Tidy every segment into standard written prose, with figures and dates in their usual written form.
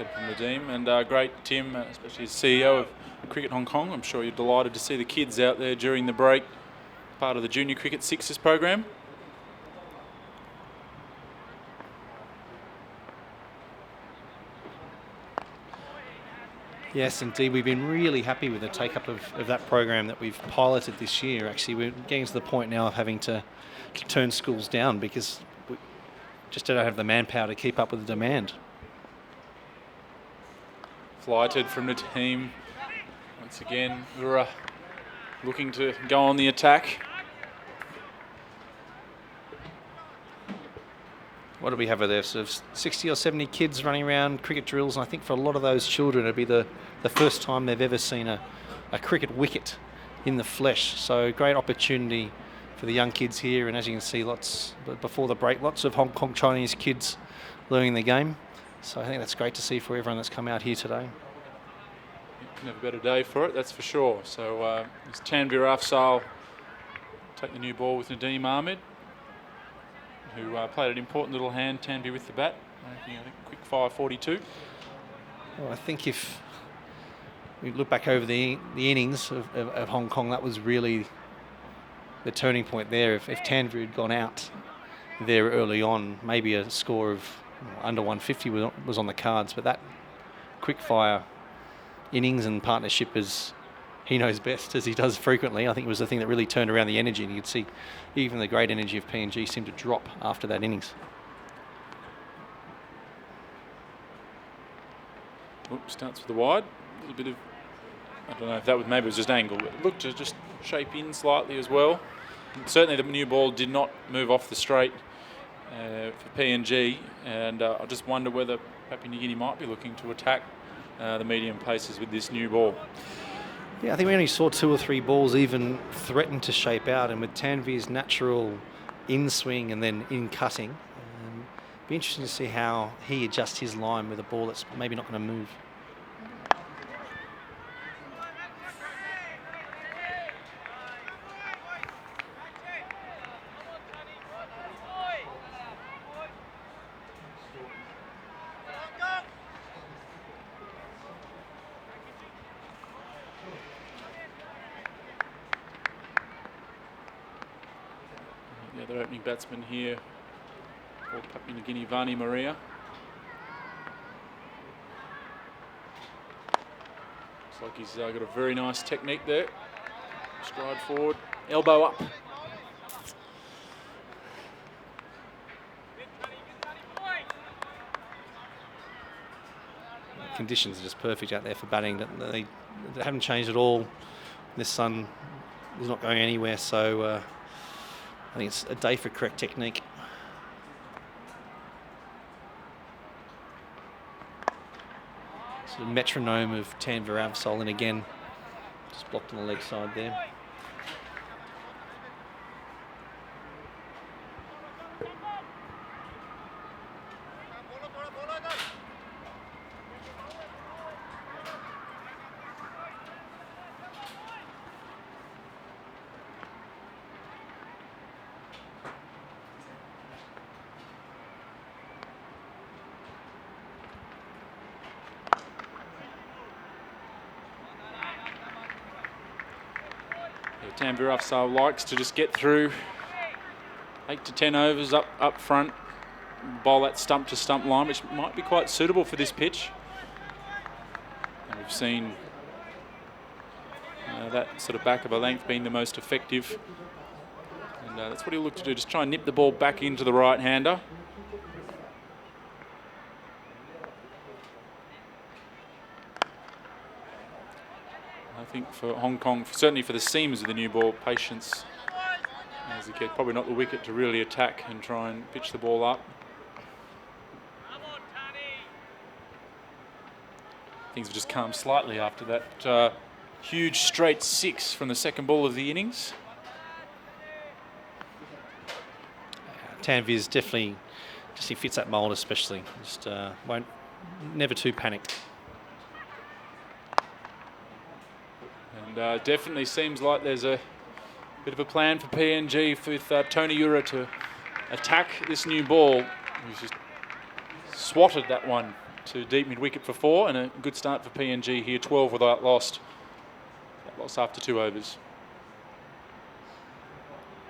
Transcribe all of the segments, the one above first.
said from Nadeem. And great, Tim, especially as CEO of Cricket Hong Kong. I'm sure you're delighted to see the kids out there during the break, part of the Junior Cricket Sixes program. Yes, indeed. We've been really happy with the take-up of that program that we've piloted this year. Actually, we're getting to the point now of having to turn schools down because we just don't have the manpower to keep up with the demand. Flighted from the team. Once again, we're looking to go on the attack. What do we have there? Sort of 60 or 70 kids running around cricket drills, and I think for a lot of those children it'll be the first time they've ever seen a cricket wicket in the flesh. So great opportunity for the young kids here, and as you can see, before the break, lots of Hong Kong Chinese kids learning the game. So I think that's great to see for everyone that's come out here today. Never a better day for it, that's for sure. So it's Tanvir Afzal take the new ball with Nadeem Ahmed, who played an important little hand, Tanvir with the bat, making a quick fire 42. Well, I think if we look back over the innings of Hong Kong, that was really the turning point there. If Tanvir had gone out there early on, maybe a score of under 150 was on the cards, but that quick fire innings and partnership, as he knows best, as he does frequently, I think it was the thing that really turned around the energy, and you could see even the great energy of PNG seemed to drop after that innings. Starts with the wide, a little bit of, I don't know if that was, maybe it was just angle, but it looked to just shape in slightly as well. And certainly the new ball did not move off the straight for PNG, and I just wonder whether Papua New Guinea might be looking to attack the medium paces with this new ball. Yeah, I think we only saw 2 or 3 balls even threaten to shape out, and with Tanvir's natural in-swing and then in-cutting, be interesting to see how he adjusts his line with a ball that's maybe not going to move. The other opening batsman here for Papua New Guinea, Vani Maria. Looks like he's got a very nice technique there. Stride forward, elbow up. Conditions are just perfect out there for batting. They haven't changed at all. This sun is not going anywhere, so I think it's a day for correct technique. So the metronome of Tanvir Afzal, and again, just blocked on the leg side there. Tanvir Afzal likes to just get through 8 to 10 overs up front, bowl that stump to stump line, which might be quite suitable for this pitch. And we've seen that sort of back of a length being the most effective, and that's what he'll look to do, just try and nip the ball back into the right-hander. I think for Hong Kong, certainly for the seamers of the new ball, patience as they get probably not the wicket to really attack and try and pitch the ball up. Things have just calmed slightly after that huge straight 6 from the second ball of the innings. Tanvir's definitely, he fits that mould especially. Just never too panicked. And definitely seems like there's a bit of a plan for PNG with Tony Ura to attack this new ball. He's just swatted that one to deep mid-wicket for 4, and a good start for PNG here, 12 without lost. That loss after 2 overs.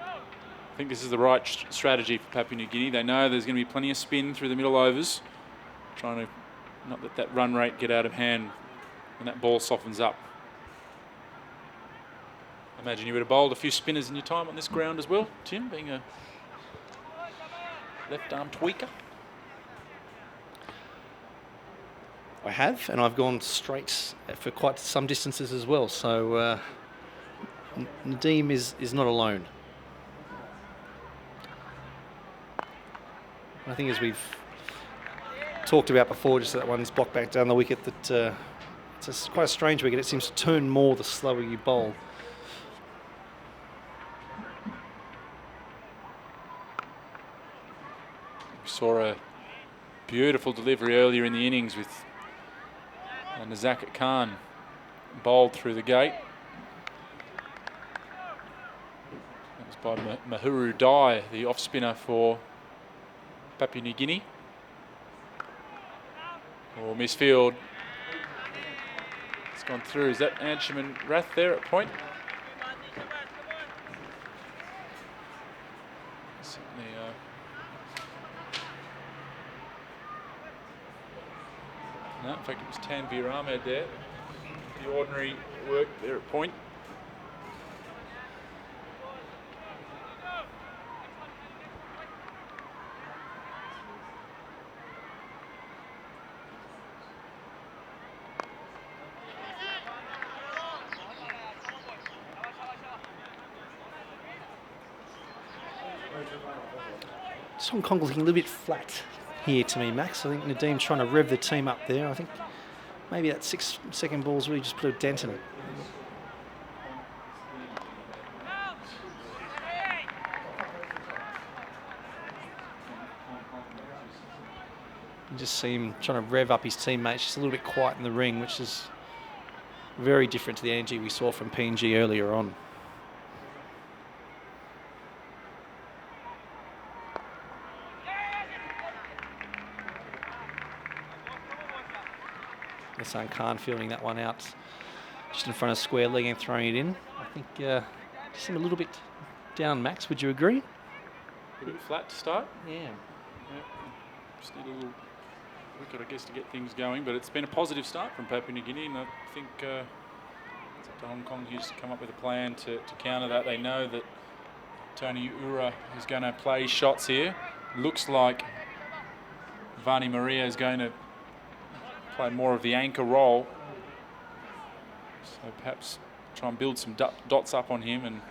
I think this is the right strategy for Papua New Guinea. They know there's going to be plenty of spin through the middle overs, trying to not let that run rate get out of hand when that ball softens up. I imagine you would have bowled a few spinners in your time on this ground as well, Tim, being a left-arm tweaker. I have, and I've gone straight for quite some distances as well. So Nadeem is not alone. I think, as we've talked about before, just that one's blocked back down the wicket, that it's quite a strange wicket. It seems to turn more the slower you bowl. We saw a beautiful delivery earlier in the innings with Nazakat Khan bowled through the gate. That was by Mahuru Dai, the off-spinner for Papua New Guinea. Or misfield. It's gone through. Is that Anshuman Rath there at point? Certainly. No, in fact, it was Tanveer Ahmed there. The ordinary work there at point. Hong Kong looking a little bit flat here to me, Max. I think Nadeem's trying to rev the team up there. I think maybe that 6-second ball's really just put a dent in it. You just see him trying to rev up his teammates, just a little bit quiet in the ring, which is very different to the energy we saw from PNG earlier on. Hassan Khan fielding that one out just in front of square leg and throwing it in. I think just seem a little bit down, Max. Would you agree? A bit flat to start. Yeah. Just need a little wicket, I guess, to get things going. But it's been a positive start from Papua New Guinea, and I think it's up to Hong Kong here to come up with a plan to counter that. They know that Tony Ura is going to play shots here. Looks like Vani Maria is going to play more of the anchor role, so perhaps try and build some dots up on him and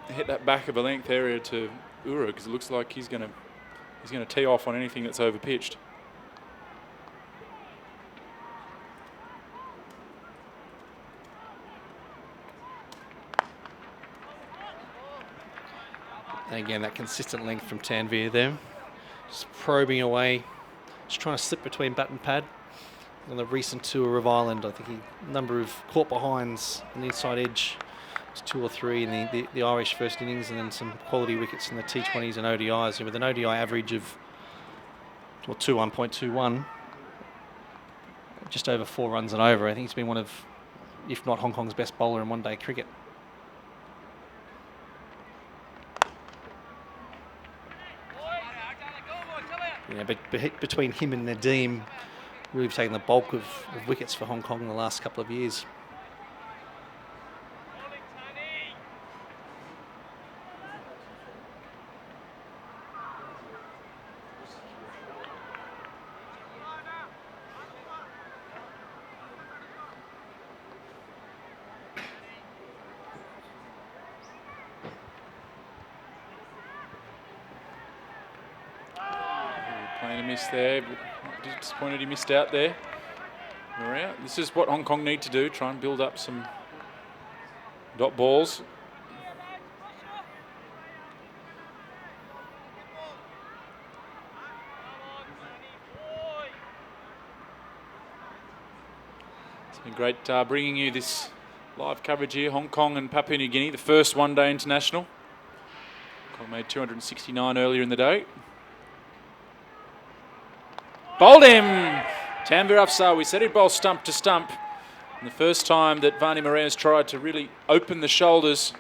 hit that back of a length area to Ura, because it looks like he's going to tee off on anything that's over pitched. And again, that consistent length from Tanveer there, just probing away. Just trying to slip between bat and pad. On the recent tour of Ireland, I think number of caught behinds on the inside edge. It's 2 or 3 in the Irish first innings, and then some quality wickets in the T20s and ODIs. With an ODI average of 21.21, just over 4 runs and over. I think he's been one of, if not Hong Kong's best bowler in one-day cricket. Yeah, but between him and Nadeem, we've taken the bulk of wickets for Hong Kong in the last couple of years. Playing a miss there, but disappointed he missed out there. Maria, this is what Hong Kong need to do, try and build up some dot balls. It's been great bringing you this live coverage here, Hong Kong and Papua New Guinea, the first one-day international. Hong Kong made 269 earlier in the day. Bowled him! Tanvir Afzal, we said he'd bowl stump to stump. And the first time that Vani Maria's tried to really open the shoulders,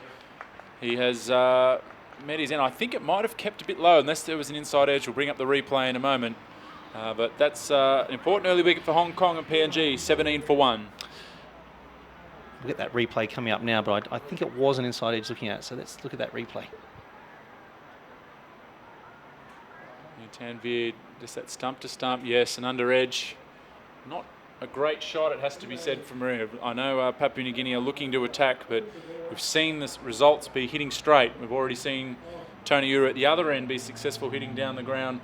he has met his end. I think it might have kept a bit low, unless there was an inside edge. We'll bring up the replay in a moment. But that's an important early wicket for Hong Kong and PNG, 17 for 1. We'll get that replay coming up now, but I think it was an inside edge looking at it, so let's look at that replay. Tanvir, just that stump to stump, yes, an under edge. Not a great shot, it has to be said, from Maria. I know Papua New Guinea are looking to attack, but we've seen the results be hitting straight. We've already seen Tony Ura at the other end be successful hitting down the ground,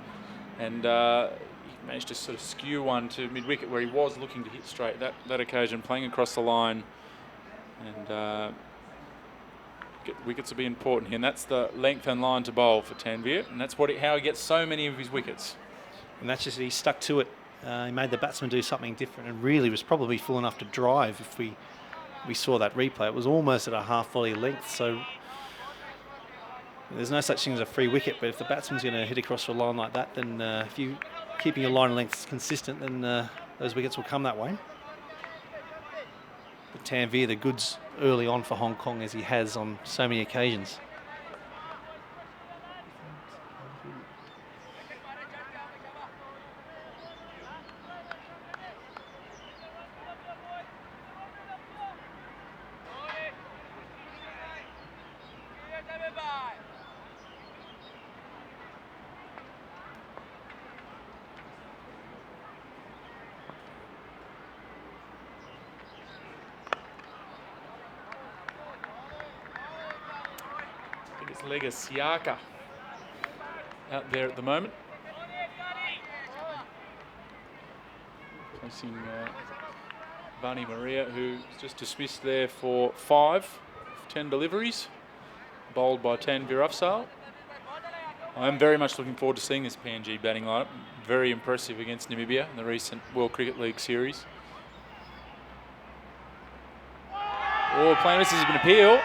and he managed to sort of skew one to mid-wicket where he was looking to hit straight. That occasion, playing across the line, and wickets will be important here, and that's the length and line to bowl for Tanvir, and that's how he gets so many of his wickets. And that's just, he stuck to it. He made the batsman do something different, and really was probably full enough to drive. If we saw that replay, it was almost at a half volley length, so there's no such thing as a free wicket, but if the batsman's going to hit across a line like that, then if you keeping your line lengths consistent, then those wickets will come that way. But Tanvir, the goods early on for Hong Kong, as he has on so many occasions. Siaka out there at the moment. Placing Vani Maria, who's just dismissed there for 5 of 10 deliveries, bowled by Tanvir Afzal. I'm very much looking forward to seeing this PNG batting lineup. Very impressive against Namibia in the recent World Cricket League series. Oh, player misses an appeal.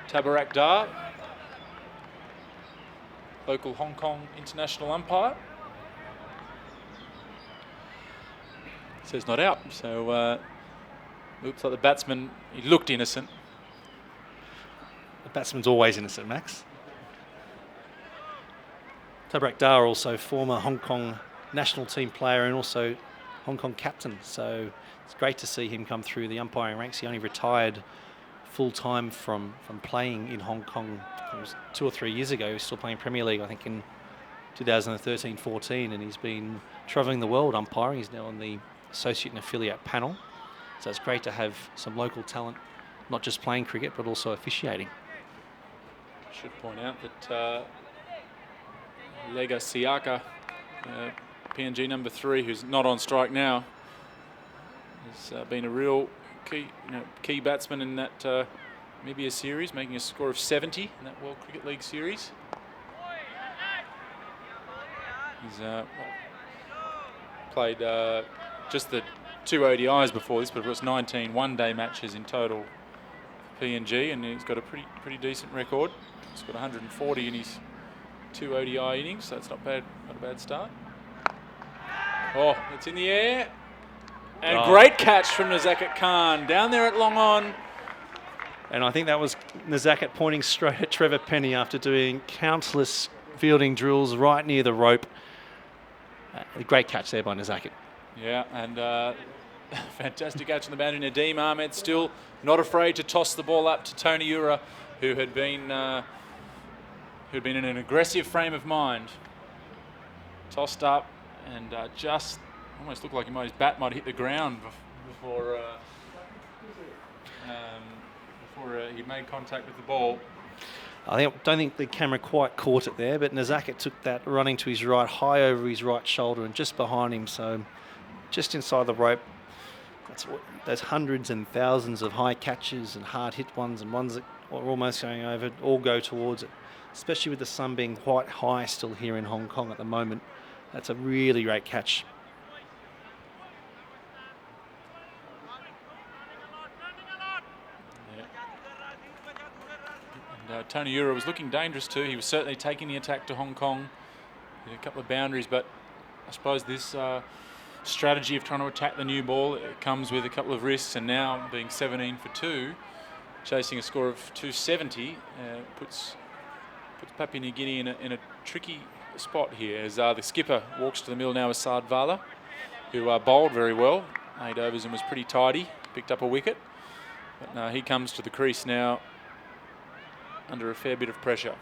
Tabarak Dar, local Hong Kong international umpire, says not out. So looks like the batsman, he looked innocent. The batsman's always innocent, Max. Tabarak Dar, also former Hong Kong national team player and also Hong Kong captain. So it's great to see him come through the umpiring ranks. He only retired full-time from playing in Hong Kong. It was 2 or 3 years ago. He was still playing Premier League, I think, in 2013-14, and he's been travelling the world umpiring. He's now on the associate and affiliate panel. So it's great to have some local talent, not just playing cricket, but also officiating. Should point out that Lega Siaka, PNG number 3, who's not on strike now, has been a real key batsman in that Namibia series, making a score of 70 in that World Cricket League series. He's played just the 2 ODIs before this, but it was 19 one-day matches in total for PNG, and he's got a pretty decent record. He's got 140 in his 2 ODI innings, so it's not a bad start. Oh, it's in the air. And great catch from Nazakat Khan down there at long on. And I think that was Nazakat pointing straight at Trevor Penny after doing countless fielding drills right near the rope. A great catch there by Nazakat. Yeah, and fantastic catch on the boundary. Nadeem Ahmed still not afraid to toss the ball up to Tony Ura, who had been in an aggressive frame of mind. Tossed up and just almost looked like his bat might hit the ground before he made contact with the ball. I don't think the camera quite caught it there, but Nazakat took that running to his right, high over his right shoulder and just behind him, so just inside the rope. Those hundreds and thousands of high catches and hard hit ones and ones that are almost going over all go towards it, especially with the sun being quite high still here in Hong Kong at the moment. That's a really great catch. Tony Ura was looking dangerous too. He was certainly taking the attack to Hong Kong. Hit a couple of boundaries, but I suppose this strategy of trying to attack the new ball, it comes with a couple of risks, and now being 17 for 2, chasing a score of 270, puts Papua New Guinea in a tricky spot here, as the skipper walks to the middle now with Sardvala, who bowled very well, 8 overs and was pretty tidy, picked up a wicket. But he comes to the crease now under a fair bit of pressure.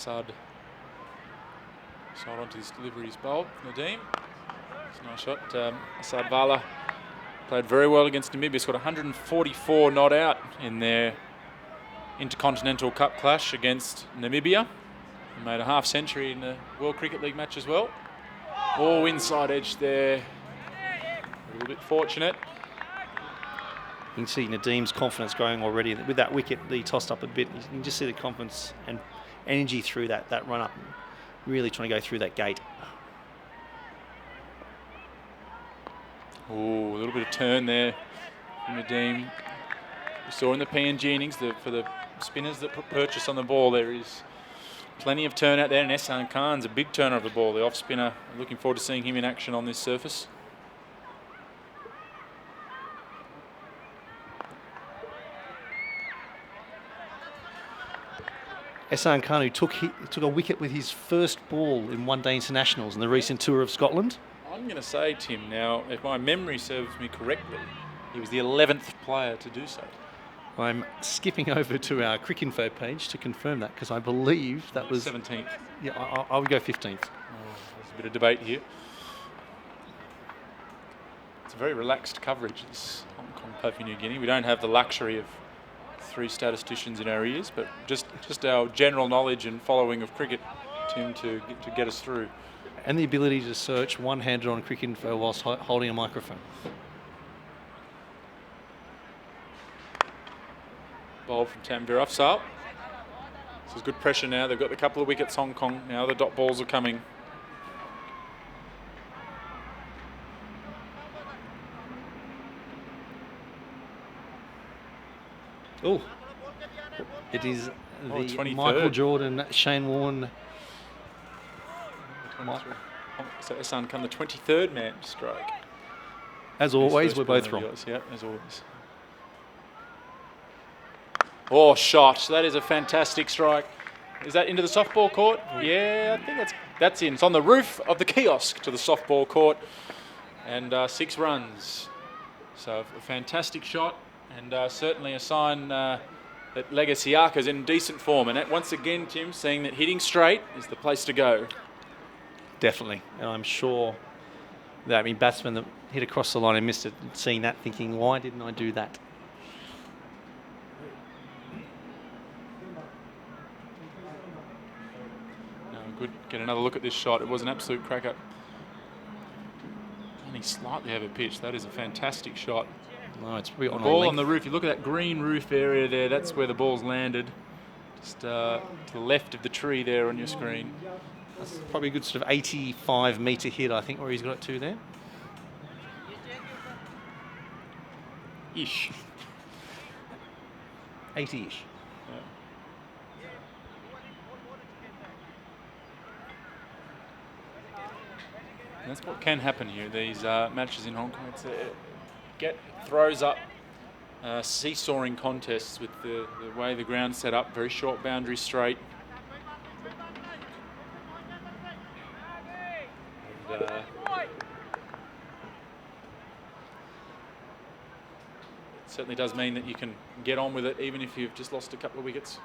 Sard onto his delivery is bowled. Nadeem. It's a nice shot. Sardvala played very well against Namibia. Scored 144 not out in their Intercontinental Cup clash against Namibia. He made a half century in the World Cricket League match as well. Oh, inside edge there. A little bit fortunate. You can see Nadeem's confidence growing already. With that wicket, he tossed up a bit. You can just see the confidence and energy through that run up. Really trying to go through that gate. Oh, a little bit of turn there from Nadeem. We saw in the PNG innings for the spinners that put purchase on the ball, there is plenty of turn out there, and Ehsan Khan's a big turner of the ball, the off spinner. I'm looking forward to seeing him in action on this surface. Ehsan Khan, who took a wicket with his first ball in one-day internationals in the recent tour of Scotland. I'm going to say, Tim, now, if my memory serves me correctly, he was the 11th player to do so. I'm skipping over to our Cricinfo page to confirm that, because I believe that was 17th. Yeah, I would go 15th. There's a bit of debate here. It's a very relaxed coverage, this Hong Kong Papua New Guinea. We don't have the luxury of 3 statisticians in our ears, but just our general knowledge and following of cricket, Tim, to get us through. And the ability to search one-handed on Cricinfo whilst holding a microphone. Bowl from Tanvir Afsal. So there's good pressure now. They've got the couple of wickets, Hong Kong. Now the dot balls are coming. Oh, it is the 23rd. Michael Jordan, Shane Warne. So Ehsan Khan, the 23rd man to strike. As always, we're both wrong. Yeah, as always. Oh, shot. That is a fantastic strike. Is that into the softball court? Yeah, I think that's in. It's on the roof of the kiosk to the softball court. And 6 runs. So a fantastic shot, and certainly a sign that Legasiaka's in decent form. And that, once again, Tim, seeing that hitting straight is the place to go. Definitely. And I'm sure that batsmen that hit across the line and missed it, seeing that, thinking, why didn't I do that? No, good. Get another look at this shot. It was an absolute cracker. Only slightly over pitch. That is a fantastic shot. No, it's really on ball on the roof. You look at that green roof area there. That's where the ball's landed. Just to the left of the tree there on your screen. That's probably a good sort of 85-metre hit, I think, where he's got it to there. Ish. 80-ish. Yeah. And that's what can happen here. These matches in Hong Kong, throws up seesawing contests with the way the ground's set up. Very short boundary straight. And, it certainly does mean that you can get on with it even if you've just lost a couple of wickets.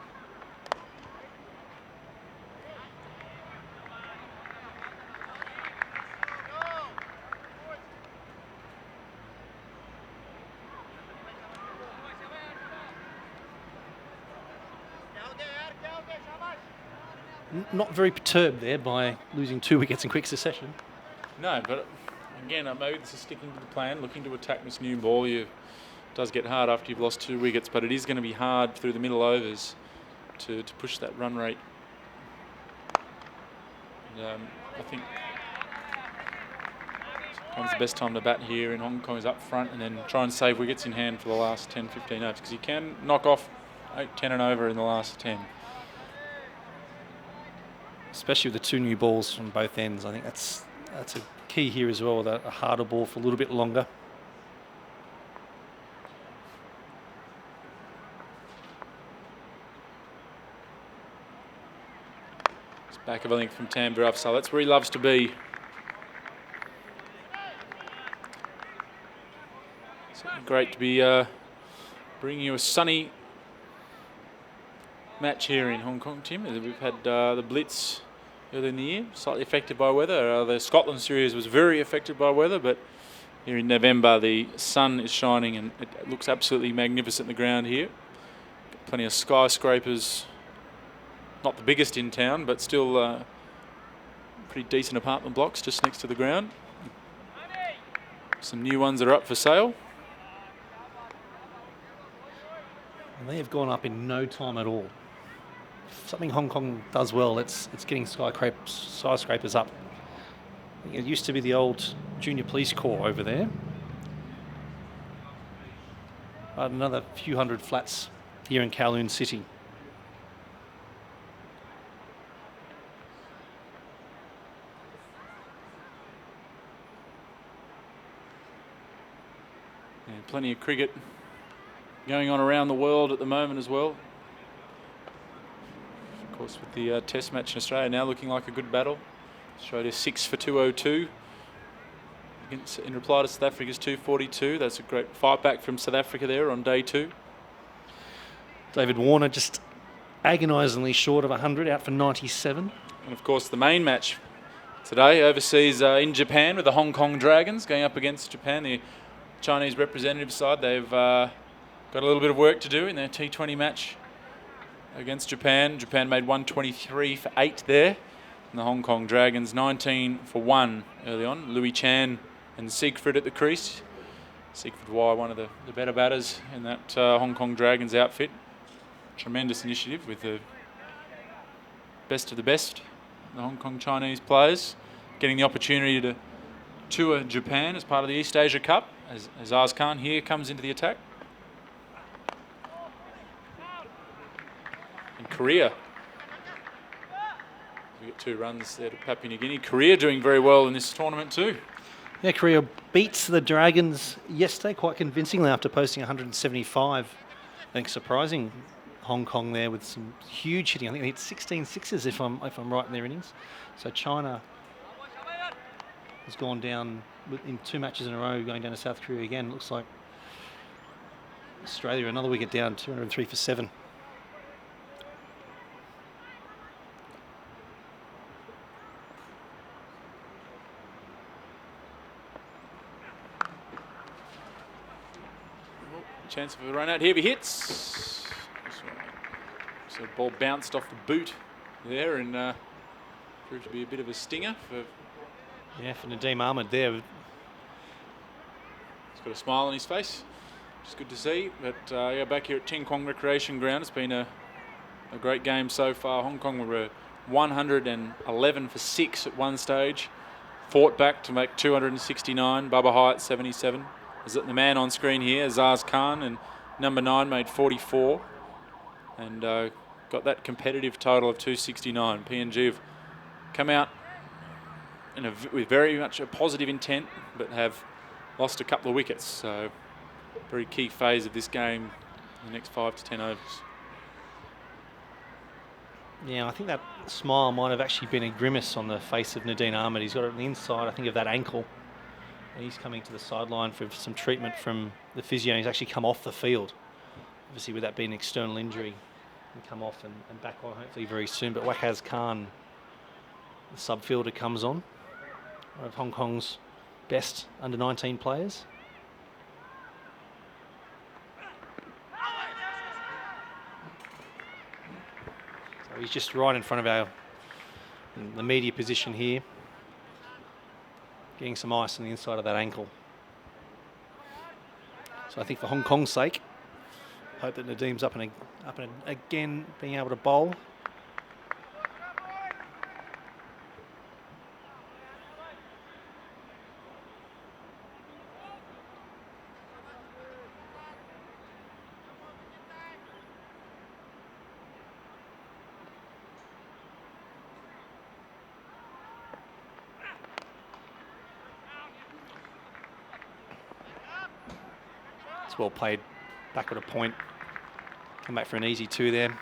Not very perturbed there by losing 2 wickets in quick succession. No, but again, maybe this is sticking to the plan, looking to attack this new ball. It does get hard after you've lost 2 wickets, but it is going to be hard through the middle overs to push that run rate. And, I think sometimes the best time to bat here in Hong Kong is up front and then try and save wickets in hand for the last 10, 15 overs, because you can knock off 8, 10 and over in the last 10. Especially with the 2 new balls from both ends. I think that's a key here as well, a harder ball for a little bit longer. It's back of a length from Tambur Afzal. That's where he loves to be. Certainly great to be bringing you a sunny match here in Hong Kong, Tim. We've had the Blitz earlier in the year, slightly affected by weather. The Scotland series was very affected by weather, but here in November the sun is shining and it looks absolutely magnificent in the ground here. Plenty of skyscrapers, not the biggest in town, but still pretty decent apartment blocks just next to the ground. Some new ones that are up for sale. And they have gone up in no time at all. Something Hong Kong does well, it's getting skyscrapers up. It used to be the old junior police corps over there. Another few hundred flats here in Kowloon City. And plenty of cricket going on around the world at the moment as well. Of course, with the test match in Australia now looking like a good battle. Australia 6 for 202 in reply to South Africa's 242. That's a great fight back from South Africa there on day 2. David Warner just agonisingly short of 100, out for 97. And of course the main match today overseas in Japan with the Hong Kong Dragons going up against Japan, the Chinese representative side. They've got a little bit of work to do in their T20 match against Japan. Japan made 123 for 8 there. And the Hong Kong Dragons 19 for 1 early on. Louis Chan and Siegfried at the crease. Siegfried Wai, one of the better batters in that Hong Kong Dragons outfit. Tremendous initiative with the best of the best, the Hong Kong Chinese players, getting the opportunity to tour Japan as part of the East Asia Cup, as Azaz Khan here comes into the attack. And Korea, we get 2 runs there to Papua New Guinea. Korea doing very well in this tournament too. Yeah, Korea beats the Dragons yesterday quite convincingly after posting 175. I think surprising Hong Kong there with some huge hitting. I think they hit 16 sixes if I'm right in their innings. So China has gone down in 2 matches in a row, going down to South Korea again. Looks like Australia another wicket down, 203 for 7. Chance of a run out here. He hits. So the ball bounced off the boot there and proved to be a bit of a stinger for. Yeah, for Nadeem Ahmed there. He's got a smile on his face, which is good to see. But yeah, back here at Kwong Recreation Ground, it's been a great game so far. Hong Kong were 111 for 6 at one stage. Fought back to make 269. Bubba Hyatt 77. The man on screen here, Azaz Khan, and number 9 made 44 and got that competitive total of 269. PNG have come out with very much a positive intent, but have lost a couple of wickets. So very key phase of this game in the next 5 to 10 overs. Yeah, I think that smile might have actually been a grimace on the face of Nadeem Ahmed. He's got it on the inside, I think, of that ankle. He's coming to the sideline for some treatment from the physio. He's actually come off the field. Obviously, with that being an external injury, he'll come off and back on hopefully very soon. But Waqaz Khan, the sub-fielder, comes on. One of Hong Kong's best under-19 players. So he's just right in front of the media position here. Getting some ice on the inside of that ankle. So I think for Hong Kong's sake, Hope that Nadim's up and again being able to bowl. It's well played, back at a point. Come back for an easy 2 there.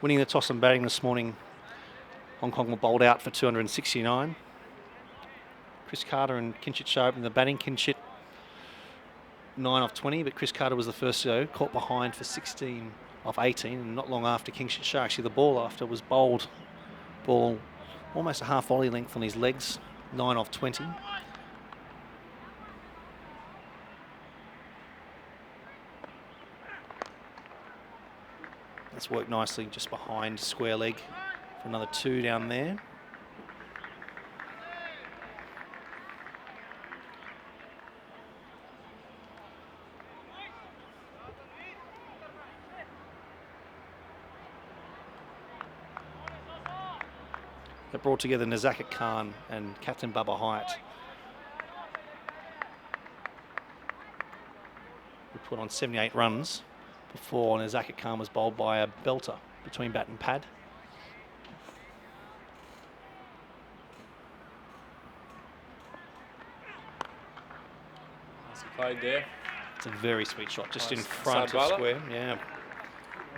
Winning the toss and batting this morning, Hong Kong were bowled out for 269. Chris Carter and Kinchit show up in the batting. Kinchit 9 off 20, but Chris Carter was the first to go, caught behind for 16 off 18, and not long after Kinchit show, actually the ball after was bowled. Ball almost a half volley length on his legs, 9 off 20. That's worked nicely just behind square leg for another 2 down there. That brought together Nazakat Khan and Captain Bubba Hyatt, who put on 78 runs before Nazakat Khan was bowled by a belter between bat and pad. Nicely played there. It's a very sweet shot, just Nice in front of Sadbala. square. Yeah.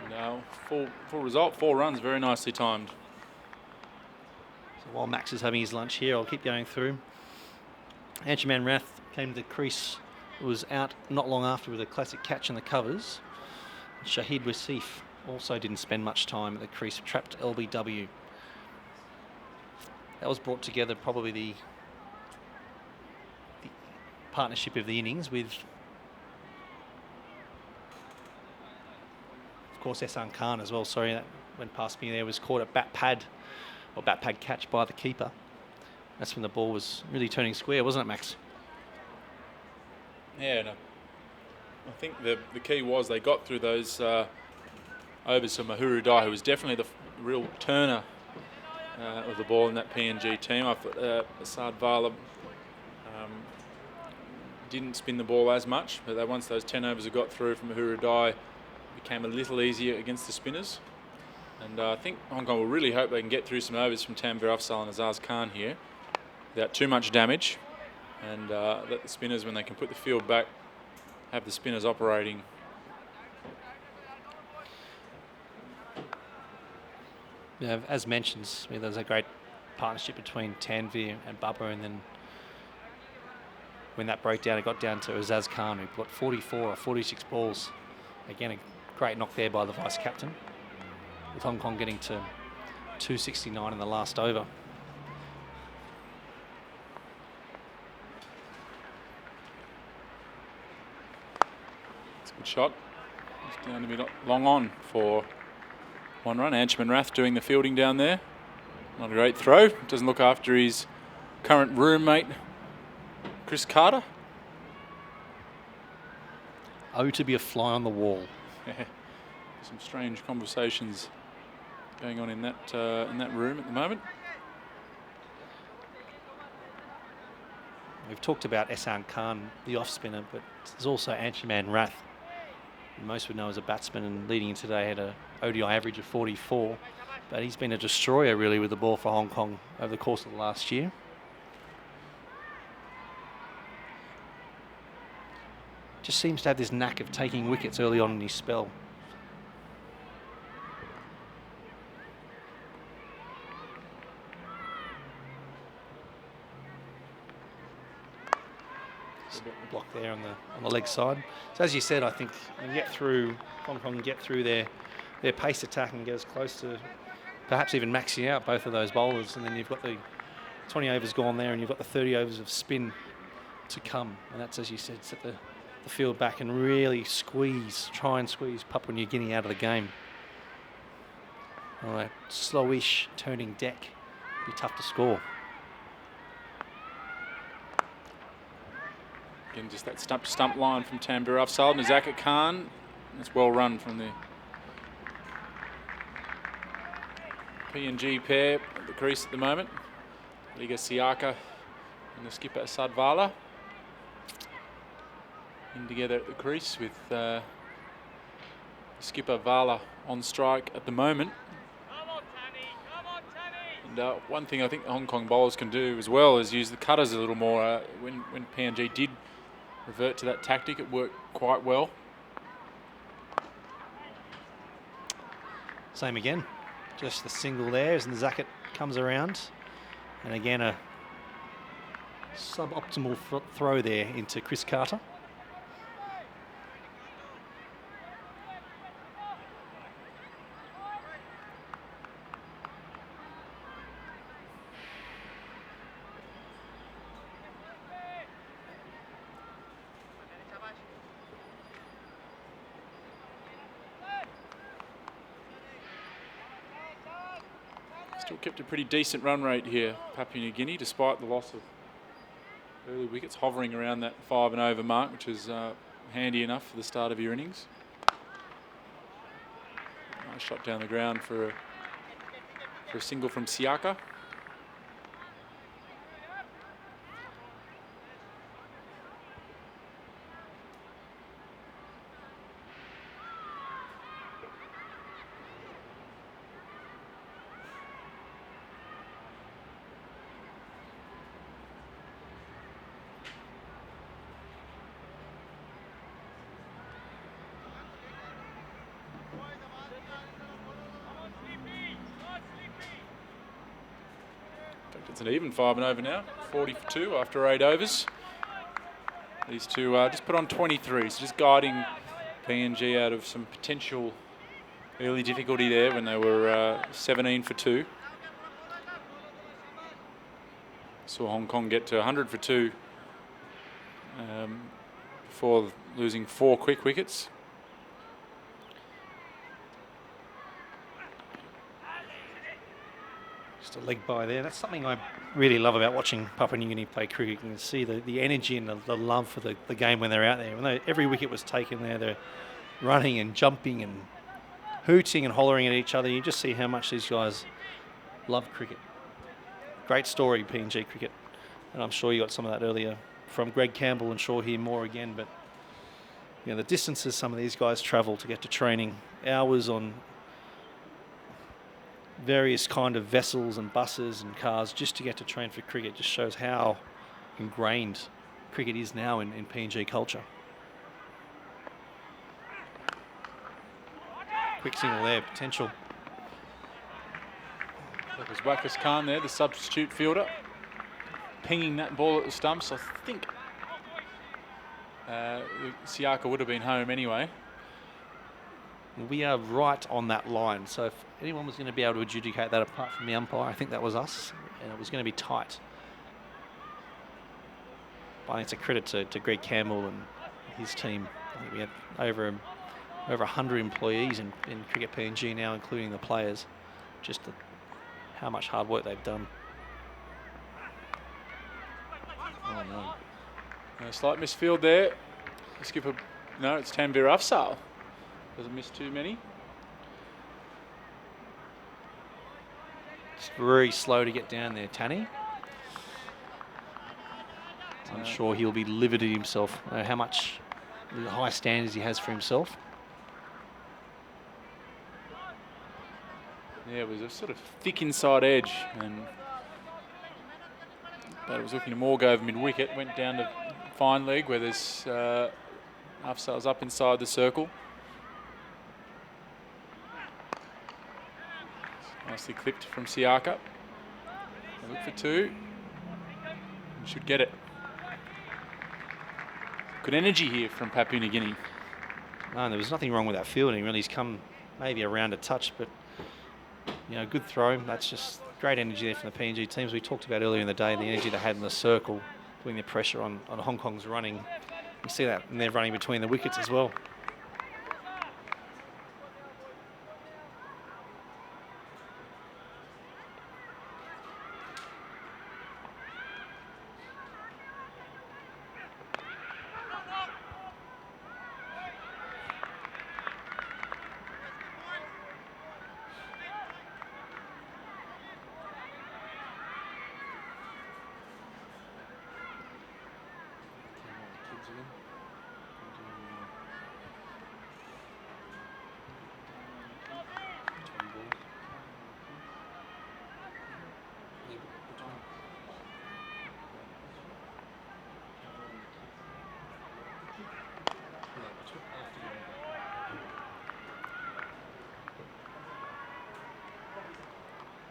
No, full result, 4 runs, very nicely timed. So while Max is having his lunch here, I'll keep going through. Anshuman Rath came to the crease, was out not long after with a classic catch in the covers. Shahid Wasif also didn't spend much time at the crease, trapped LBW. That was brought together probably the partnership of the innings with, of course, Ehsan Khan as well. Sorry, that went past me there. Was caught at bat pad catch by the keeper. That's when the ball was really turning square, wasn't it, Max? Yeah, no. I think the key was they got through those overs to Mahuru Dai, who was definitely the real turner of the ball in that PNG team. I thought Asad Vala didn't spin the ball as much, but once those 10 overs had got through from Mahuru Dai, it became a little easier against the spinners. And I think Hong Kong will really hope they can get through some overs from Tanvir Afzal and Azaz Khan here without too much damage, and let the spinners, when they can put the field back, have the spinners operating. Yeah, as mentioned, there's a great partnership between Tanvir and Bubba, and then when that broke down, it got down to Azaz Khan, who got 44 or 46 balls. Again, a great knock there by the vice captain, with Hong Kong getting to 269 in the last over. Good shot. It's down to be long on for 1 run. Anshuman Rath doing the fielding down there. Not a great throw. Doesn't look after his current roommate, Chris Carter. Oh, to be a fly on the wall. Some strange conversations going on in that room at the moment. We've talked about Ehsan Khan, the off spinner, but there's also Anshuman Rath, who most would know as a batsman, and leading in today had a ODI average of 44. But he's been a destroyer really with the ball for Hong Kong over the course of the last year. Just seems to have this knack of taking wickets early on in his spell. Block there on the leg side. So as you said, I think when you get through, Hong Kong get through their pace attack and get as close to perhaps even maxing out both of those bowlers, and then you've got the 20 overs gone there, and you've got the 30 overs of spin to come, and that's, as you said, set the field back and really try and squeeze Papua New Guinea out of the game. All right, slowish turning deck, be tough to score. Again, just that stump line from Tanvir Afzal. Nazakat Khan It's well run from the PNG pair at the crease at the moment. Liga Siaka and the skipper Sadvala in together at the crease with skipper Vala on strike at the moment. And one thing I think the Hong Kong bowlers can do as well is use the cutters a little more. When PNG did revert to that tactic, it worked quite well. Same again, just the single there as Zakat comes around. And again, a suboptimal throw there into Chris Carter. Still kept a pretty decent run rate here, Papua New Guinea, despite the loss of early wickets, hovering around that 5 and over mark, which is handy enough for the start of your innings. Nice shot down the ground for a single from Siaka. It's an even 5 and over now, 40 for 2 after 8 overs. These two just put on 23, so just guiding PNG out of some potential early difficulty there when they were 17 for 2. Saw Hong Kong get to 100 for 2 before losing 4 quick wickets. Just a leg by there. That's something I really love about watching Papua New Guinea play cricket. You can see the energy and the love for the game when they're out there. When every wicket was taken there, they're running and jumping and hooting and hollering at each other. You just see how much these guys love cricket. Great story, PNG cricket. And I'm sure you got some of that earlier from Greg Campbell, and sure hear more again. But you know, the distances some of these guys travel to get to training, hours on various kind of vessels and buses and cars just to get to train for cricket, just shows how ingrained cricket is now in PNG culture. Quick single there, potential. That was Wakas Khan there, the substitute fielder, pinging that ball at the stumps. I think Siaka would have been home anyway. We are right on that line, so if anyone was going to be able to adjudicate that apart from the umpire, I think that was us, and it was going to be tight. But I think it's a credit to Greg Campbell and his team. I think we had over 100 employees in Cricket PNG now, including the players. Just how much hard work they've done. Oh no. A slight misfield there. Skipper, no, it's Tanvir Afsal. Doesn't miss too many. Just very slow to get down there, Tanny. I'm sure he'll be livid at himself. How much the high standards he has for himself. Yeah, it was a sort of thick inside edge, and but it was looking to more go over mid-wicket. Went down to fine leg where there's Afsal's up inside the circle. Nicely clipped from Siaka. They look for 2. And should get it. Good energy here from Papua New Guinea. No, there was nothing wrong with that fielding. Really, he's come maybe around a touch, but you know, good throw. That's just great energy there from the PNG teams. We talked about earlier in the day the energy they had in the circle, putting the pressure on Hong Kong's running. You see that, and they're running between the wickets as well.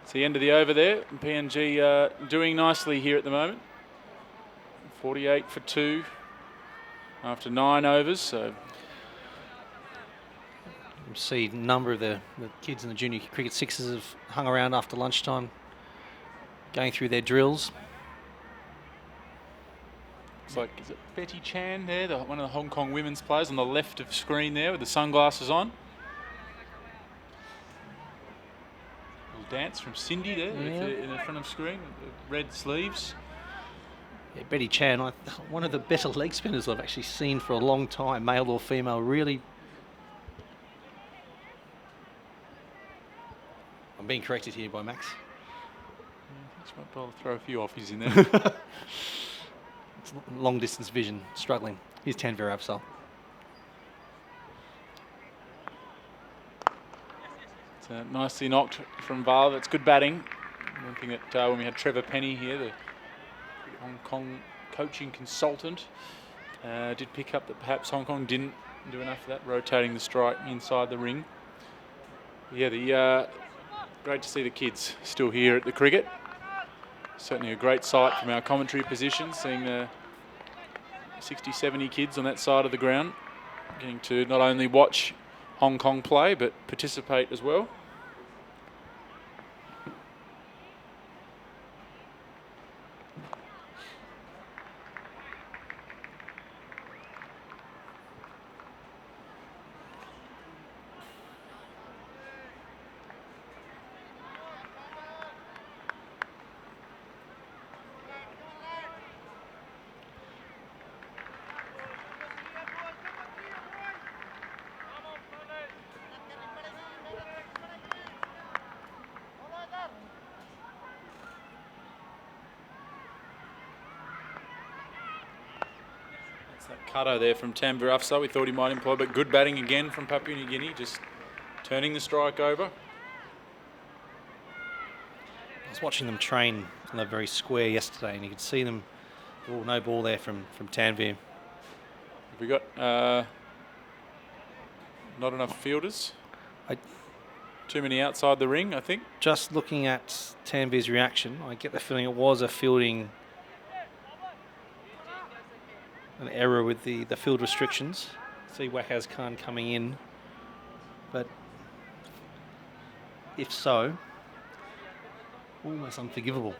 It's the end of the over there. PNG doing nicely here at the moment. 48 for 2 after 9 overs. So you see a number of the kids in the junior cricket sixes have hung around after lunchtime, going through their drills. It's like, is it Betty Chan there, one of the Hong Kong women's players on the left of screen there with the sunglasses on? Dance from Cindy there in the front of screen, the red sleeves. Yeah, Betty Chan, one of the better leg spinners I've actually seen for a long time, male or female, really. I'm being corrected here by Max. Yeah, I might throw a few offies in there. It's long distance vision, struggling. Here's Tanvir Afzal. Nicely knocked from Val. That's good batting. One thing that when we had Trevor Penny here, the Hong Kong coaching consultant, did pick up that perhaps Hong Kong didn't do enough of that, rotating the strike inside the ring. Yeah, great to see the kids still here at the cricket. Certainly a great sight from our commentary position, seeing the 60, 70 kids on that side of the ground, getting to not only watch Hong Kong play, but participate as well. That cutter there from Tanvir Afzal, we thought he might employ, but good batting again from Papua New Guinea, just turning the strike over. I was watching them train on that very square yesterday, and you could see them. Oh, no ball there from Tanvir. Have we got not enough fielders? Too many outside the ring, I think. Just looking at Tanvir's reaction, I get the feeling it was a fielding. An error with the field restrictions. See Wakaz Khan coming in, but if so, almost unforgivable.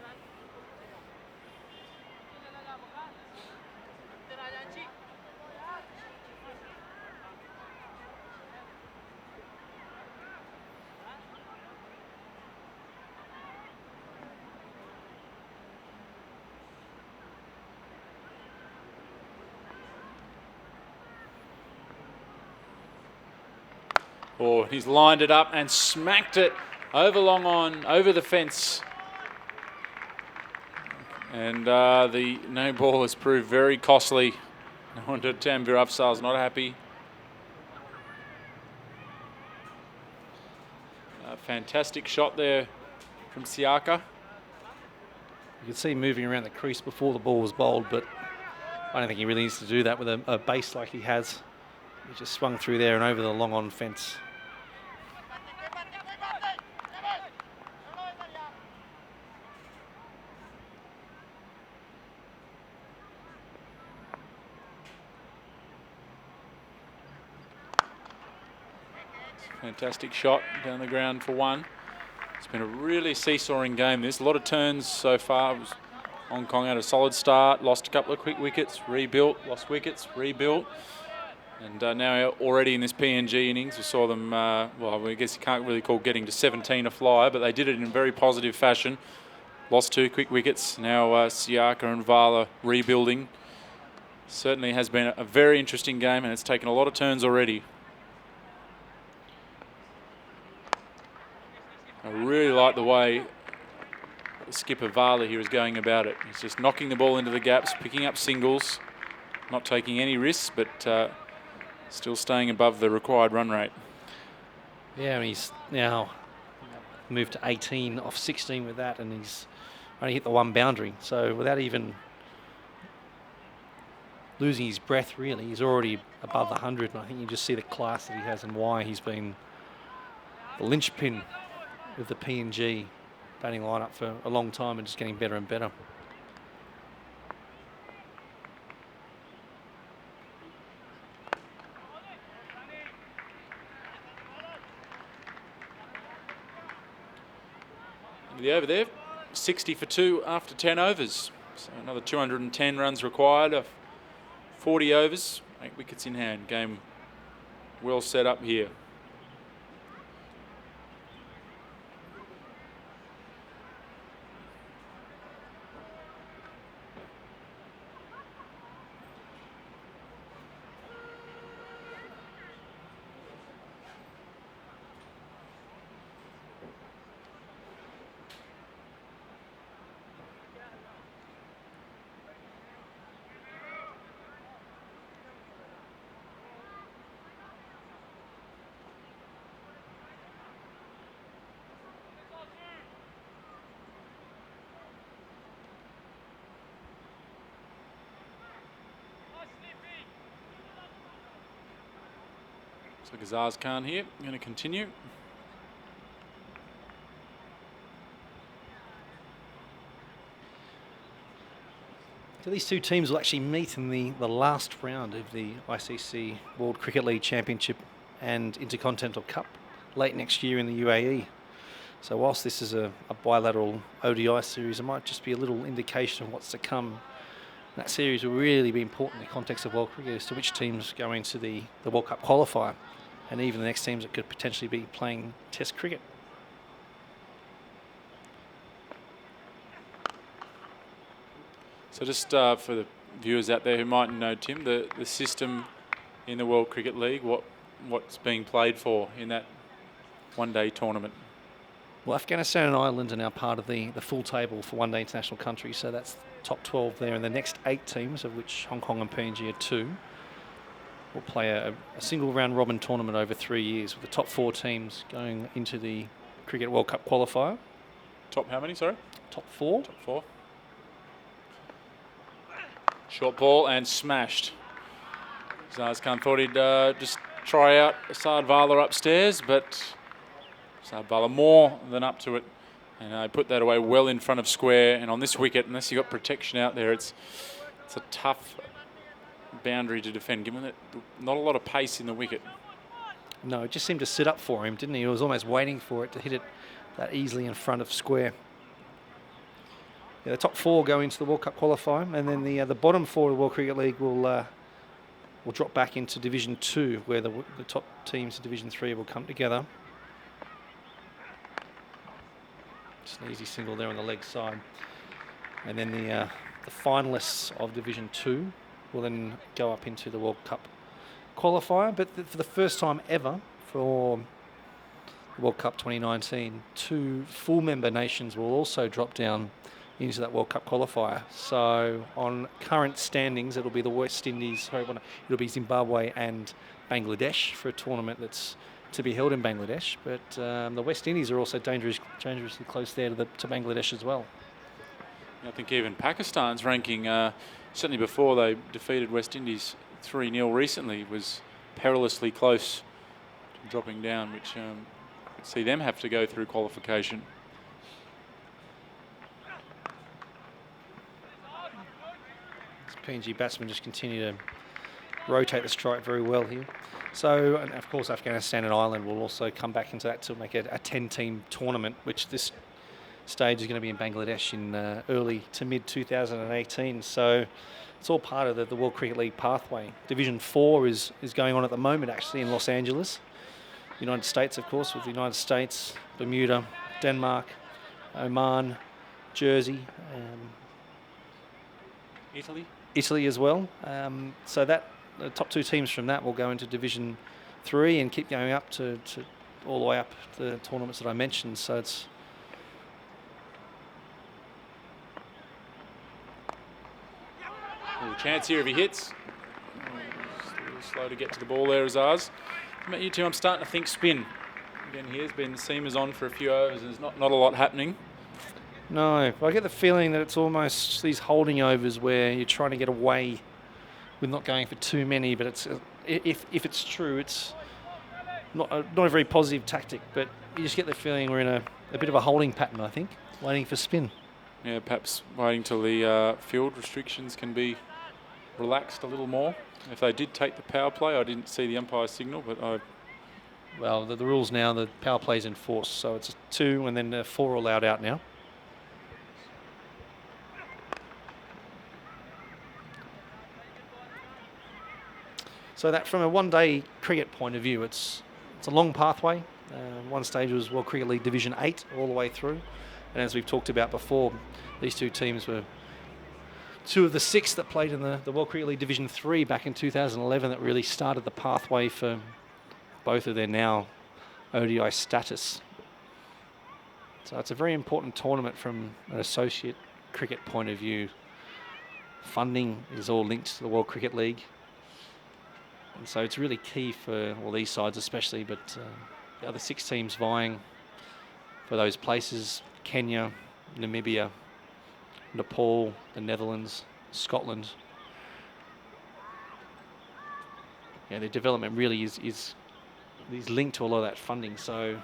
Oh, he's lined it up and smacked it over long on, over the fence. And the no ball has proved very costly. No wonder Tanvir Afzal's not happy. A fantastic shot there from Siaka. You could see him moving around the crease before the ball was bowled, but I don't think he really needs to do that with a base like he has. He just swung through there and over the long on fence. Fantastic shot down the ground for one. It's been a really seesawing game this. A lot of turns so far. Hong Kong had a solid start, lost a couple of quick wickets, rebuilt, lost wickets, rebuilt. And now already in this PNG innings, we saw them, well, I guess you can't really call getting to 17 a flyer, but they did it in a very positive fashion. Lost 2 quick wickets. Now Siaka and Vala rebuilding. Certainly has been a very interesting game, and it's taken a lot of turns already. I really like the way the skipper Vala here is going about it. He's just knocking the ball into the gaps, picking up singles. not taking any risks, but still staying above the required run rate. Yeah, and he's now moved to 18 off 16 with that, and he's only hit the one boundary. So without even losing his breath, really, he's already above the 100. And I think you just see the class that he has and why he's been the linchpin with the PNG batting lineup for a long time and just getting better and better. The over there, 60 for 2 after 10 overs. So another 210 runs required of 40 overs, 8 wickets in hand. Game well set up here. So Azaz Khan here, going to continue. So these two teams will actually meet in the last round of the ICC World Cricket League Championship and Intercontinental Cup late next year in the UAE. So whilst this is a bilateral ODI series, it might just be a little indication of what's to come. That series will really be important in the context of world cricket as to which teams go into the World Cup qualifier, and even the next teams that could potentially be playing Test cricket. So just for the viewers out there who mightn't know, Tim, the system in the World Cricket League, what's being played for in that one-day tournament? Well, Afghanistan and Ireland are now part of the full table for one-day international countries, so that's top 12 there, and the next 8 teams, of which Hong Kong and PNG are 2, will play a single round robin tournament over 3 years, with the top 4 teams going into the Cricket World Cup qualifier. Top how many, sorry? Top 4. Top 4. Short ball and smashed. Azaz Khan thought he'd just try out Asad Vala upstairs, but Asad Vala more than up to it. And I put that away well in front of square. And on this wicket, unless you've got protection out there, it's a tough boundary to defend, given that not a lot of pace in the wicket. No, it just seemed to sit up for him, didn't he? He was almost waiting for it to hit it that easily in front of square. Yeah, the top 4 go into the World Cup qualifier, and then the bottom 4 of the World Cricket League will drop back into Division 2, where the top teams in Division 3 will come together. Just an easy single there on the leg side. And then the finalists of Division 2 will then go up into the World Cup qualifier. But for the first time ever for the World Cup 2019, 2 full member nations will also drop down into that World Cup qualifier. So on current standings, it'll be the West Indies, it'll be Zimbabwe and Bangladesh for a tournament that's to be held in Bangladesh. But the West Indies are also dangerously close there to Bangladesh as well. I think even Pakistan's ranking, certainly before they defeated West Indies 3-0 recently, was perilously close to dropping down, which would see them have to go through qualification. PNG batsmen just continue to rotate the strike very well here. So, and of course, Afghanistan and Ireland will also come back into that to make it a 10-team tournament, which this stage is going to be in Bangladesh in early to mid 2018. So it's all part of the World Cricket League pathway. Division 4 is going on at the moment, actually, in Los Angeles. United States, of course, with the United States, Bermuda, Denmark, Oman, Jersey, Italy as well. So that the top 2 teams from that will go into Division 3 and keep going up to all the way up to the tournaments that I mentioned. So it's a chance here if he hits. slow to get to the ball there as ours. How about you two? I'm starting to think spin. Again, here's been the seamers on for a few overs. There's not a lot happening. No, I get the feeling that it's almost these holding overs where you're trying to get away with not going for too many, but it's if it's true, it's not a very positive tactic, but you just get the feeling we're in a bit of a holding pattern, I think, waiting for spin. Yeah, perhaps waiting till the field restrictions can be relaxed a little more. If they did take the power play, I didn't see the umpire signal, but Well, the rules now, the power play's in force, so it's 2 and then 4 are allowed out now. So that from a one-day cricket point of view, it's a long pathway. One stage was World Cricket League Division 8 all the way through. And as we've talked about before, these two teams were 2 of the 6 that played in the World Cricket League Division 3 back in 2011 that really started the pathway for both of their now ODI status. So it's a very important tournament from an associate cricket point of view. Funding is all linked to the World Cricket League. And so it's really key for these sides especially, but the other 6 teams vying for those places: Kenya, Namibia, Nepal, the Netherlands, Scotland. Yeah, their development really is linked to a lot of that funding. So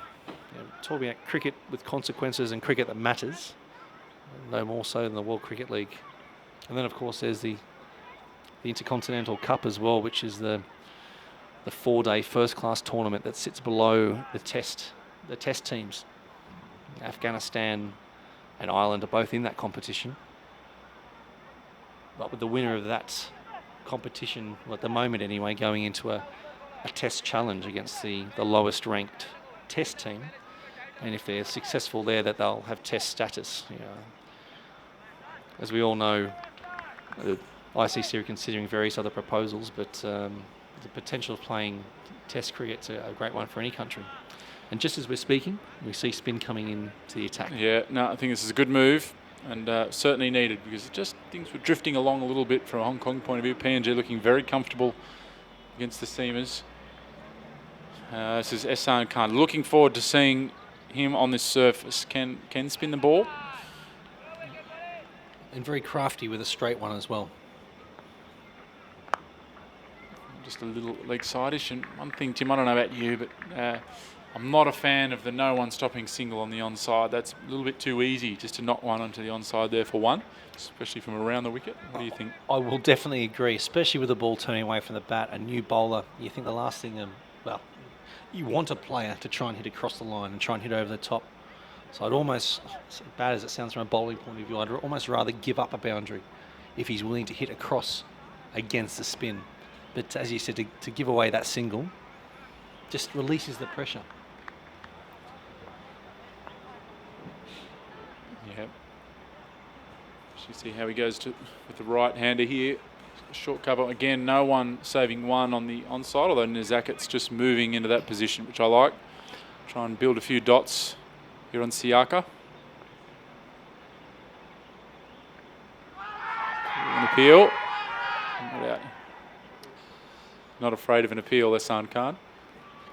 talking about cricket with consequences and cricket that matters, no more so than the World Cricket League. And then of course there's the Intercontinental Cup as well, which is the 4-day first-class tournament that sits below the test teams. Afghanistan and Ireland are both in that competition. But with the winner of that competition, well, at the moment anyway, going into a test challenge against the lowest ranked test team. And if they're successful there, that they'll have test status. As we all know, the ICC are considering various other proposals, but the potential of playing test cricket's a great one for any country. And just as we're speaking, we see spin coming in to the attack. Yeah, no, I think this is a good move and certainly needed, because just things were drifting along a little bit from a Hong Kong point of view. PNG looking very comfortable against the seamers. This is Ehsan Khan. Looking forward to seeing him on this surface. Can spin the ball. And very crafty with a straight one as well. Just a little leg side-ish. And one thing, Tim, I don't know about you, but I'm not a fan of the no one stopping single on the onside. That's a little bit too easy just to knock one onto the onside there for one, especially from around the wicket. What do you think? I will definitely agree, especially with the ball turning away from the bat. A new bowler, you think the last thing, you want a player to try and hit across the line and try and hit over the top. So I'd almost, as bad as it sounds from a bowling point of view, I'd almost rather give up a boundary if he's willing to hit across against the spin. But as you said, to give away that single just releases the pressure. Yeah. You see how he goes with the right-hander here. Short cover again. No one saving one on the onside, although Nizakit's just moving into that position, which I like. Try and build a few dots here on Siaka. An appeal. Not out. Not afraid of an appeal, Ehsan Khan.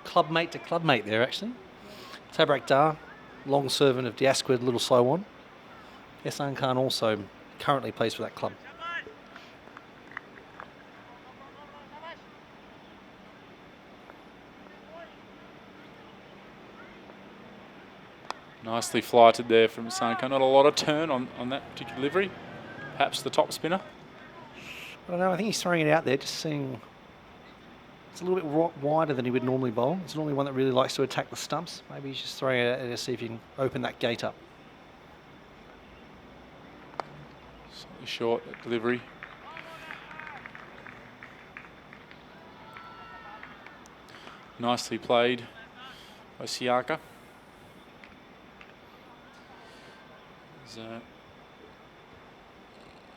Clubmate to clubmate there, actually. Tabrak Dar, long servant of Diasquid, little slow one. Ehsan Khan also currently plays for that club. Nicely flighted there from Ehsan Khan. Not a lot of turn on that particular delivery. Perhaps the top spinner. I don't know, I think he's throwing it out there, just seeing it's a little bit wider than he would normally bowl. It's normally one that really likes to attack the stumps. Maybe he's just throwing it out there to see if he can open that gate up. Slightly short, that delivery. Nicely played by Siaka.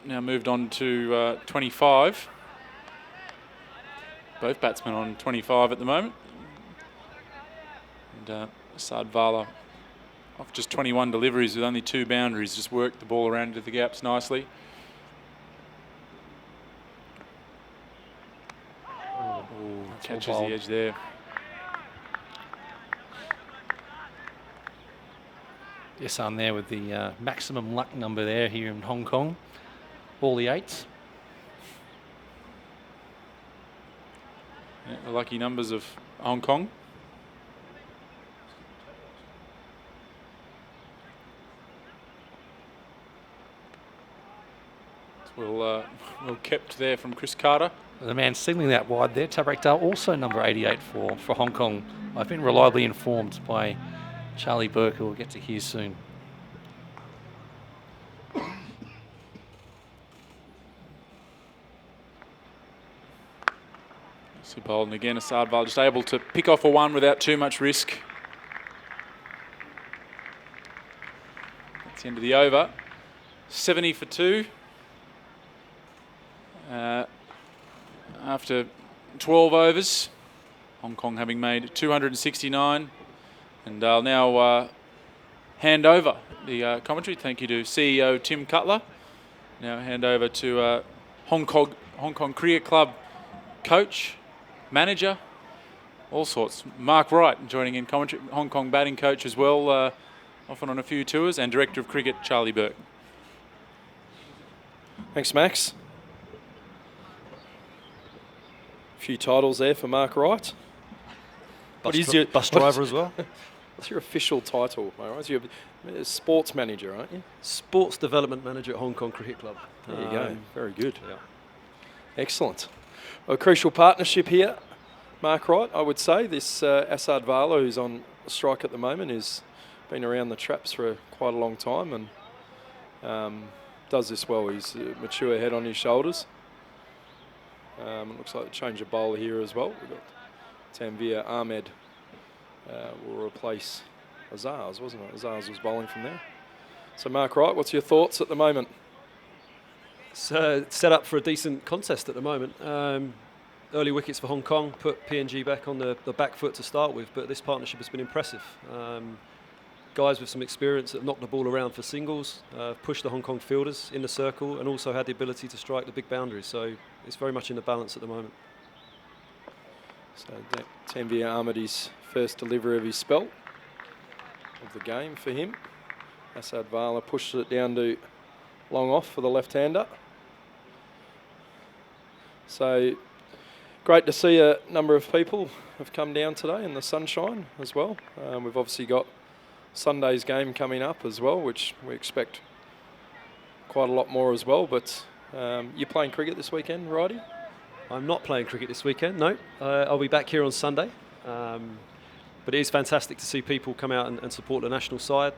Now moved on to 25. Both batsmen on 25 at the moment. And Sadvala, off just 21 deliveries with only 2 boundaries, just worked the ball around into the gaps nicely. Catches the edge there. Yes, I'm there with the maximum luck number there here in Hong Kong. All the 8s. Yeah, the lucky numbers of Hong Kong. Well kept there from Chris Carter. The man signaling that wide there, Tabrakdal, also number 88 for Hong Kong. I've been reliably informed by Charlie Burke, who we'll get to hear soon. So Bolden again, Asadval just able to pick off a 1 without too much risk. That's the end of the over. 70 for 2. After 12 overs, Hong Kong having made 269. And I'll now hand over the commentary. Thank you to CEO Tim Cutler. Now hand over to Hong Kong Cricket Club coach, manager, all sorts. Mark Wright joining in commentary, Hong Kong batting coach as well, often on a few tours, and director of cricket, Charlie Burke. Thanks, Max. A few titles there for Mark Wright. What is your bus driver as well? What's your official title, Mark Wright? You're a sports manager, aren't you? Sports development manager at Hong Kong Cricket Club. There you go. Very good. Yeah. Excellent. A crucial partnership here, Mark Wright, I would say. This Asad Vala, who's on strike at the moment, has been around the traps for quite a long time and does this well. He's a mature head on his shoulders. It looks like a change of bowler here as well. We've got Tanvir Ahmed will replace Azaz, wasn't it? Azaz was bowling from there. So Mark Wright, what's your thoughts at the moment? So set up for a decent contest at the moment. Early wickets for Hong Kong put PNG back on the back foot to start with, but this partnership has been impressive. Guys with some experience that knocked the ball around for singles, pushed the Hong Kong fielders in the circle, and also had the ability to strike the big boundaries. So it's very much in the balance at the moment. So Tanvir Ahmedi's first delivery of his spell of the game for him. Asad Vala pushes it down to long off for the left-hander. So great to see a number of people have come down today in the sunshine as well. We've obviously got Sunday's game coming up as well, which we expect quite a lot more as well. But you're playing cricket this weekend, Righty? I'm not playing cricket this weekend, no. I'll be back here on Sunday. But it is fantastic to see people come out and support the national side,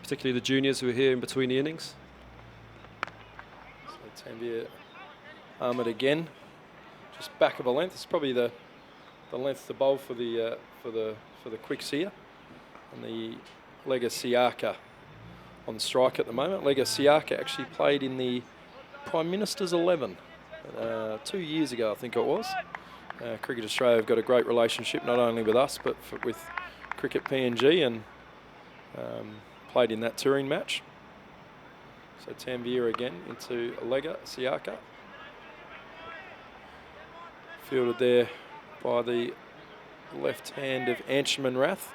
particularly the juniors who are here in between the innings. So Tanvir Ahmed again, just back of a length. It's probably the length to bowl for the quicks here. And the Lega Siaka on strike at the moment. Lega Siaka actually played in the Prime Minister's 11 2 years ago, I think it was. Cricket Australia have got a great relationship, not only with us, but with Cricket PNG, and played in that touring match. So Tanvir again into Lega Siaka. Fielded there by the left hand of Anshuman Rath.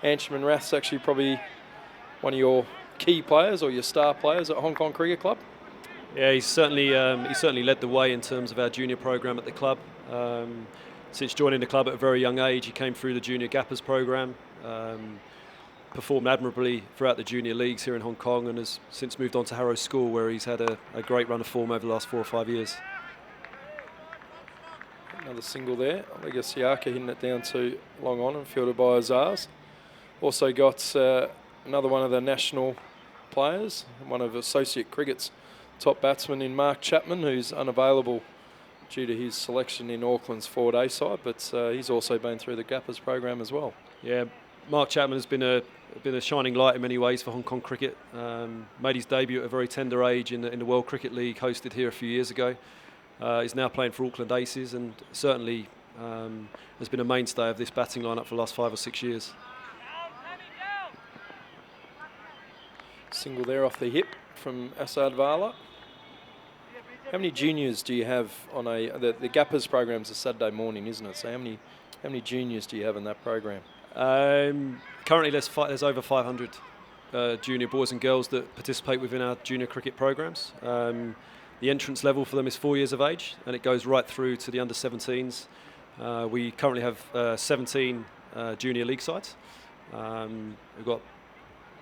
Anshuman Rath's actually probably one of your key players or your star players at Hong Kong Cricket Club. Yeah, he's certainly led the way in terms of our junior program at the club. Since joining the club at a very young age, he came through the junior gappers program, performed admirably throughout the junior leagues here in Hong Kong, and has since moved on to Harrow School, where he's had a great run of form over the last 4 or 5 years. Another single there. Lega Siaka hitting it down to long on and fielded by Azaz. Also got another one of the national players, one of Associate Cricket's top batsmen in Mark Chapman, who's unavailable due to his selection in Auckland's 4-day side, but he's also been through the Gappers program as well. Yeah, Mark Chapman has been a shining light in many ways for Hong Kong cricket. Made his debut at a very tender age in the World Cricket League, hosted here a few years ago. He's now playing for Auckland Aces, and certainly has been a mainstay of this batting lineup for the last 5 or 6 years. Single there off the hip from Asad Vala. How many juniors do you have on the Gappers program's a Saturday morning, isn't it? So how many juniors do you have in that program? Currently, there's over 500 junior boys and girls that participate within our junior cricket programs. The entrance level for them is 4 years of age, and it goes right through to the under-17s. We currently have 17 junior league sides. We've got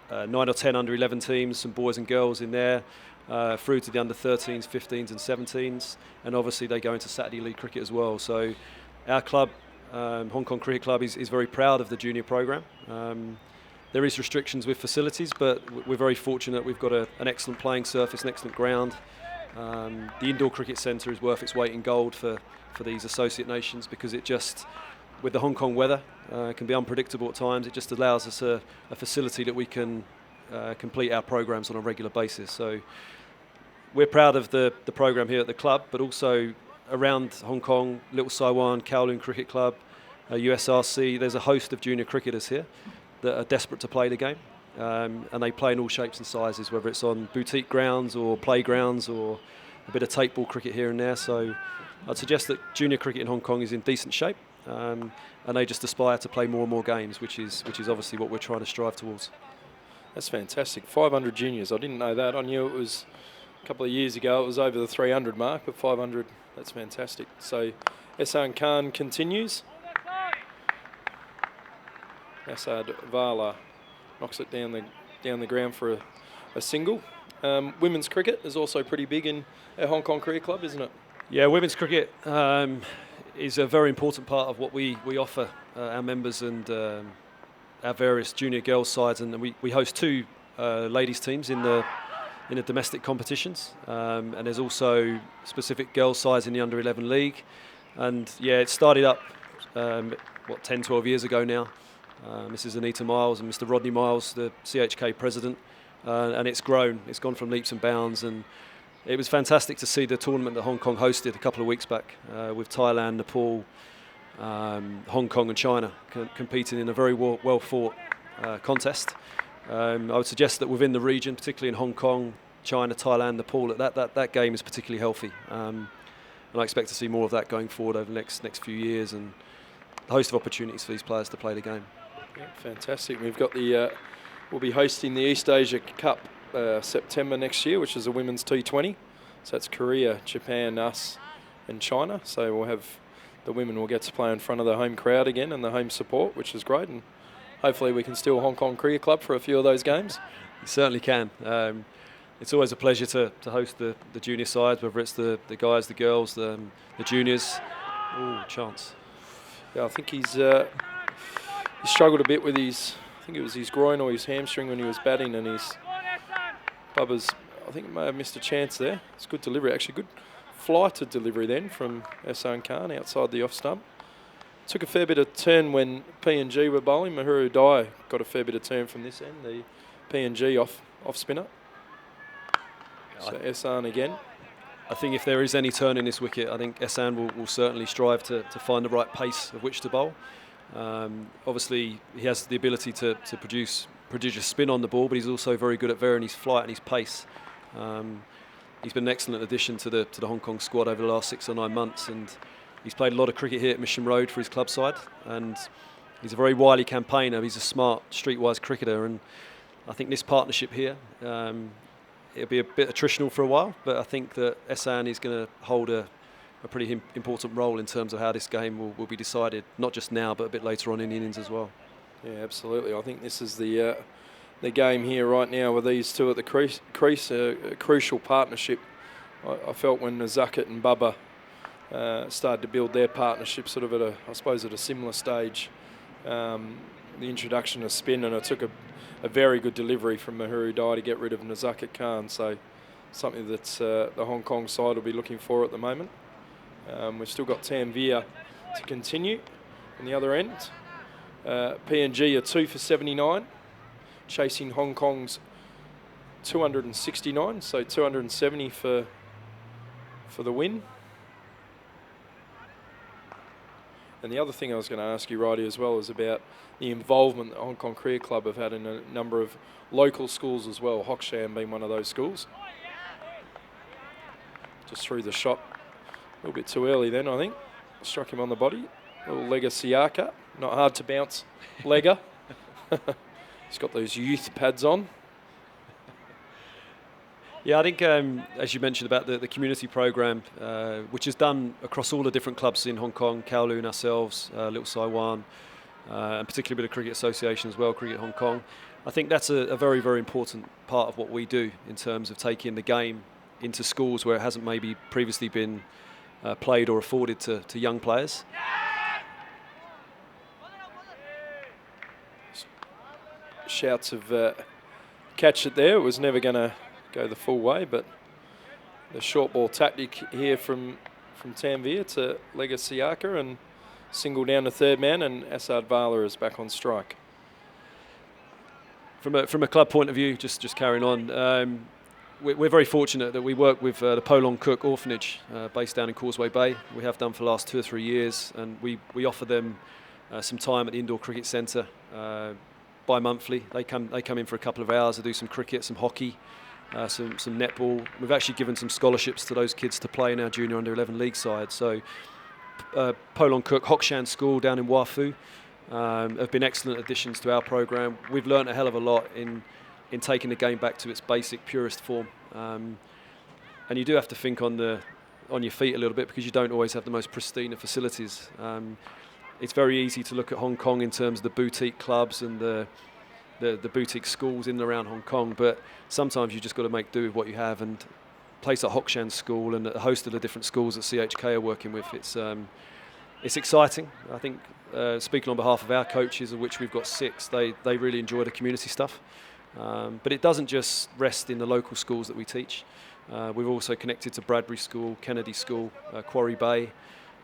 9 or 10 under-11 teams, some boys and girls in there, through to the under-13s, 15s and 17s, and obviously they go into Saturday League cricket as well. So our club, Hong Kong Cricket Club, is very proud of the junior program. There is restrictions with facilities, but we're very fortunate. We've got an excellent playing surface, an excellent ground. The indoor cricket centre is worth its weight in gold for these associate nations, because it just, with the Hong Kong weather, can be unpredictable at times. It just allows us a facility that we can complete our programs on a regular basis. So we're proud of the program here at the club, but also around Hong Kong, Little Saiwan, Kowloon Cricket Club, USRC, there's a host of junior cricketers here that are desperate to play the game. And they play in all shapes and sizes, whether it's on boutique grounds or playgrounds or a bit of tape ball cricket here and there. So I'd suggest that junior cricket in Hong Kong is in decent shape, and they just aspire to play more and more games, which is obviously what we're trying to strive towards. That's fantastic. 500 juniors. I didn't know that. I knew it was a couple of years ago it was over the 300 mark, but 500, that's fantastic. So Ehsan Khan continues. Asad Vala knocks it down the ground for a single. Women's cricket is also pretty big in our Hong Kong Cricket Club, isn't it? Yeah, women's cricket is a very important part of what we offer our members and our various junior girls sides, and we host two ladies teams in the domestic competitions, and there's also specific girls sides in the under-11 league. And yeah, it started up 10, 12 years ago now. Mrs. Anita Miles and Mr. Rodney Miles, the CHK president, and it's grown. It's gone from leaps and bounds, and it was fantastic to see the tournament that Hong Kong hosted a couple of weeks back with Thailand, Nepal, Hong Kong and China competing in a very well fought contest. I would suggest that within the region, particularly in Hong Kong, China, Thailand, Nepal, that game is particularly healthy. And I expect to see more of that going forward over the next few years, and a host of opportunities for these players to play the game. Yeah, fantastic. We've got we'll be hosting the East Asia Cup September next year, which is a women's T20. So that's Korea, Japan, us and China. So we'll have the women will get to play in front of the home crowd again and the home support, which is great. And hopefully we can steal Hong Kong Cricket Club for a few of those games. You certainly can. It's always a pleasure to host the junior sides, whether it's the guys, the girls, the juniors. Ooh, chance. Yeah, I think he struggled a bit with I think it was his groin or his hamstring when he was batting, and Bubba's, I think, may have missed a chance there. It's good delivery, actually good flighted delivery then from Ehsan Khan outside the off stump. Took a fair bit of turn when PNG were bowling. Mahuru Dai got a fair bit of turn from this end, the PNG off spinner. So Ehsan again. I think if there is any turn in this wicket, I think Ehsan will certainly strive to find the right pace of which to bowl. Obviously, he has the ability to produce prodigious spin on the ball, but he's also very good at varying his flight and his pace. He's been an excellent addition to the Hong Kong squad over the last 6 or 9 months, and he's played a lot of cricket here at Mission Road for his club side, and he's a very wily campaigner. He's a smart, streetwise cricketer, and I think this partnership here, it'll be a bit attritional for a while, but I think that Ehsan is going to hold a pretty important role in terms of how this game will be decided, not just now, but a bit later on in the innings as well. Yeah, absolutely. I think this is the game here right now with these two at the crease, a crucial partnership. I felt when Zakat and Bubba started to build their partnership sort of at a similar stage. The introduction of spin, and it took a very good delivery from Mahuru Dai to get rid of Nazakat Khan. So something that the Hong Kong side will be looking for at the moment. We've still got Tanvir to continue on the other end. PNG are 2 for 79, chasing Hong Kong's 269, so 270 for the win. And the other thing I was going to ask you, Righty, as well, is about the involvement that Hong Kong Cricket Club have had in a number of local schools as well, Hock Sham being one of those schools. Just threw the shot a little bit too early then, I think. Struck him on the body. Little Lega Siaka. Not hard to bounce, Lega. He's got those youth pads on. Yeah, I think, as you mentioned about the community program, which is done across all the different clubs in Hong Kong, Kowloon, ourselves, Little Saiwan, and particularly with the Cricket Association as well, Cricket Hong Kong. I think that's a very, very important part of what we do in terms of taking the game into schools where it hasn't maybe previously been played or afforded to young players. Shouts of catch it there. It was never going to go the full way, but the short ball tactic here from Tanvir to Lega Siaka, and single down to third man, and Assad Vala is back on strike. From a club point of view, just carrying on, we're very fortunate that we work with the Polong Cook Orphanage based down in Causeway Bay. We have done for the last 2 or 3 years, and we offer them some time at the Indoor Cricket Centre bi-monthly. They come in for a couple of hours to do some cricket, some hockey, some netball. We've actually given some scholarships to those kids to play in our junior under-11 league side. So Polong Cook, Hokshan School down in Wafu have been excellent additions to our program. We've learnt a hell of a lot in taking the game back to its basic, purest form. And you do have to think on your feet a little bit, because you don't always have the most pristine of facilities. It's very easy to look at Hong Kong in terms of the boutique clubs and the boutique schools in and around Hong Kong, but sometimes you just got to make do with what you have. And a place like Hokshan School and a host of the different schools that CHK are working with, it's exciting. I think speaking on behalf of our coaches, of which we've got 6, they really enjoy the community stuff. But it doesn't just rest in the local schools that we teach. We've also connected to Bradbury School, Kennedy School, Quarry Bay,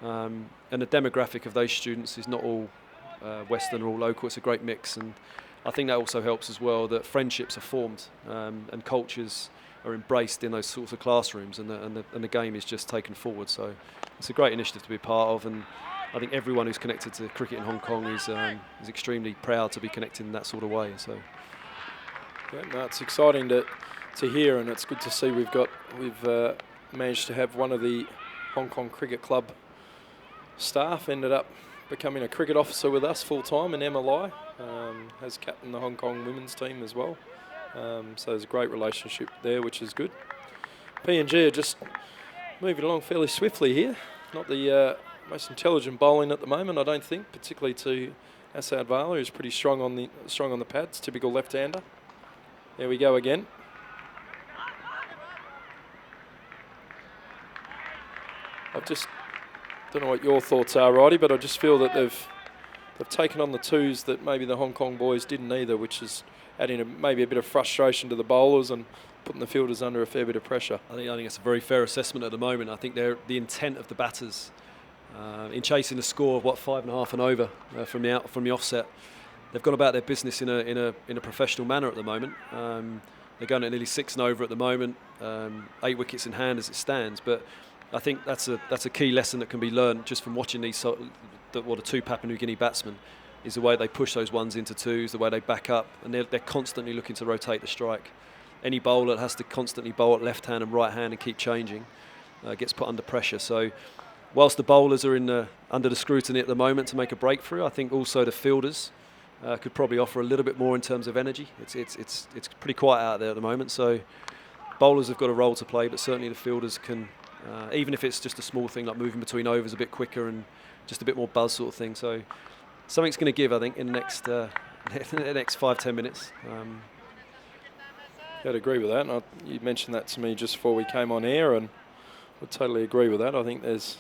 and the demographic of those students is not all Western or all local. It's a great mix, and I think that also helps as well, that friendships are formed and cultures are embraced in those sorts of classrooms, and the game is just taken forward. So it's a great initiative to be part of, and I think everyone who's connected to cricket in Hong Kong is extremely proud to be connected in that sort of way. So yeah, no, it's exciting to hear, and it's good to see we've managed to have one of the Hong Kong Cricket Club staff ended up becoming a cricket officer with us full time in MLI, has captained the Hong Kong women's team as well. So there's a great relationship there, which is good. PNG are just moving along fairly swiftly here. Not the most intelligent bowling at the moment, I don't think, particularly to Assad Vala, who's pretty strong on the pads, typical left-hander. There we go again. Don't know what your thoughts are, Roddy, but I just feel that they've taken on the twos that maybe the Hong Kong boys didn't either, which is adding maybe a bit of frustration to the bowlers and putting the fielders under a fair bit of pressure. I think it's a very fair assessment at the moment. I think the intent of the batters in chasing the score of 5.5 and over from the offset, they've gone about their business in a professional manner at the moment. They're going at nearly 6 and over at the moment, 8 wickets in hand as it stands. But I think that's a key lesson that can be learned just from watching the 2 Papua New Guinea batsmen, is the way they push those ones into twos, the way they back up, and they're constantly looking to rotate the strike. Any bowler that has to constantly bowl at left hand and right hand and keep changing gets put under pressure. So whilst the bowlers are under the scrutiny at the moment to make a breakthrough, I think also the fielders could probably offer a little bit more in terms of energy. It's pretty quiet out there at the moment, so bowlers have got a role to play, but certainly the fielders can, even if it's just a small thing like moving between overs a bit quicker and just a bit more buzz sort of thing. So something's going to give, I think, in the next 5-10 minutes. I'd agree with that. And you mentioned that to me just before we came on air, and I would totally agree with that. I think it's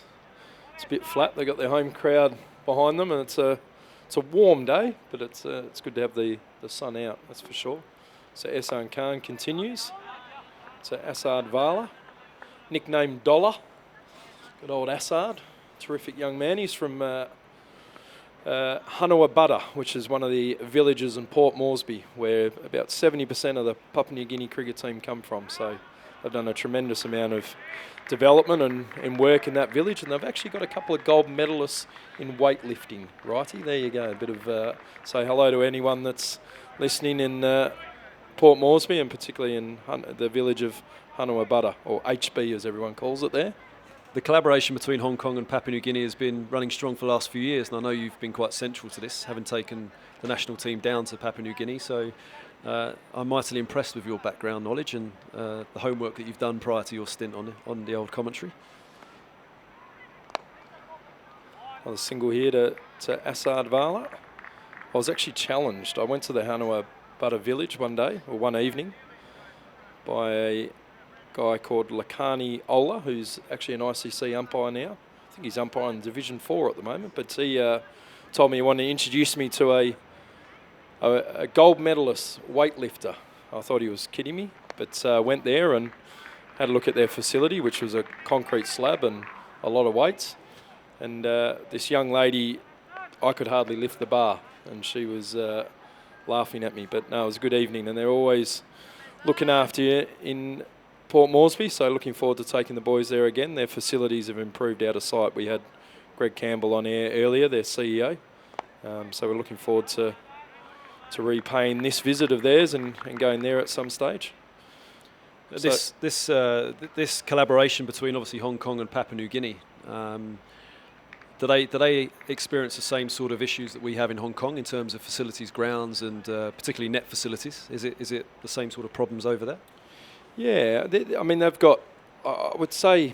a bit flat. They've got their home crowd behind them, and it's a warm day, but it's good to have the sun out, that's for sure. So Ehsan Khan continues. So Assad Vala, nicknamed Dollar. Good old Assad, terrific young man. He's from Hanawabutta, which is one of the villages in Port Moresby, where about 70% of the Papua New Guinea cricket team come from. So they've done a tremendous amount of development and work in that village, and they've actually got a couple of gold medalists in weightlifting. Righty, there you go. A bit of say hello to anyone that's listening in Port Moresby, and particularly in the village of Hanuabutta, or HB as everyone calls it there. The collaboration between Hong Kong and Papua New Guinea has been running strong for the last few years, and I know you've been quite central to this, having taken the national team down to Papua New Guinea. So I'm mightily impressed with your background knowledge and the homework that you've done prior to your stint on the old commentary. Another single here to Assad Vala. I was actually challenged. I went to the Hanuabutta village one evening, by a guy called Lakani Ola, who's actually an ICC umpire now. I think he's umpiring Division 4 at the moment, but he told me he wanted to introduce me to a gold medalist weightlifter. I thought he was kidding me, but went there and had a look at their facility, which was a concrete slab and a lot of weights. And this young lady, I could hardly lift the bar, and she was laughing at me. But no, it was a good evening, and they're always looking after you in Port Moresby, so looking forward to taking the boys there again. Their facilities have improved out of sight. We had Greg Campbell on air earlier, their CEO. So we're looking forward to repaying this visit of theirs and going there at some stage. This collaboration between obviously Hong Kong and Papua New Guinea, do they experience the same sort of issues that we have in Hong Kong in terms of facilities, grounds, and particularly net facilities? Is it the same sort of problems over there? Yeah, they've got, I would say,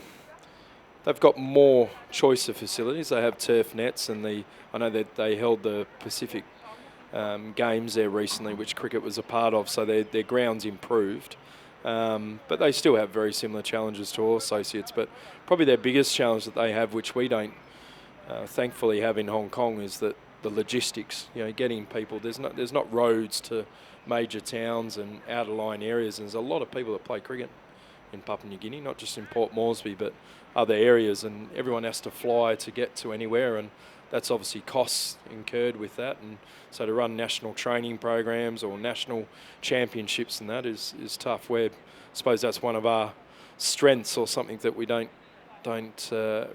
they've got more choice of facilities. They have turf nets, and I know that they held the Pacific Games there recently, which cricket was a part of, so their grounds improved. But they still have very similar challenges to all associates. But probably their biggest challenge that they have, which we don't thankfully have in Hong Kong, is that the logistics. Getting people. There's not roads to major towns and out-of-line areas, and there's a lot of people that play cricket in Papua New Guinea, not just in Port Moresby, but other areas, and everyone has to fly to get to anywhere, and that's obviously costs incurred with that. And so to run national training programs or national championships and that is tough. I suppose that's one of our strengths, or something that we don't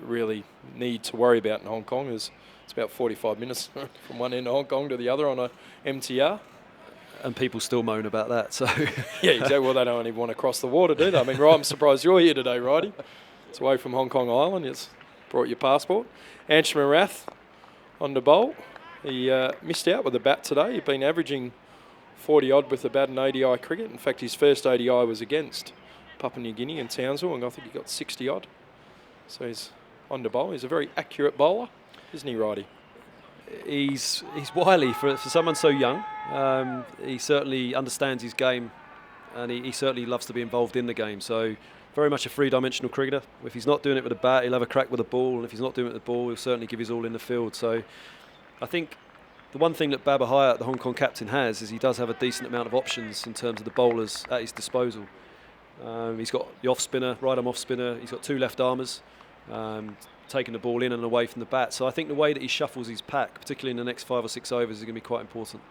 really need to worry about in Hong Kong. It's about 45 minutes from one end of Hong Kong to the other on a MTR. And people still moan about that. So yeah, exactly. Well, they don't even want to cross the water, do they? I mean, I'm surprised you're here today, Righty. It's away from Hong Kong Island. It's brought your passport. Ansham Rath on the bowl. He missed out with the bat today. He'd been averaging 40-odd with the bat in ODI cricket. In fact, his first ODI was against Papua New Guinea in Townsville, and I think he got 60-odd. So he's on the bowl. He's a very accurate bowler, isn't he, Righty? He's wily for someone so young. He certainly understands his game, and he certainly loves to be involved in the game. So very much a three-dimensional cricketer. If he's not doing it with a bat, he'll have a crack with a ball, and if he's not doing it with the ball, he'll certainly give his all in the field. So I think the one thing that Baba Hyatt, the Hong Kong captain, has is he does have a decent amount of options in terms of the bowlers at his disposal. He's got the off-spinner, right-arm off-spinner. He's got two left-armers, taking the ball in and away from the bat. So I think the way that he shuffles his pack, particularly in the next 5 or 6 overs, is going to be quite important.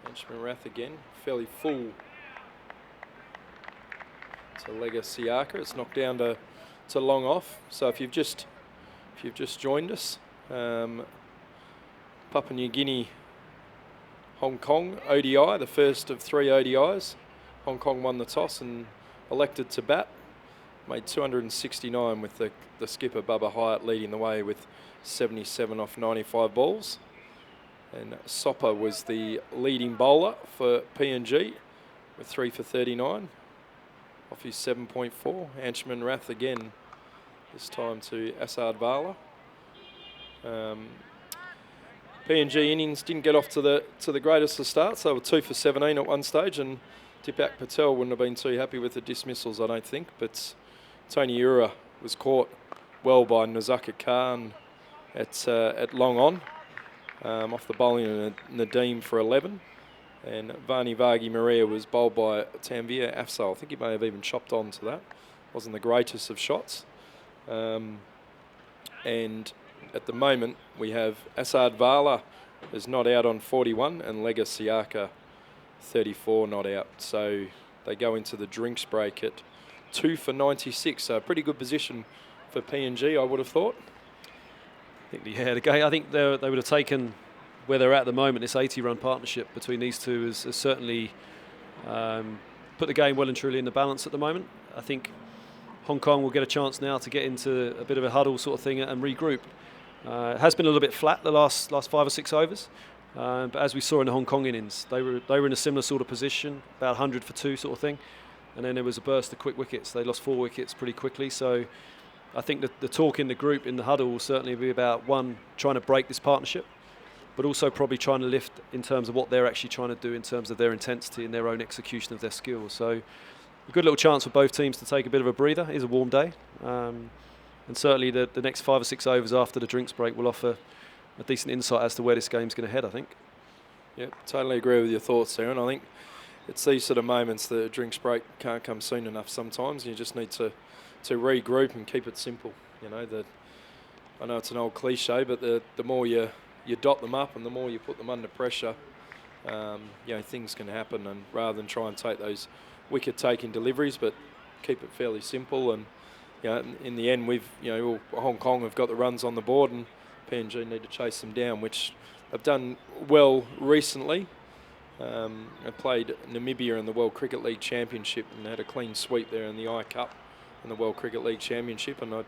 Benjamin Rath again, fairly full to Lega Siaka. It's knocked down to long off. So if you've just joined us, Papua New Guinea, Hong Kong ODI, the first of 3 ODIs. Hong Kong won the toss and elected to bat. Made 269 with the skipper Baba Hyatt leading the way with 77 off 95 balls. And Sopper was the leading bowler for PNG with 3 for 39 off his 7.4. Anshman Rath again, this time to Assad Vala. PNG innings didn't get off to the greatest of starts. They were 2 for 17 at one stage, and Dipak Patel wouldn't have been too happy with the dismissals, I don't think. But Tony Ura was caught well by Nazaka Khan at long on, off the bowling of Nadeem for 11. And Vani Vagi Maria was bowled by Tanvir Afzal. I think he may have even chopped on to that. Wasn't the greatest of shots. And at the moment, we have Assad Vala is not out on 41 and Lega Siaka 34 not out. So they go into the drinks break at 2 for 96. So a pretty good position for PNG, I would have thought. I think they would have taken where they're at the moment, this 80-run partnership between these two has certainly put the game well and truly in the balance at the moment. I think Hong Kong will get a chance now to get into a bit of a huddle sort of thing and regroup. It has been a little bit flat the last 5 or 6 overs, but as we saw in the Hong Kong innings, they were in a similar sort of position, about 100 for 2 sort of thing, and then there was a burst of quick wickets. They lost 4 wickets pretty quickly, so I think that the talk in the group, in the huddle, will certainly be about, one, trying to break this partnership, but also probably trying to lift in terms of what they're actually trying to do in terms of their intensity and their own execution of their skills. So a good little chance for both teams to take a bit of a breather. It is a warm day, and certainly the next 5 or 6 overs after the drinks break will offer a decent insight as to where this game's going to head, I think. Yeah, totally agree with your thoughts there, and I think it's these sort of moments, the drinks break can't come soon enough sometimes. You just need to regroup and keep it simple. I know it's an old cliche, but the more you dot them up and the more you put them under pressure, things can happen. And rather than try and take those wicket-taking deliveries, but keep it fairly simple. And in the end, Hong Kong have got the runs on the board, and PNG need to chase them down, which they've done well recently. I played Namibia in the World Cricket League Championship and had a clean sweep there in the I Cup in the World Cricket League Championship, and I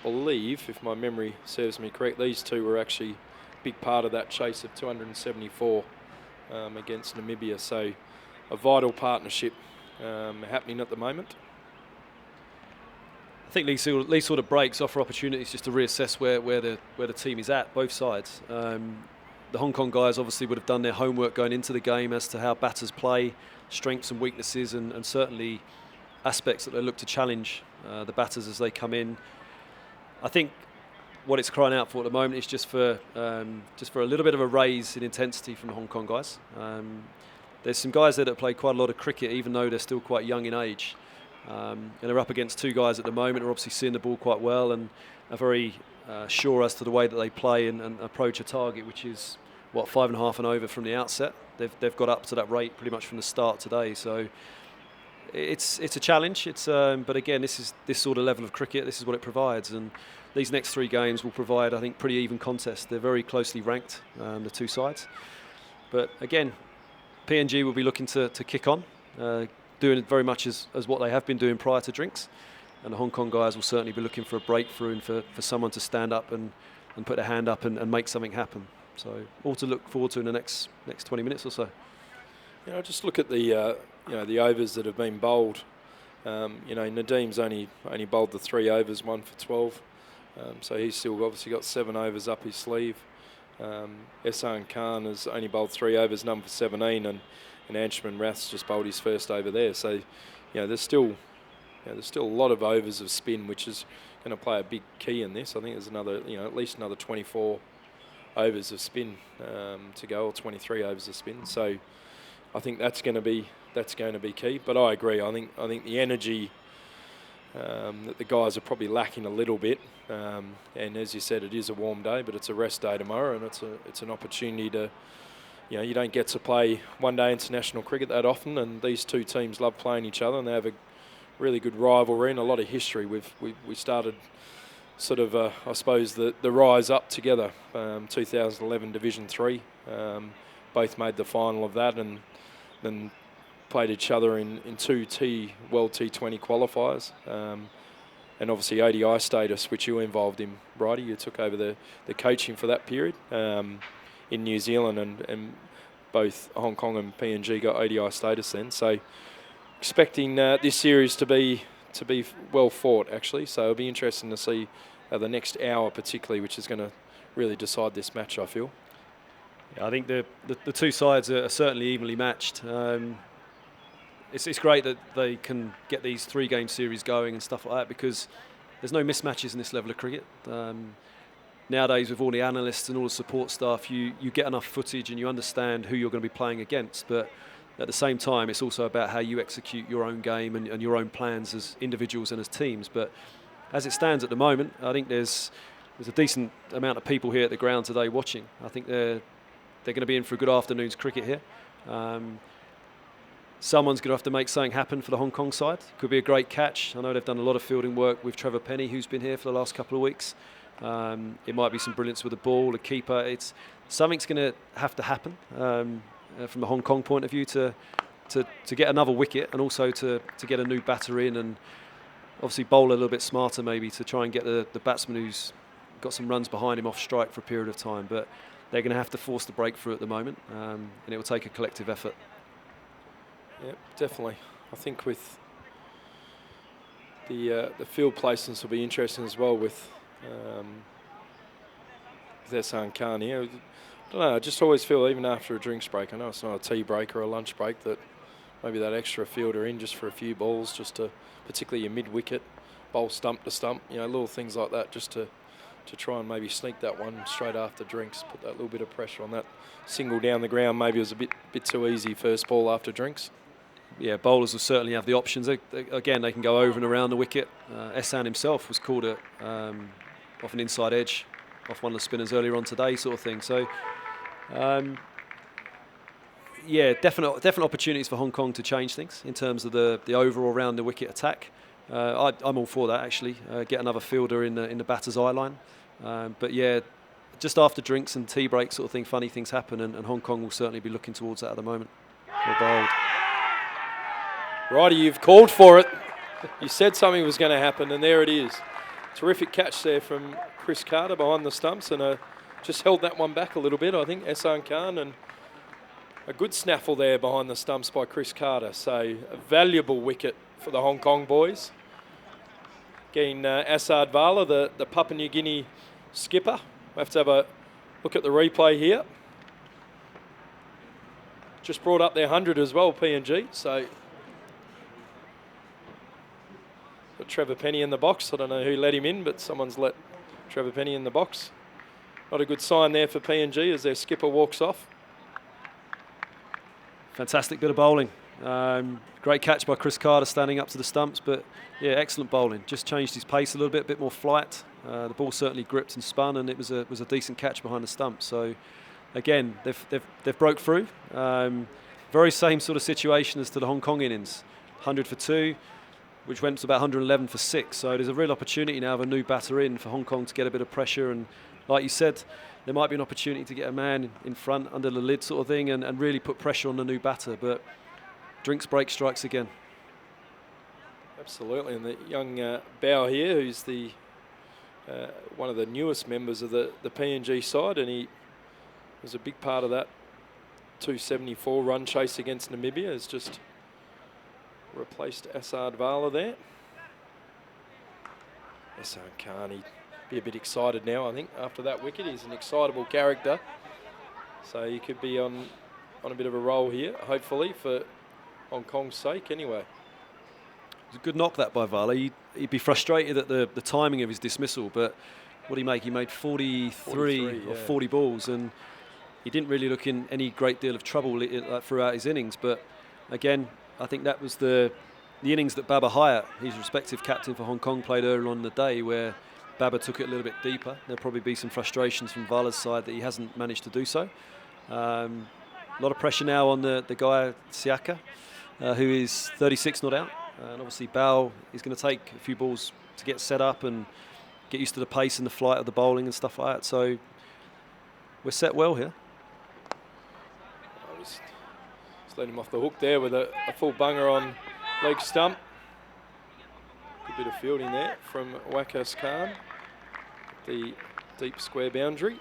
believe, if my memory serves me correct, these two were actually a big part of that chase of 274 against Namibia. So a vital partnership happening at the moment. I think these sort of breaks offer opportunities just to reassess where the team is at, both sides. The Hong Kong guys obviously would have done their homework going into the game as to how batters play, strengths and weaknesses, and certainly aspects that they look to challenge the batters as they come in. I think what it's crying out for at the moment is just for a little bit of a raise in intensity from the Hong Kong guys. There's some guys there that play quite a lot of cricket, even though they're still quite young in age. And they're up against 2 guys at the moment who are obviously seeing the ball quite well and are very sure as to the way that they play and approach a target, which is 5.5 and over from the outset. They've got up to that rate pretty much from the start today. So it's a challenge. But again, this sort of level of cricket. This is what it provides, and these next 3 games will provide, I think, pretty even contests. They're very closely ranked, the 2 sides. But again, PNG will be looking to kick on, doing it very much as what they have been doing prior to drinks. And the Hong Kong guys will certainly be looking for a breakthrough and for someone to stand up and put their hand up and make something happen. So all to look forward to in the next 20 minutes or so. Just look at the overs that have been bowled. Nadeem's only bowled the 3 overs, 1 for 12. So he's still obviously got 7 overs up his sleeve. Ehsan Khan has only bowled 3 overs, none for 17, and Anshuman Rath's just bowled his first over there. So there's still a lot of overs of spin, which is going to play a big key in this. I think there's at least another 24 overs of spin to go, or 23 overs of spin. So I think that's going to be key. But I agree. I think the energy that the guys are probably lacking a little bit. And as you said, it is a warm day, but it's a rest day tomorrow, and it's an opportunity to. You don't get to play one-day international cricket that often, and these 2 teams love playing each other, and they have a really good rivalry and a lot of history. We started sort of, I suppose, the rise up together. 2011 Division 3, both made the final of that, and then played each other in 2 World T20 qualifiers. And obviously ODI status, which you were involved in, Bridie. You took over the coaching for that period in New Zealand, and both Hong Kong and PNG got ODI status then. So expecting this series to be well fought, actually. So it'll be interesting to see the next hour particularly, which is going to really decide this match, I feel. Yeah, I think the 2 sides are certainly evenly matched. It's great that they can get these 3-game series going and stuff like that, because there's no mismatches in this level of cricket. Nowadays, with all the analysts and all the support staff, you get enough footage and you understand who you're going to be playing against. But at the same time, it's also about how you execute your own game and your own plans as individuals and as teams. But as it stands at the moment, I think there's a decent amount of people here at the ground today watching. I think they're going to be in for a good afternoon's cricket here. Someone's going to have to make something happen for the Hong Kong side. Could be a great catch. I know they've done a lot of fielding work with Trevor Penny, who's been here for the last couple of weeks. It might be some brilliance with the ball, a keeper. Something's going to have to happen from the Hong Kong point of view to get another wicket, and also to get a new batter in, and obviously bowl a little bit smarter maybe to try and get the batsman who's got some runs behind him off strike for a period of time. But they're going to have to force the breakthrough at the moment, and it will take a collective effort. Yep, definitely. I think with the field placements will be interesting as well with Ehsan Khan here. I don't know, I just always feel even after a drinks break, I know it's not a tea break or a lunch break, that maybe that extra fielder in just for a few balls, just to, particularly your mid-wicket, bowl stump to stump, you know, little things like that, just to try and maybe sneak that one straight after drinks, put that little bit of pressure on that single down the ground. Maybe it was a bit too easy first ball after drinks. Yeah, bowlers will certainly have the options. Again, they can go over and around the wicket. Ehsan himself was called off an inside edge, off one of the spinners earlier on today, sort of thing. So, yeah, definite opportunities for Hong Kong to change things in terms of the overall round the wicket attack. I'm all for that, actually. Get another fielder in the batter's eye line. But yeah, just after drinks and tea break sort of thing, funny things happen, and Hong Kong will certainly be looking towards that at the moment. Well bowled. Righty, you've called for it. You said something was going to happen, and there it is. Terrific catch there from Chris Carter behind the stumps, and just held that one back a little bit, I think, Ehsan Khan, and a good snaffle there behind the stumps by Chris Carter. So a valuable wicket for the Hong Kong boys. Again, Asad Vala, the Papua New Guinea skipper. We'll have to have a look at the replay here. Just brought up their 100 as well, PNG. So got Trevor Penny in the box. I don't know who let him in, but someone's let Trevor Penny in the box. Not a good sign there for PNG as their skipper walks off. Fantastic bit of bowling. Great catch by Chris Carter standing up to the stumps, but yeah, excellent bowling. Just changed his pace a little bit more flight. The ball certainly gripped and spun, and it was a decent catch behind the stumps. So again, they've broke through. Very same sort of situation as to the Hong Kong innings. 100 for 2, which went to about 111 for 6. So there's a real opportunity now of a new batter in for Hong Kong to get a bit of pressure, and like you said, there might be an opportunity to get a man in front under the lid sort of thing and really put pressure on the new batter. But drinks break strikes again. Absolutely, and the young Bao here, who's the one of the newest members of the PNG side, and he was a big part of that 274 run chase against Namibia, has just replaced Asad Vala there. Ehsan Khan, he'd be a bit excited now, I think, after that wicket. He's an excitable character, so he could be on a bit of a roll here, hopefully, for Hong Kong's sake anyway. It was a good knock that by Vala. He'd be frustrated at the timing of his dismissal, but what did he make? He made 43 or 40 balls, and he didn't really look in any great deal of trouble throughout his innings. But again, I think that was the innings that Baba Hyatt, his respective captain for Hong Kong, played earlier on in the day, where Baba took it a little bit deeper. There'll probably be some frustrations from Vala's side that he hasn't managed to do so. A lot of pressure now on the guy, Siaka, who is 36 not out. And obviously Bao is going to take a few balls to get set up and get used to the pace and the flight of the bowling and stuff like that. So we're set well here. Just let him off the hook there with a full bunger on leg stump. Good bit of fielding there from Wakas Khan. The deep square boundary.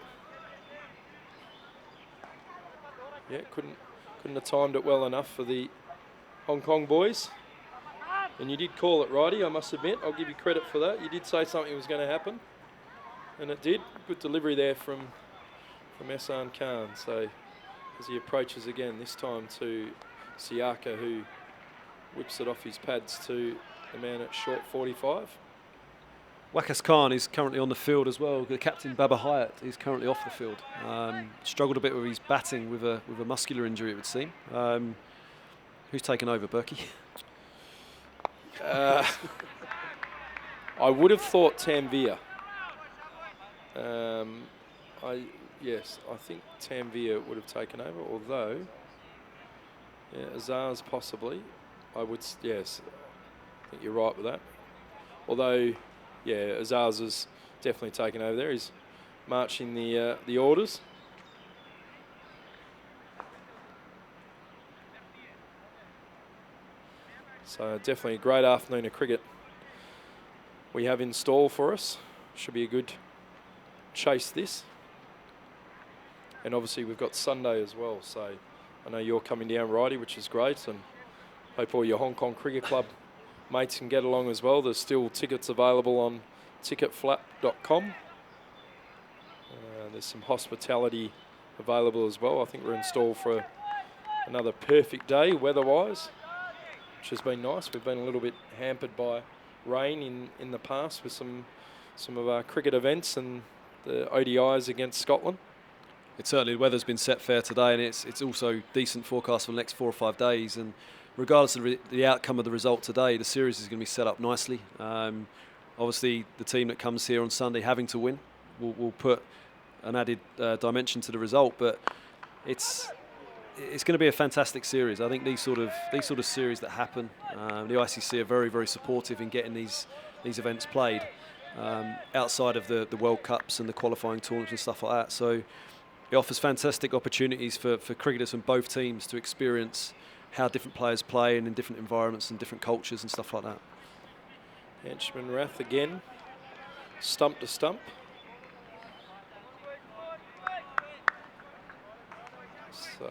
Yeah, couldn't have timed it well enough for the Hong Kong boys. And you did call it righty, I must admit. I'll give you credit for that. You did say something was going to happen, and it did. Good delivery there from Ehsan Khan. So as he approaches again, this time to Siaka, who whips it off his pads to the man at short 45. Wakas Khan is currently on the field as well. The captain, Baba Hyatt, is currently off the field. Struggled a bit with his batting with a muscular injury, it would seem. Who's taken over, Berkey? I would have thought Tanvir. Yes, I think Tanvir would have taken over, although Azar's possibly. Yes, I think you're right with that. Although, yeah, Azar's has definitely taken over there. He's marching the orders. So definitely a great afternoon of cricket we have in store for us. Should be a good chase this. And obviously we've got Sunday as well, so I know you're coming down, Righty, which is great, and hope all your Hong Kong Cricket Club mates can get along as well. There's still tickets available on ticketflap.com. There's some hospitality available as well. I think we're installed for another perfect day weather-wise, which has been nice. We've been a little bit hampered by rain in the past with some of our cricket events and the ODIs against Scotland. It's certainly, the weather's been set fair today, and it's also decent forecast for the next 4 or 5 days. And regardless of the outcome of the result today, the series is going to be set up nicely. Obviously, the team that comes here on Sunday having to win will put an added dimension to the result, but it's going to be a fantastic series. I think these sort of series that happen, the ICC are very, very supportive in getting these events played outside of the World Cups and the qualifying tournaments and stuff like that. So it offers fantastic opportunities for cricketers from both teams to experience how different players play and in different environments and different cultures and stuff like that. Henchman Rath again, stump to stump. So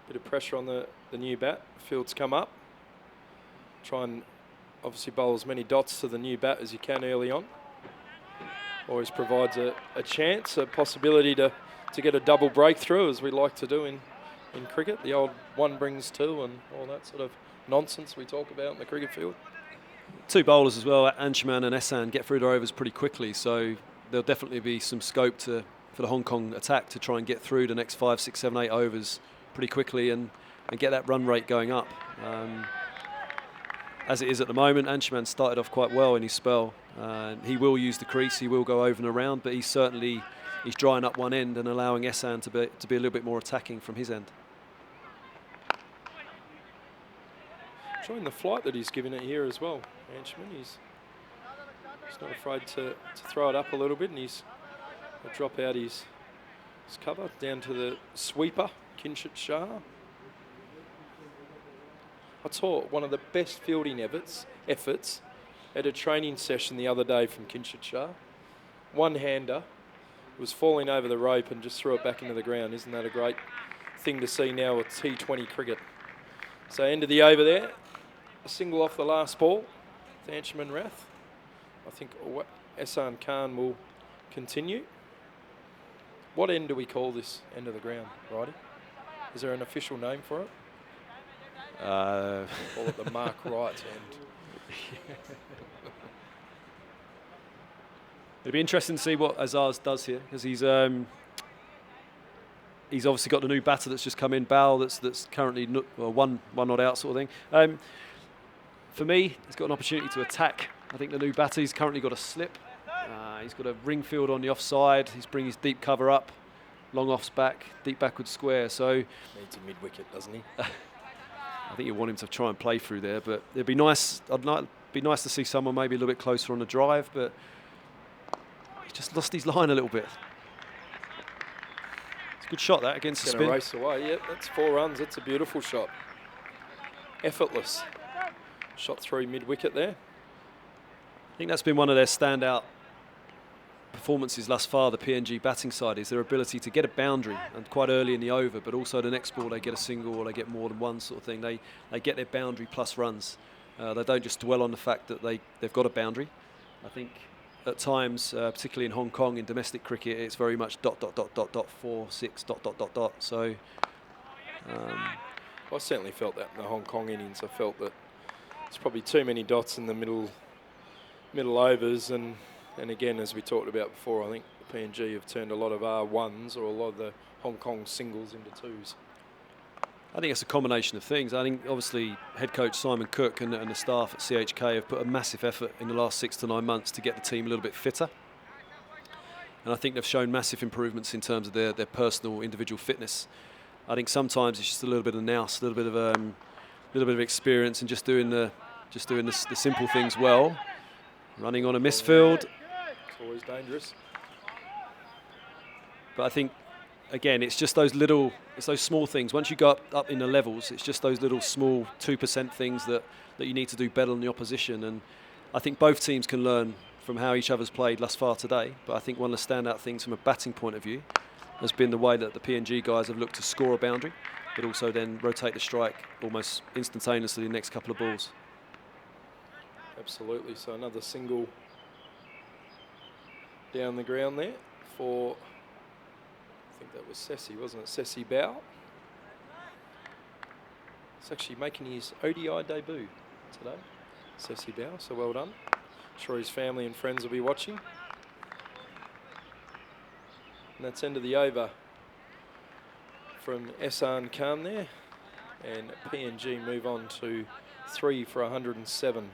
bit of pressure on the new bat. Field's come up. Try and obviously bowl as many dots to the new bat as you can early on. Always provides a chance, a possibility to get a double breakthrough, as we like to do in cricket. The old one brings two and all that sort of nonsense we talk about in the cricket field. Two bowlers as well, Anshuman and Ehsan, get through their overs pretty quickly, so there'll definitely be some scope for the Hong Kong attack to try and get through the next 5, 6, 7, 8 overs pretty quickly and get that run rate going up. As it is at the moment, Anshuman started off quite well in his spell. He will use the crease, he will go over and around, but he's drying up one end and allowing Ehsan to be a little bit more attacking from his end. Enjoying the flight that he's given it here as well, Anshuman. He's not afraid to throw it up a little bit, and he's will drop out his cover down to the sweeper, Kinshit Shah. I saw one of the best fielding efforts at a training session the other day from Kinshit Shah. One-hander was falling over the rope and just threw it back into the ground. Isn't that a great thing to see now with T20 cricket? So end of the over there. A single off the last ball. Anshuman Rath. I think Ehsan Khan will continue. What end do we call this end of the ground, Righty? Is there an official name for it? Call it the Mark Wright end. It'll be interesting to see what Azaz does here, because he's obviously got the new batter that's just come in, Bowell, that's currently one not out sort of thing. For me, he's got an opportunity to attack. I think the new batter, he's currently got a slip. He's got a ring field on the offside. He's bringing his deep cover up, long offs back, deep backward square. So needs a mid-wicket, doesn't he? I think you want him to try and play through there, but it'd be nice. Be nice to see someone maybe a little bit closer on the drive, but he just lost his line a little bit. It's a good shot that against the spin. Race away. Yep, that's 4 runs. That's a beautiful shot. Effortless. Shot through mid-wicket there. I think that's been one of their standout performances thus far, the PNG batting side, is their ability to get a boundary and quite early in the over, but also the next ball they get a single or they get more than one sort of thing. They get their boundary plus runs. They don't just dwell on the fact that they've got a boundary. I think at times, particularly in Hong Kong in domestic cricket, it's very much ... 4, 6 ... So I certainly felt that in the Hong Kong innings. I felt that there's probably too many dots in the middle overs, and again, as we talked about before, I think the PNG have turned a lot of R1s or a lot of the Hong Kong singles into 2s. I think it's a combination of things. I think obviously head coach Simon Cook and the staff at CHK have put a massive effort in the last 6 to 9 months to get the team a little bit fitter. And I think they've shown massive improvements in terms of their personal individual fitness. I think sometimes it's just a little bit of nous, a little bit of experience, and just doing the simple things well. Running on a misfield. It's always always dangerous. But I think, again, it's just those little, it's those small things. Once you go up in the levels, it's just those little small 2% things that you need to do better than the opposition. And I think both teams can learn from how each other's played thus far today. But I think one of the standout things from a batting point of view has been the way that the PNG guys have looked to score a boundary, but also then rotate the strike almost instantaneously the next couple of balls. Absolutely. So another single down the ground there for, I think that was Sessi, wasn't it? Sessi Bao. He's actually making his ODI debut today, Sessi Bao, so well done. I'm sure his family and friends will be watching. And that's end of the over from Ehsan Khan there. And PNG move on to 3 for 107.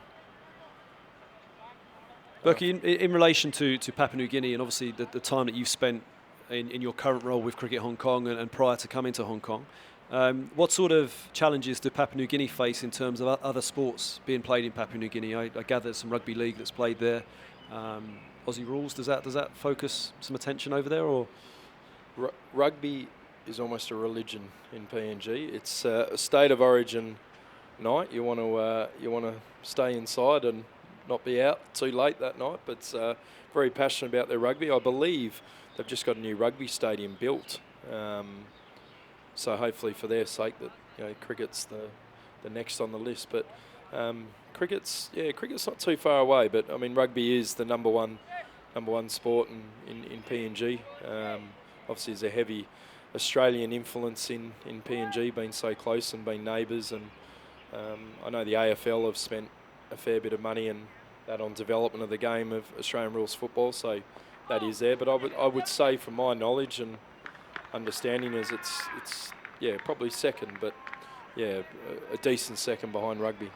Berkey, in relation to Papua New Guinea and obviously the time that you've spent in your current role with Cricket Hong Kong and prior to coming to Hong Kong, what sort of challenges do Papua New Guinea face in terms of other sports being played in Papua New Guinea? I gather there's some rugby league that's played there. Aussie rules, does that focus some attention over there, or? Rugby is almost a religion in PNG. It's a state of origin night. You want to stay inside and not be out too late that night, but very passionate about their rugby. I believe they've just got a new rugby stadium built, so hopefully for their sake that cricket's the next on the list. But cricket's not too far away. But I mean, rugby is the number one sport in PNG. Obviously, there's a heavy Australian influence in PNG, being so close and being neighbours. And I know the AFL have spent a fair bit of money and that on development of the game of Australian rules football, so that is there. But I would say, from my knowledge and understanding, is it's probably second, but a decent second behind rugby.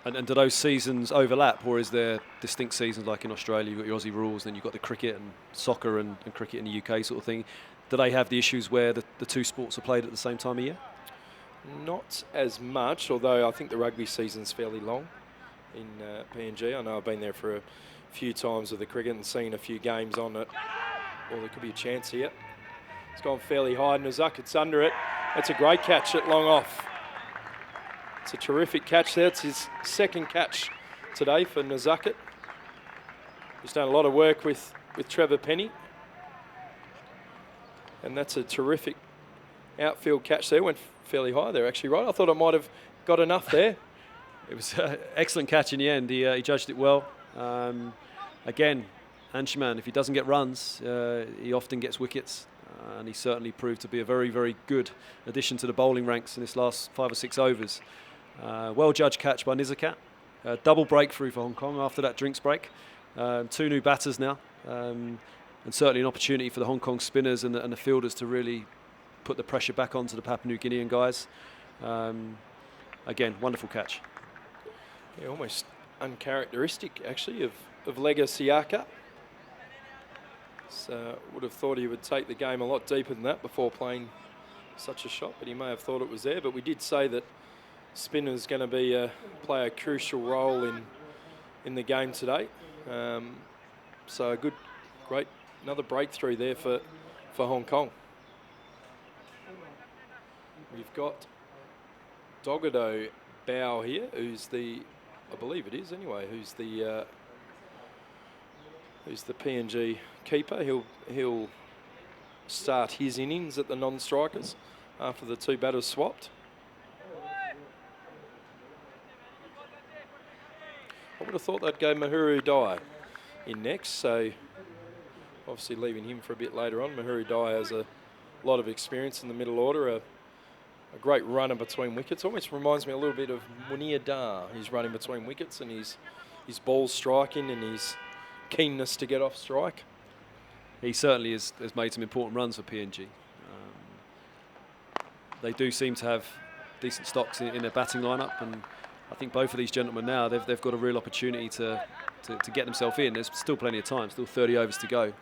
And do those seasons overlap, or is there distinct seasons like in Australia? You've got your Aussie rules, then you've got the cricket and soccer and cricket in the UK sort of thing. Do they have the issues where the two sports are played at the same time of year? Not as much, although I think the rugby season's fairly long in PNG. I know I've been there for a few times with the cricket and seen a few games on it. Well, there could be a chance here. It's gone fairly high. Nazuk, it's under it. That's a great catch at long off. It's a terrific catch there. It's his second catch today for Nazuk. He's done a lot of work with Trevor Penny. And that's a terrific outfield catch there. Went fairly high there, actually, right? I thought I might have got enough there. It was an excellent catch in the end. He judged it well. Again, Anshuman, if he doesn't get runs, he often gets wickets. And he certainly proved to be a very, very good addition to the bowling ranks in this last 5 or 6 overs. Well-judged catch by Nizakat. Double breakthrough for Hong Kong after that drinks break. 2 new batters now. And certainly an opportunity for the Hong Kong spinners and the fielders to really put the pressure back onto the Papua New Guinean guys. Again, wonderful catch. Yeah, almost uncharacteristic, actually, of Lega Siaka. So would have thought he would take the game a lot deeper than that before playing such a shot, but he may have thought it was there. But we did say that spinner's going to play a crucial role in the game today. So a great, another breakthrough there for Hong Kong. We've got Dogado Bao here, who's I believe it is anyway, who's the PNG keeper. He'll start his innings at the non-strikers after the 2 batters swapped. I would have thought they'd go Mahuru Dai in next, so obviously leaving him for a bit later on. Mahuru Dai has a lot of experience in the middle order, a great runner between wickets. Almost reminds me a little bit of Munir Dar. He's running between wickets and his ball striking and his keenness to get off strike. He certainly has made some important runs for PNG. They do seem to have decent stocks in their batting lineup, and I think both of these gentlemen now, they've got a real opportunity to get themselves in. There's still plenty of time, still 30 overs to go,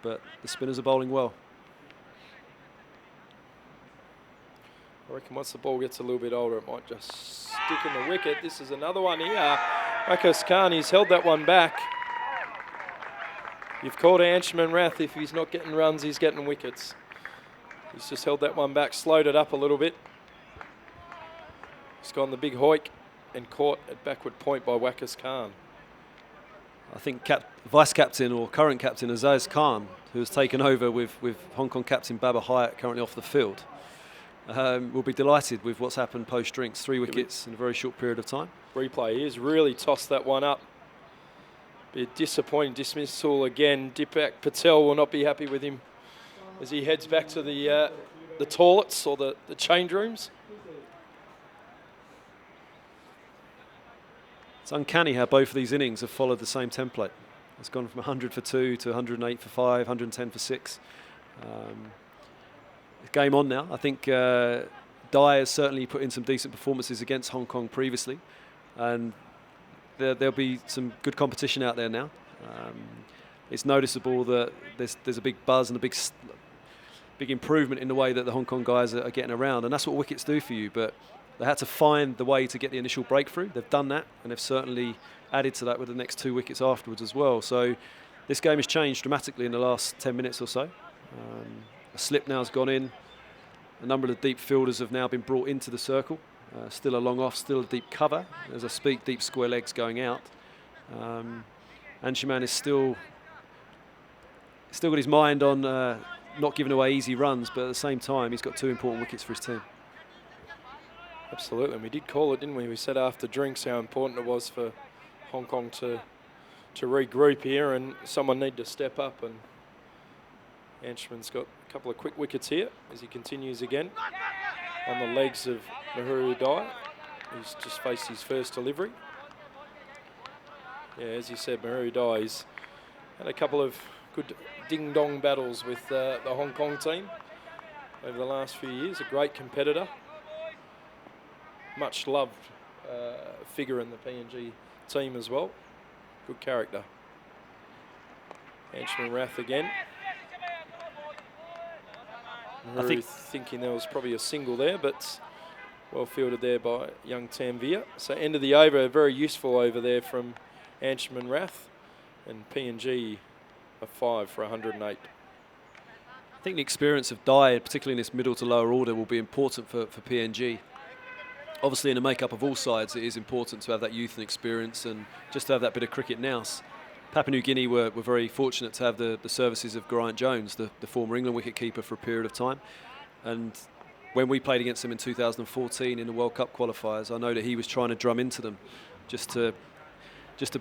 but the spinners are bowling well. I reckon once the ball gets a little bit older, it might just stick in the wicket. This is another one here. Rakesh Khan, he's held that one back. You've called Anshelman Rath. If he's not getting runs, he's getting wickets. He's just held that one back, slowed it up a little bit. He's gone the big hoik and caught at backward point by Wakas Khan. I think vice-captain or current captain Azaz Khan, who has taken over with Hong Kong captain Baba Hyatt currently off the field, will be delighted with what's happened post-drinks. 3 wickets in a very short period of time. Replay, he has really tossed that one up. Be a disappointing dismissal again. Deepak Patel will not be happy with him as he heads back to the toilets or the change rooms. It's uncanny how both of these innings have followed the same template. It's gone from 100 for 2 to 108 for 5, 110 for 6. Game on now. I think Dai has certainly put in some decent performances against Hong Kong previously, and there'll be some good competition out there now. It's noticeable that there's a big buzz and a big improvement in the way that the Hong Kong guys are getting around, and that's what wickets do for you. But they had to find the way to get the initial breakthrough. They've done that, and they've certainly added to that with the next 2 wickets afterwards as well. So this game has changed dramatically in the last 10 minutes or so. A slip now has gone in. A number of the deep fielders have now been brought into the circle. Still a long off, still a deep cover. As I speak, deep square legs going out. Anshelman is still got his mind on not giving away easy runs, but at the same time, he's got 2 important wickets for his team. Absolutely, and we did call it, didn't we? We said after drinks how important it was for Hong Kong to regroup here, and someone need to step up, and Anshelman's got a couple of quick wickets here as he continues again on the legs of Nehru Dai, who's just faced his first delivery. Yeah, as you said, Nehru Dai's had a couple of good ding-dong battles with the Hong Kong team over the last few years. A great competitor. Much loved figure in the PNG team as well. Good character. Anshelman Rath again. I think thinking there was probably a single there, but well fielded there by young Tanvir. So end of the over, a very useful over there from Anshelman Rath, and PNG a 5 for 108. I think the experience of Dai, particularly in this middle to lower order, will be important for PNG. Obviously, in the makeup of all sides, it is important to have that youth and experience and just to have that bit of cricket nous. Papua New Guinea were very fortunate to have the services of Geraint Jones, the former England wicket-keeper, for a period of time. And when we played against them in 2014 in the World Cup qualifiers, I know that he was trying to drum into them just to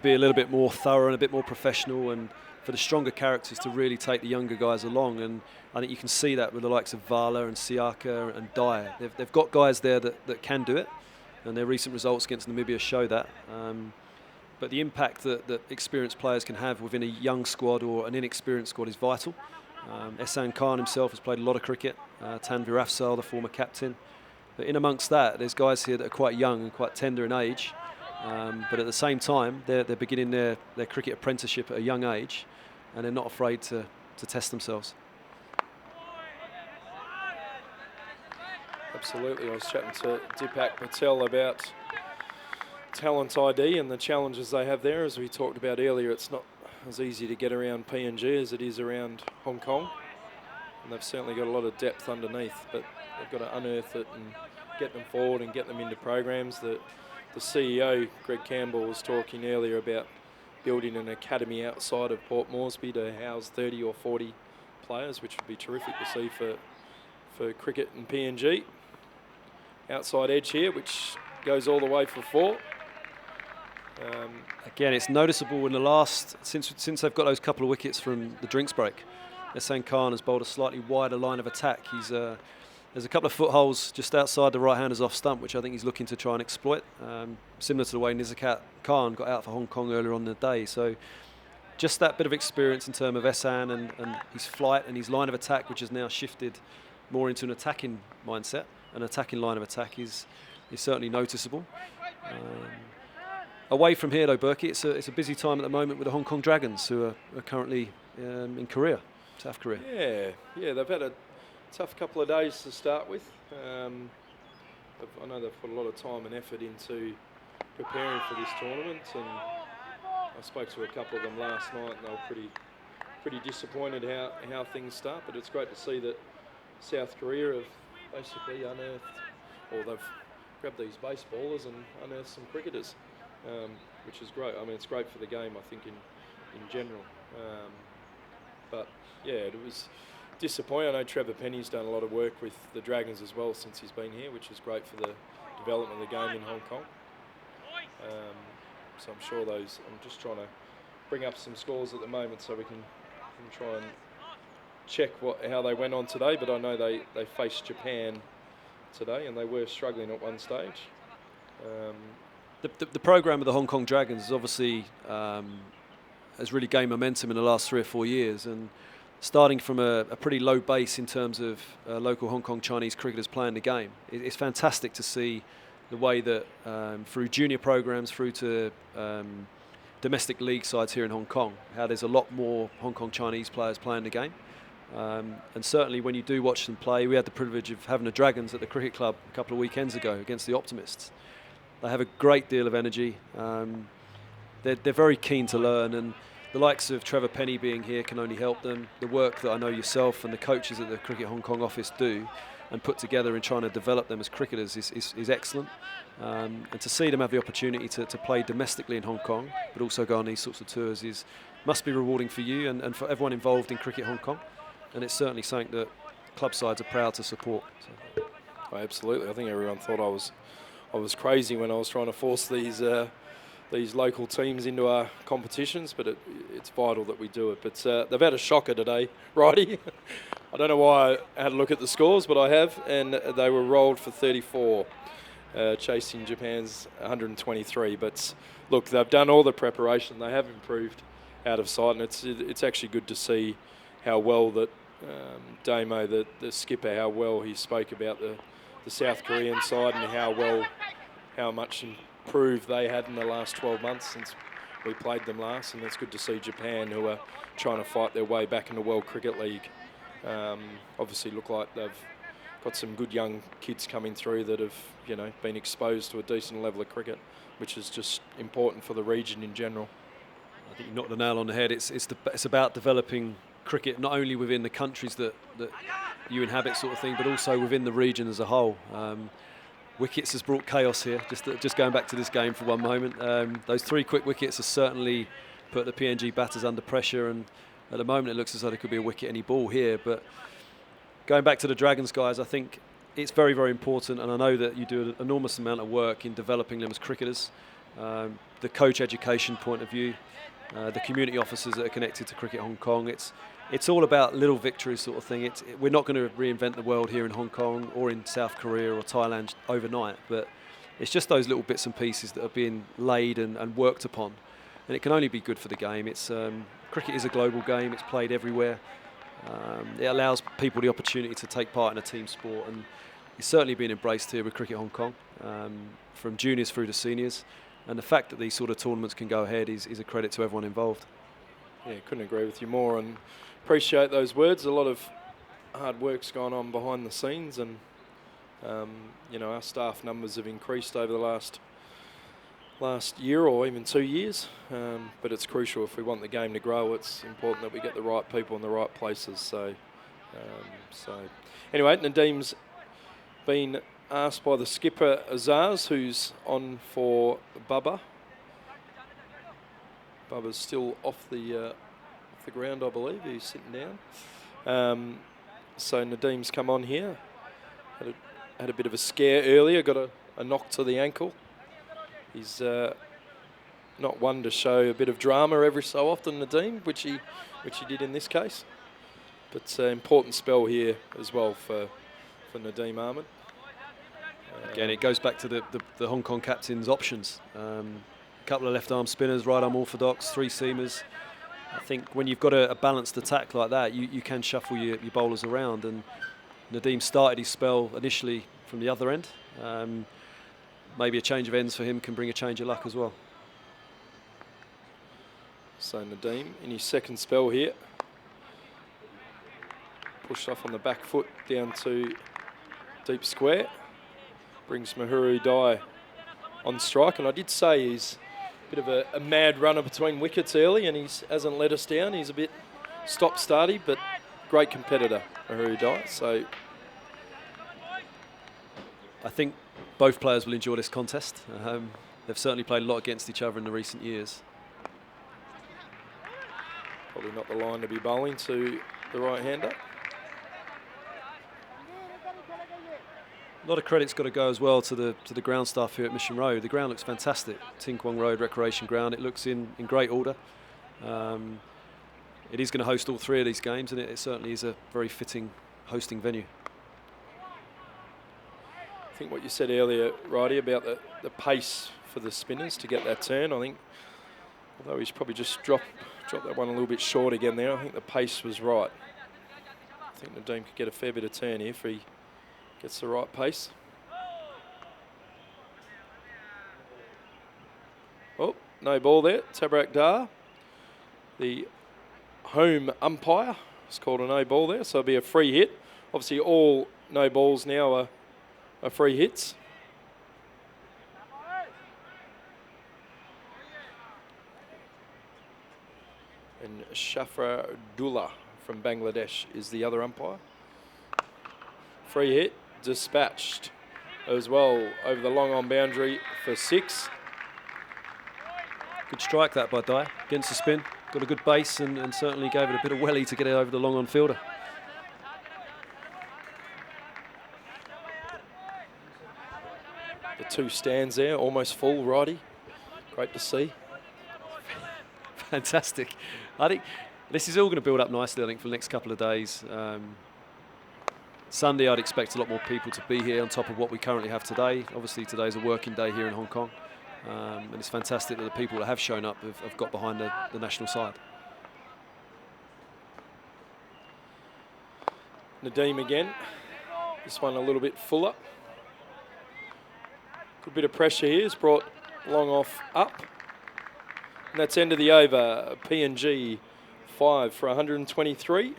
be a little bit more thorough and a bit more professional, and for the stronger characters to really take the younger guys along. And I think you can see that with the likes of Vala and Siaka and Dai. They've got guys there that can do it, and their recent results against Namibia show that. But the impact that experienced players can have within a young squad or an inexperienced squad is vital. Ehsan Khan himself has played a lot of cricket. Tanvir Afzal, the former captain. But in amongst that, there's guys here that are quite young and quite tender in age. But at the same time, they're beginning their cricket apprenticeship at a young age, and they're not afraid to test themselves. Absolutely. I was chatting to Deepak Patel about talent ID and the challenges they have there. As we talked about earlier, it's not as easy to get around PNG as it is around Hong Kong. And they've certainly got a lot of depth underneath, but they've got to unearth it and get them forward and get them into programs. The CEO, Greg Campbell, was talking earlier about building an academy outside of Port Moresby to house 30 or 40 players, which would be terrific to see for cricket and PNG. Outside edge here, which goes all the way for 4. Again, it's noticeable in the last, since they've got those couple of wickets from the drinks break, Ehsan Khan has bowled a slightly wider line of attack. There's a couple of footholes just outside the right-handers off stump, which I think he's looking to try and exploit, similar to the way Nizakat Khan got out for Hong Kong earlier on in the day. So just that bit of experience in terms of Ehsan and his flight and his line of attack, which has now shifted more into an attacking mindset. An attacking line of attack is certainly noticeable. Away from here, though, Berkey, it's a busy time at the moment with the Hong Kong Dragons, who are currently in Korea, South Korea. Yeah, they've had a tough couple of days to start with. I know they've put a lot of time and effort into preparing for this tournament, and I spoke to a couple of them last night, and they were pretty disappointed how things start, but it's great to see that South Korea have basically unearthed, or they've grabbed these baseballers and unearthed some cricketers, which is great. I mean, it's great for the game, I think, in general. But yeah, it was disappointing. I know Trevor Penny's done a lot of work with the Dragons as well since he's been here, which is great for the development of the game in Hong Kong. So I'm sure I'm just trying to bring up some scores at the moment so we can try and check how they went on today, but I know they faced Japan today and they were struggling at one stage. The program of the Hong Kong Dragons is obviously has really gained momentum in the last 3 or 4 years, and starting from a pretty low base in terms of local Hong Kong Chinese cricketers playing the game. It's fantastic to see the way that through junior programs through to domestic league sides here in Hong Kong, how there's a lot more Hong Kong Chinese players playing the game. And certainly when you do watch them play, we had the privilege of having the Dragons at the cricket club a couple of weekends ago against the Optimists. They have a great deal of energy. They're very keen to learn, and the likes of Trevor Penny being here can only help them. The work that I know yourself and the coaches at the Cricket Hong Kong office do and put together in trying to develop them as cricketers is excellent. And to see them have the opportunity to play domestically in Hong Kong, but also go on these sorts of tours must be rewarding for you and for everyone involved in Cricket Hong Kong. And it's certainly something that club sides are proud to support. So. Oh, absolutely. I think everyone thought I was crazy when I was trying to force these local teams into our competitions, but it's vital that we do it. But they've had a shocker today, righty. I don't know why I had to look at the scores, but I have, and they were rolled for 34, chasing Japan's 123. But look, they've done all the preparation. They have improved out of sight, and it's actually good to see how well that Damo, the skipper, how well he spoke about the South Korean side and how much improved they had in the last 12 months since we played them last. And it's good to see Japan, who are trying to fight their way back in the World Cricket League, obviously look like they've got some good young kids coming through that have been exposed to a decent level of cricket, which is just important for the region in general. I think you knocked the nail on the head. It's about developing cricket not only within the countries that you inhabit, sort of thing, but also within the region as a whole. Wickets has brought chaos here. Just going back to this game for one moment, those 3 quick wickets have certainly put the PNG batters under pressure, and at the moment it looks as though there could be a wicket any ball here. But going back to the Dragons guys, I think it's very, very important, and I know that you do an enormous amount of work in developing them as cricketers. The coach education point of view, the community officers that are connected to Cricket Hong Kong, it's all about little victories, sort of thing. We're not going to reinvent the world here in Hong Kong or in South Korea or Thailand overnight, but it's just those little bits and pieces that are being laid and worked upon, and it can only be good for the game. Cricket is a global game. It's played everywhere. It allows people the opportunity to take part in a team sport, and it's certainly been embraced here with Cricket Hong Kong, from juniors through to seniors. And the fact that these sort of tournaments can go ahead is a credit to everyone involved. Yeah, couldn't agree with you more, and appreciate those words. A lot of hard work's gone on behind the scenes, and our staff numbers have increased over the last year or even 2 years. But it's crucial if we want the game to grow. It's important that we get the right people in the right places. So anyway, Nadim's been asked by the skipper Azaz, who's on for Bubba. Bubba's still off the ground, I believe. He's sitting down. So Nadim's come on here. Had a bit of a scare earlier. Got a knock to the ankle. He's not one to show a bit of drama every so often, Nadim, which he did in this case. But important spell here as well for Nadim Ahmed. Again, it goes back to the Hong Kong captain's options. A couple of left-arm spinners, right-arm orthodox, 3 seamers. I think when you've got a balanced attack like that, you can shuffle your bowlers around. And Nadim started his spell initially from the other end. Maybe a change of ends for him can bring a change of luck as well. So Nadim in his second spell here. Pushed off on the back foot down to deep square. Brings Mahuru Dai on strike. And I did say he's a bit of a mad runner between wickets early, and he hasn't let us down. He's a bit stop-starty, but great competitor, ODI. So I think both players will enjoy this contest. They've certainly played a lot against each other in the recent years. probably not the line to be bowling to the right-hander. A lot of credit's got to go as well to the ground staff here at Mission Road. The ground looks fantastic. Kwong Road Recreation Ground. It looks in great order. It is going to host all 3 of these games, and it certainly is a very fitting hosting venue. I think what you said earlier, Righty, about the pace for the spinners to get that turn, I think, although he's probably just dropped that one a little bit short again there, I think the pace was right. I think Nadeem could get a fair bit of turn here if he gets the right pace. Oh, no ball there. Tabrak Dar, the home umpire, has called a no ball there, so it'll be a free hit. Obviously, all no balls now are free hits. And Shafra Dullah from Bangladesh is the other umpire. Free hit, dispatched as well over the long on boundary for 6. Good strike that by Dye against the spin. Got a good base and certainly gave it a bit of welly to get it over the long on fielder. The 2 stands there, almost full, Righty. Great to see. Fantastic. I think this is all going to build up nicely, I think, for the next couple of days. Sunday, I'd expect a lot more people to be here on top of what we currently have today. Obviously, today's a working day here in Hong Kong. And it's fantastic that the people that have shown up have got behind the national side. Nadeem again. This one a little bit fuller. Good bit of pressure here. It's brought long off up. And that's end of the over. PNG 5 for 123.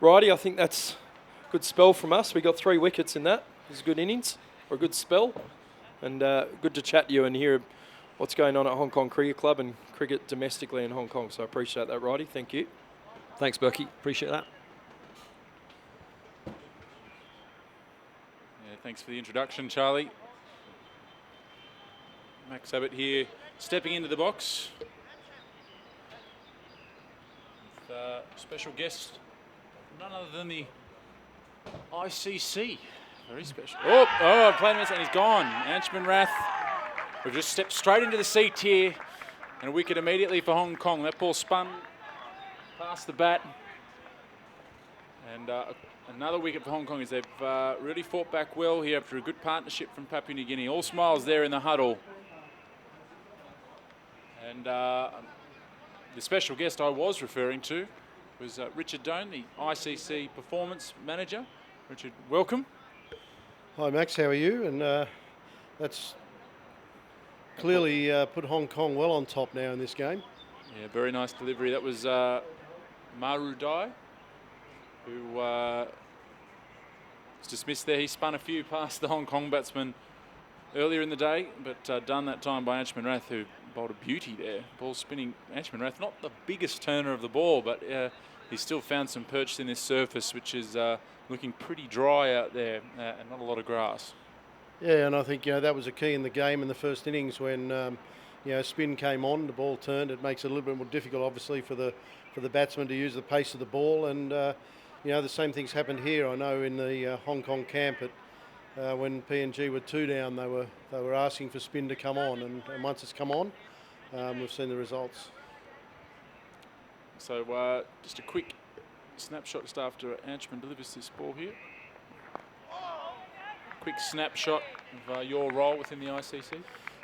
Righty, I think that's a good spell from us. We got 3 wickets in that. It was a good innings or a good spell. And good to chat to you and hear what's going on at Hong Kong Cricket Club and cricket domestically in Hong Kong. So I appreciate that, Righty. Thank you. Thanks, Berkey. Appreciate that. Yeah, thanks for the introduction, Charlie. Max Abbott here, stepping into the box. With special guest, none other than the ICC. Very special. Oh, played a miss and he's gone. Anchman Rath. We've just stepped straight into the seat here. And a wicket immediately for Hong Kong. That ball spun past the bat. And another wicket for Hong Kong as they've really fought back well here after a good partnership from Papua New Guinea. All smiles there in the huddle. And the special guest I was referring to was Richard Doan, the ICC performance manager. Richard, welcome. Hi Max, how are you? And that's clearly put Hong Kong well on top now in this game. Yeah, very nice delivery. That was Maru Dai, who was dismissed there. He spun a few past the Hong Kong batsman earlier in the day, but done that time by Anchman Rath, who bowled a beauty there. Ball spinning. Anchman Rath, not the biggest turner of the ball, but he's still found some perch in this surface, which is looking pretty dry out there and not a lot of grass. Yeah, and I think that was a key in the game in the first innings when spin came on, the ball turned. It makes it a little bit more difficult, obviously, for the batsman to use the pace of the ball. And the same things happened here. I know in the Hong Kong camp when PNG were 2 down, they were asking for spin to come on, and once it's come on, we've seen the results. So just a quick snapshot just after Anchman delivers this ball here. Quick snapshot of your role within the ICC.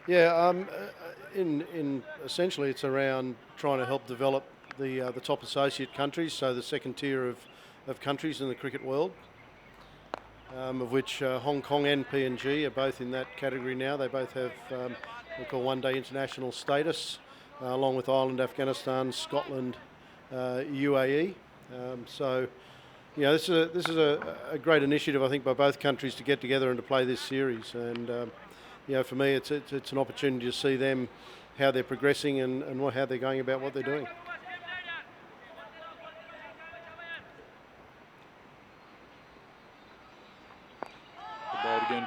Yeah, in essentially it's around trying to help develop the top associate countries, so the second tier of countries in the cricket world, of which Hong Kong and PNG are both in that category now. They both have what we call one-day international status, along with Ireland, Afghanistan, Scotland, UAE. This is a great initiative, I think, by both countries to get together and to play this series. And for me, it's an opportunity to see them, how they're progressing and how they're going about what they're doing.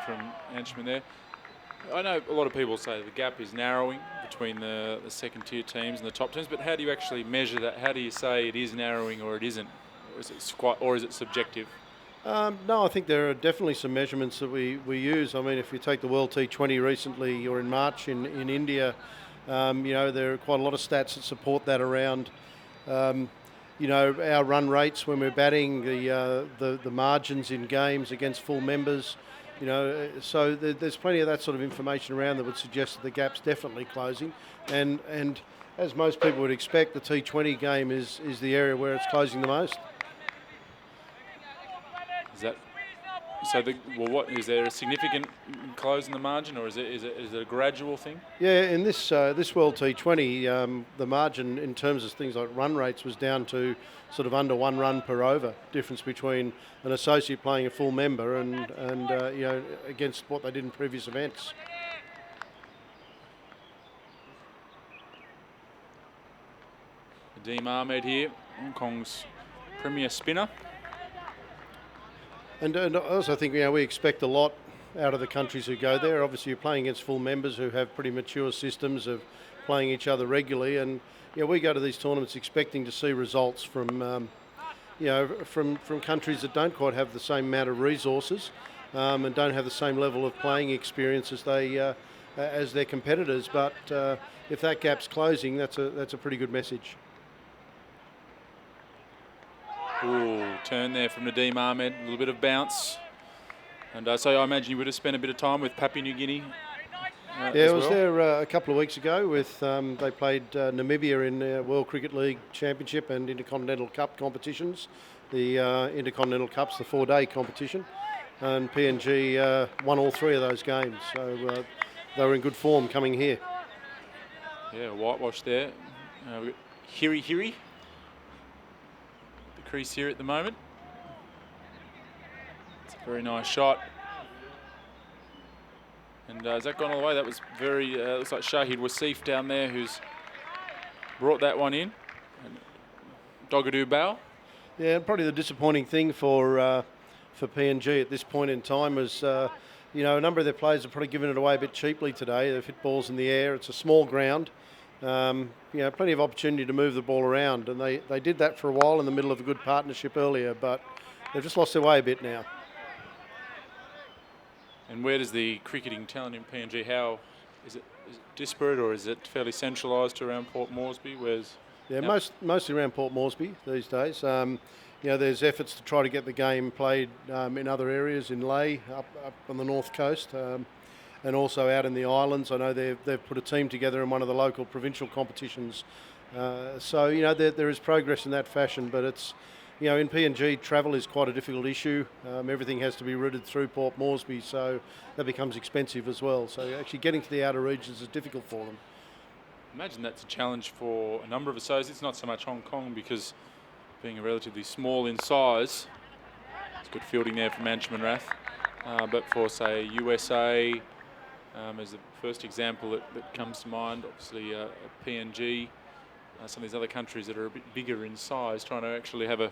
from Anchman there. I know a lot of people say the gap is narrowing between the second tier teams and the top teams, but how do you actually measure that? How do you say it is narrowing or it isn't? Or is it subjective? No, I think there are definitely some measurements that we use. I mean, if you take the World T20 recently or in March in India, there are quite a lot of stats that support that around, our run rates when we're batting, the margins in games against full members. So there's plenty of that sort of information around that would suggest that the gap's definitely closing. And as most people would expect, the T20 game is the area where it's closing the most. Is that so? What is there a significant close in the margin, or is it a gradual thing? Yeah, in this World T20, the margin in terms of things like run rates was down to sort of under 1 run per over. Difference between an associate playing a full member and against what they did in previous events. Nadeem Ahmed here, Hong Kong's premier spinner. And I also think we expect a lot out of the countries who go there. Obviously, you're playing against full members who have pretty mature systems of playing each other regularly, and we go to these tournaments expecting to see results from countries that don't quite have the same amount of resources and don't have the same level of playing experience as their competitors. But if that gap's closing, that's a pretty good message. Ooh, turn there from Nadeem Ahmed, a little bit of bounce. And so I imagine you would have spent a bit of time with Papua New Guinea. I was there a couple of weeks ago with, they played Namibia in World Cricket League Championship and Intercontinental Cup competitions. The Intercontinental Cup's the 4-day competition, and PNG won all 3 of those games. So they were in good form coming here. Yeah, whitewash there. We've got Hiri. Crease here at the moment. It's a very nice shot. And has that gone all the way? That was very, looks like Shahid Wasif down there who's brought that one in. And Dogadoo Bow. Yeah, probably the disappointing thing for PNG at this point in time was, a number of their players have probably given it away a bit cheaply today. They've hit balls in the air. It's a small ground. Plenty of opportunity to move the ball around, and they did that for a while in the middle of a good partnership earlier, but they've just lost their way a bit now. And where does the cricketing talent in PNG, how is it disparate, or is it fairly centralised around Port Moresby? Mostly around Port Moresby these days. There's efforts to try to get the game played in other areas in Lae, up on the north coast. And also out in the islands. I know they've put a team together in one of the local provincial competitions. There is progress in that fashion, but it's, in PNG, travel is quite a difficult issue. Everything has to be routed through Port Moresby, so that becomes expensive as well. So actually getting to the outer regions is difficult for them. I imagine that's a challenge for a number of associates, not so much Hong Kong, because being relatively small in size, it's good fielding there from Anchman Rath. But for, say, USA, as the first example that comes to mind, obviously PNG, some of these other countries that are a bit bigger in size, trying to actually have a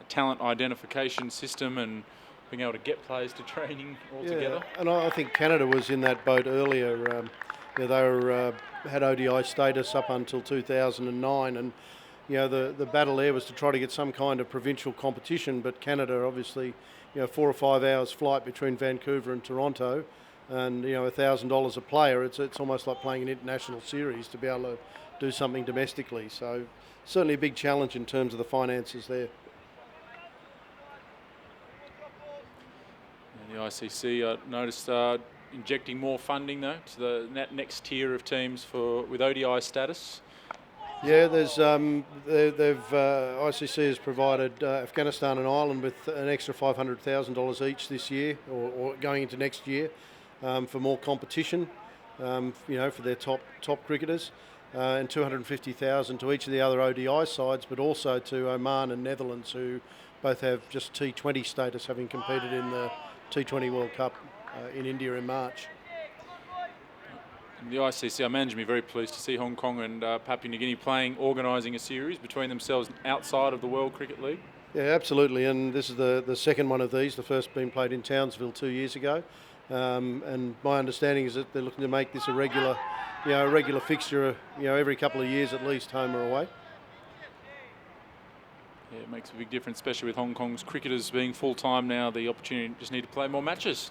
talent identification system and being able to get players to training all together. And I think Canada was in that boat earlier. They had ODI status up until 2009, and the battle there was to try to get some kind of provincial competition, but Canada obviously, 4 or 5 hours flight between Vancouver and Toronto, and $1,000 a player, it's almost like playing an international series to be able to do something domestically. So certainly a big challenge in terms of the finances there. And the ICC, I noticed, injecting more funding though to the next tier of teams with ODI status. Yeah, there's ICC has provided Afghanistan and Ireland with an extra $500,000 each this year, or going into next year, for more competition, for their top cricketers, and $250,000 to each of the other ODI sides, but also to Oman and Netherlands, who both have just T20 status, having competed in the T20 World Cup in India in March. The ICC, I imagine, be very pleased to see Hong Kong and Papua New Guinea organising a series between themselves outside of the World Cricket League. Yeah, absolutely, and this is the second one of these, the first being played in Townsville 2 years ago. And my understanding is that they're looking to make this a regular fixture, every couple of years at least, home or away. Yeah, it makes a big difference, especially with Hong Kong's cricketers being full-time now. The opportunity just need to play more matches.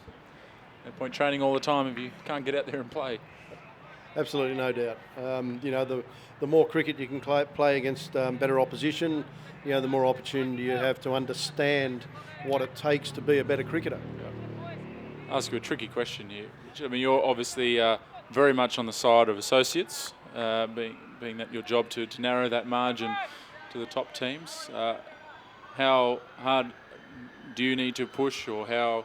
No point training all the time if you can't get out there and play. Absolutely, no doubt. The more cricket you can play against better opposition, the more opportunity you have to understand what it takes to be a better cricketer. I'll ask you a tricky question here, Richard. I mean, you're obviously very much on the side of associates, being that your job to narrow that margin to the top teams. How hard do you need to push, or how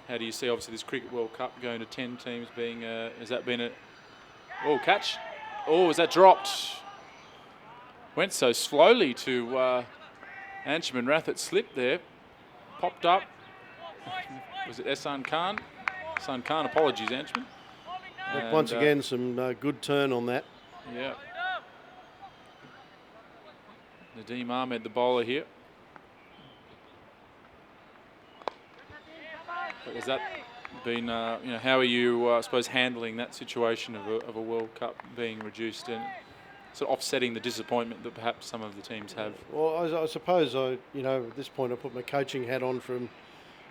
do you see obviously this Cricket World Cup going to 10 teams being? Has that been a catch? Oh, is that dropped? Went so slowly to Anshuman Rath. It slipped there, popped up. Was it Ehsan Khan? Ehsan Khan, apologies, Anshuman. But once again, some good turn on that. Yeah. Nadeem Ahmed, the bowler here. But has that been, how are you, I suppose, handling that situation of a World Cup being reduced and sort of offsetting the disappointment that perhaps some of the teams have? Well, I suppose at this point I put my coaching hat on from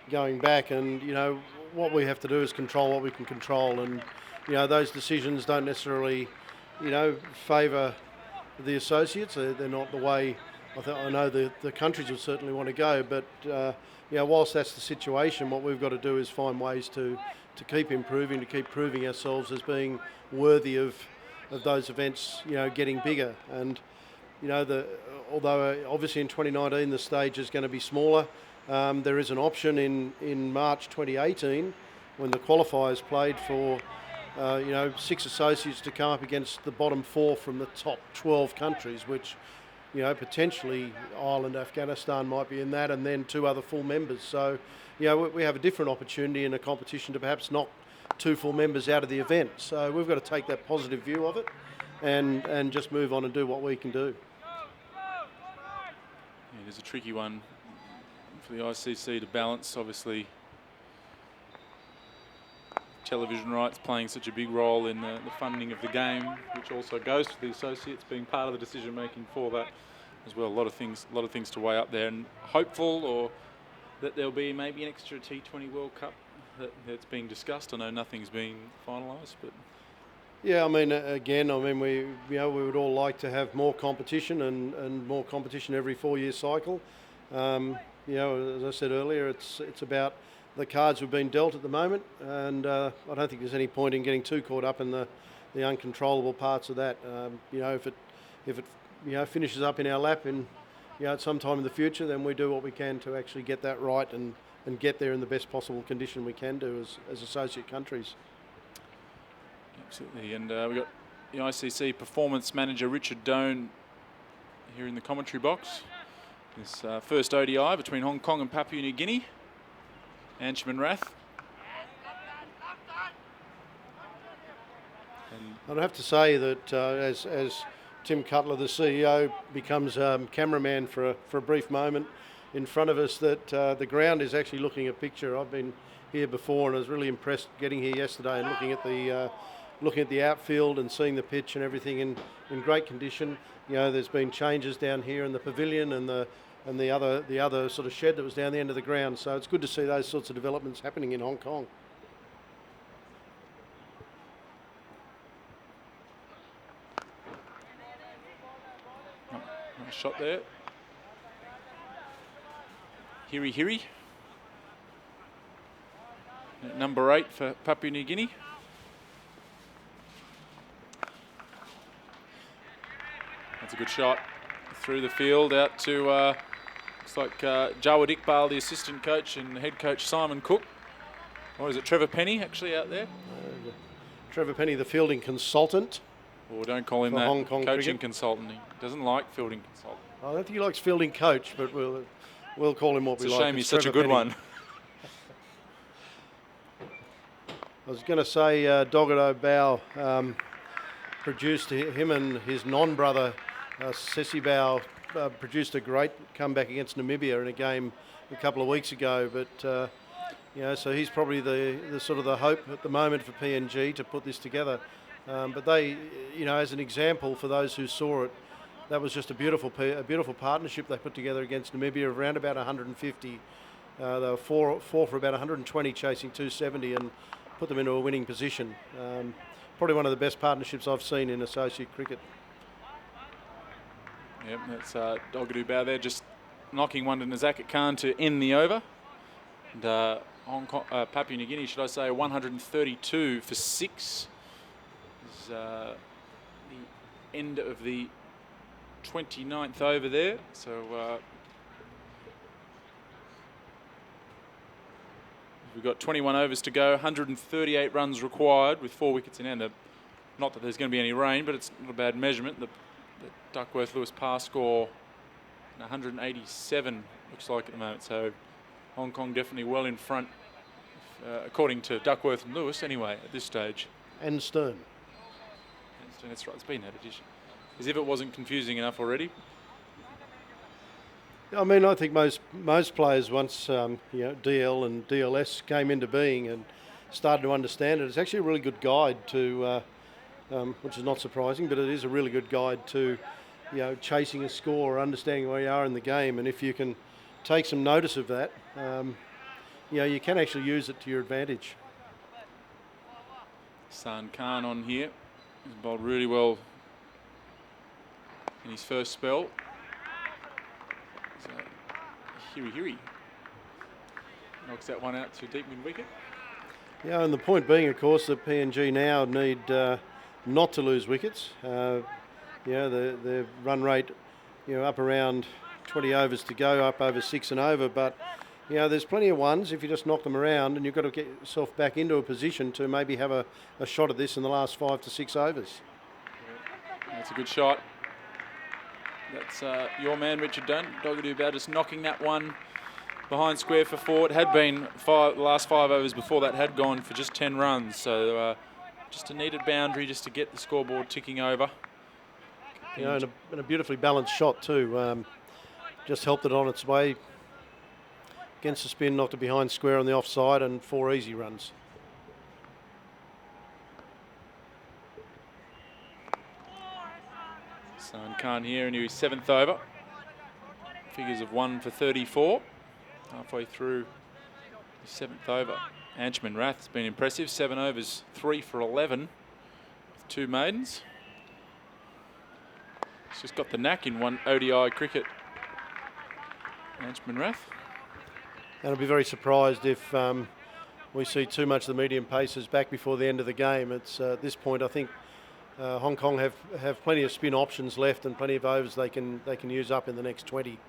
going back, and what we have to do is control what we can control, and those decisions don't necessarily favour the associates. They're not the way I know the countries would certainly want to go, but whilst that's the situation, what we've got to do is find ways to keep improving, to keep proving ourselves as being worthy of those events getting bigger. And although obviously in 2019 the stage is going to be smaller, there is an option in March 2018 when the qualifiers played for 6 associates to come up against the bottom 4 from the top 12 countries, which potentially Ireland, Afghanistan might be in that, and then 2 other full members. So we have a different opportunity in a competition to perhaps knock 2 full members out of the event. So we've got to take that positive view of it and just move on and do what we can do. Yeah, it is a tricky one for the ICC to balance, obviously. Television rights playing such a big role in the funding of the game, which also goes to the associates being part of the decision making for that as well. A lot of things to weigh up there, and hopeful or that there'll be maybe an extra T20 World Cup that's being discussed. I know nothing's been finalised, but yeah, I mean, we would all like to have more competition and more competition every 4-year cycle. As I said earlier, it's about the cards we've been dealt at the moment, and I don't think there's any point in getting too caught up in the uncontrollable parts of that. If it finishes up in our lap at some time in the future, then we do what we can to actually get that right and get there in the best possible condition we can do as associate countries. Absolutely, and we've got the ICC Performance Manager Richard Doan here in the commentary box. This first ODI between Hong Kong and Papua New Guinea. Anshuman Rath. I'd have to say that as Tim Cutler, the CEO, becomes cameraman for a brief moment in front of us, that the ground is actually looking a picture. I've been here before and I was really impressed getting here yesterday and looking at the outfield and seeing the pitch and everything in great condition. There's been changes down here in the pavilion and the other sort of shed that was down the end of the ground. So it's good to see those sorts of developments happening in Hong Kong. Nice shot there. Hiri. Number 8 for Papua New Guinea. That's a good shot through the field out to looks like Jawad Iqbal, the assistant coach, and head coach Simon Cook. Or is it Trevor Penny actually out there? Trevor Penny, the fielding consultant. Or don't call him that, Hong Kong coaching cricket. Consultant. He doesn't like fielding consultant. I don't think he likes fielding coach, but we'll call him what we like. It's a shame he's such a Trevor good Penny. one. I was going to say Dogado Bao produced him and his non-brother Sesi Bao produced a great comeback against Namibia in a game a couple of weeks ago. But You know, so he's probably the sort of the hope at the moment for PNG to put this together. But they, you know, as an example for those who saw it, that was just a beautiful partnership they put together against Namibia of around about 150. They were four for about 120, chasing 270, and put them into a winning position. Probably one of the best partnerships I've seen in associate cricket. Yep, that's Dogadoo Bao there, just knocking one to Nazaka Khan to end the over. And Papua New Guinea, should I say, 132 for 6 is the end of the 29th over there. So we've got 21 overs to go, 138 runs required with 4 wickets in hand. Not that there's going to be any rain, but it's not a bad measurement. The Duckworth-Lewis par score 187 looks like at the moment. So Hong Kong definitely well in front, according to Duckworth and Lewis anyway, at this stage. And Stern. That's right, it's been that addition. As if it wasn't confusing enough already. I mean, I think most players, once you know, DL and DLS came into being and started to understand it, it's actually a really good guide to, which is not surprising, but it is a really good guide to, you know, chasing a score, understanding where you are in the game, and if you can take some notice of that, you know, you can actually use it to your advantage. San Khan on here. He's bowled really well in his first spell. Hiri knocks that one out to deep mid wicket. Yeah, and the point being, of course, that PNG now need not to lose wickets. You know, their run rate, you know, up around 20 overs to go, up over 6 and over. But you know, there's plenty of ones if you just knock them around, and you've got to get yourself back into a position to maybe have a shot at this in the last 5 to 6 overs. That's a good shot. That's your man, Richard Dunn. Dogadoo Bao just knocking that one behind square for 4. It had been the last 5 overs before that had gone for just 10 runs. So just a needed boundary just to get the scoreboard ticking over. You know, and a beautifully balanced shot too. Just helped it on its way against the spin, knocked it behind square on the offside, and 4 easy runs. San Khan here into his 7th over. Figures of 1 for 34. Halfway through his 7th over. Anchman Rath's been impressive. 7 overs, 3 for 11 with 2 maidens. He's just got the knack in one ODI cricket. Anchman Rath. And I'll be very surprised if we see too much of the medium paces back before the end of the game. It's at this point, I think Hong Kong have plenty of spin options left and plenty of overs they can use up in the next 20.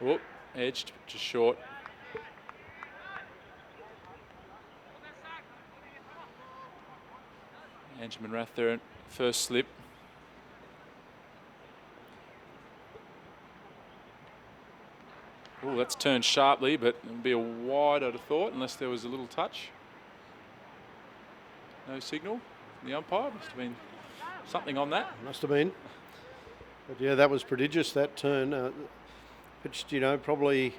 Oh, edged, just short. Anchman Rath there, first slip. Oh, that's turned sharply, but it'll be a wide, I'd have thought, unless there was a little touch. No signal from the umpire. Must have been something on that. Must have been. But yeah, that was prodigious, that turn. Pitched, you know, probably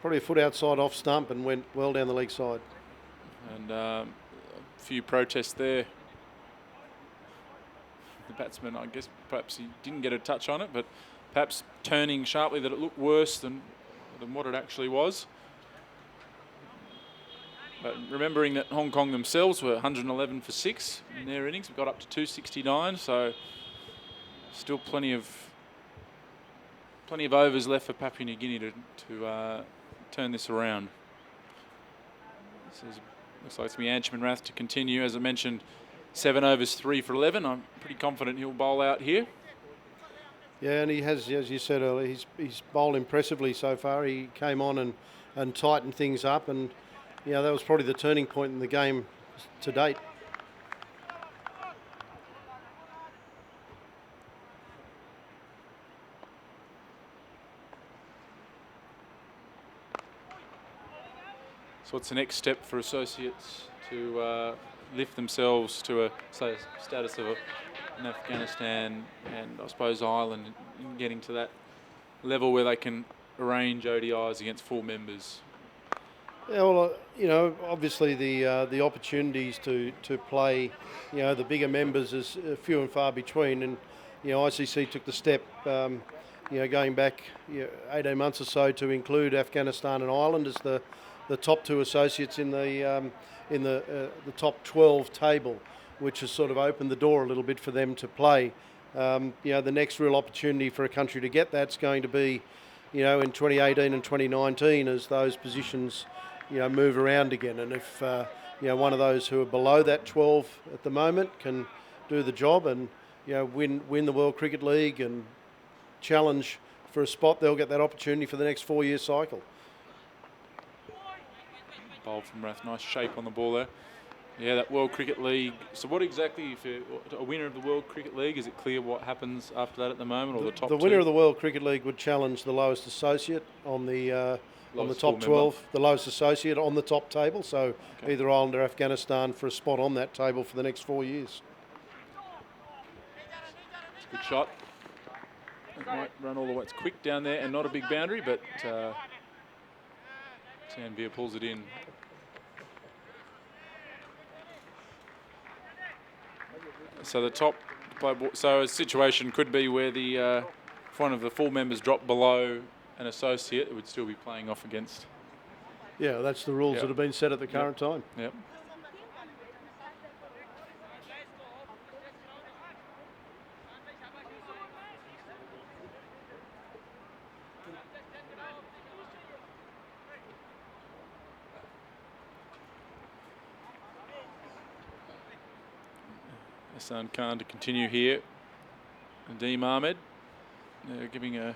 a foot outside off stump and went well down the leg side. And a few protests there. The batsman, I guess, perhaps he didn't get a touch on it, but perhaps turning sharply that it looked worse than what it actually was. But remembering that Hong Kong themselves were 111 for 6 in their innings, we got up to 269, so still plenty of overs left for Papua New Guinea to turn this around. Looks like it's me Anchman Rath to continue. As I mentioned, 7 overs, 3 for 11. I'm pretty confident he'll bowl out here. Yeah, and he has, as you said earlier, he's bowled impressively so far. He came on and tightened things up, and you know, that was probably the turning point in the game to date. So what's the next step for associates to lift themselves to a status of in Afghanistan and I suppose Ireland in getting to that level where they can arrange ODIs against full members? Yeah, well, obviously the opportunities to play, the bigger members is few and far between, and ICC took the step, going back 18 months or so to include Afghanistan and Ireland as the top two associates in the top 12 table, which has sort of opened the door a little bit for them to play. The next real opportunity for a country to get that's going to be, in 2018 and 2019 as those positions, move around again. And if, one of those who are below that 12 at the moment can do the job and, win the World Cricket League and challenge for a spot, they'll get that opportunity for the next 4-year cycle. Bowl from Rath, nice shape on the ball there. Yeah, that World Cricket League. So what exactly, if you're a winner of the World Cricket League, is it clear what happens after that at the moment, or the top two? The winner of the World Cricket League would challenge the lowest associate on the top 12, the lowest associate on the top table, so either Ireland or Afghanistan for a spot on that table for the next 4 years. It's a good shot. It might run all the way. It's quick down there and not a big boundary, but Tanvir pulls it in. So the top, so a situation could be where the if one of the full members dropped below an associate, it would still be playing off against. Yeah, that's the rules that have been set at the current time. Yep. Hassan Khan to continue here. Nadeem Ahmed giving a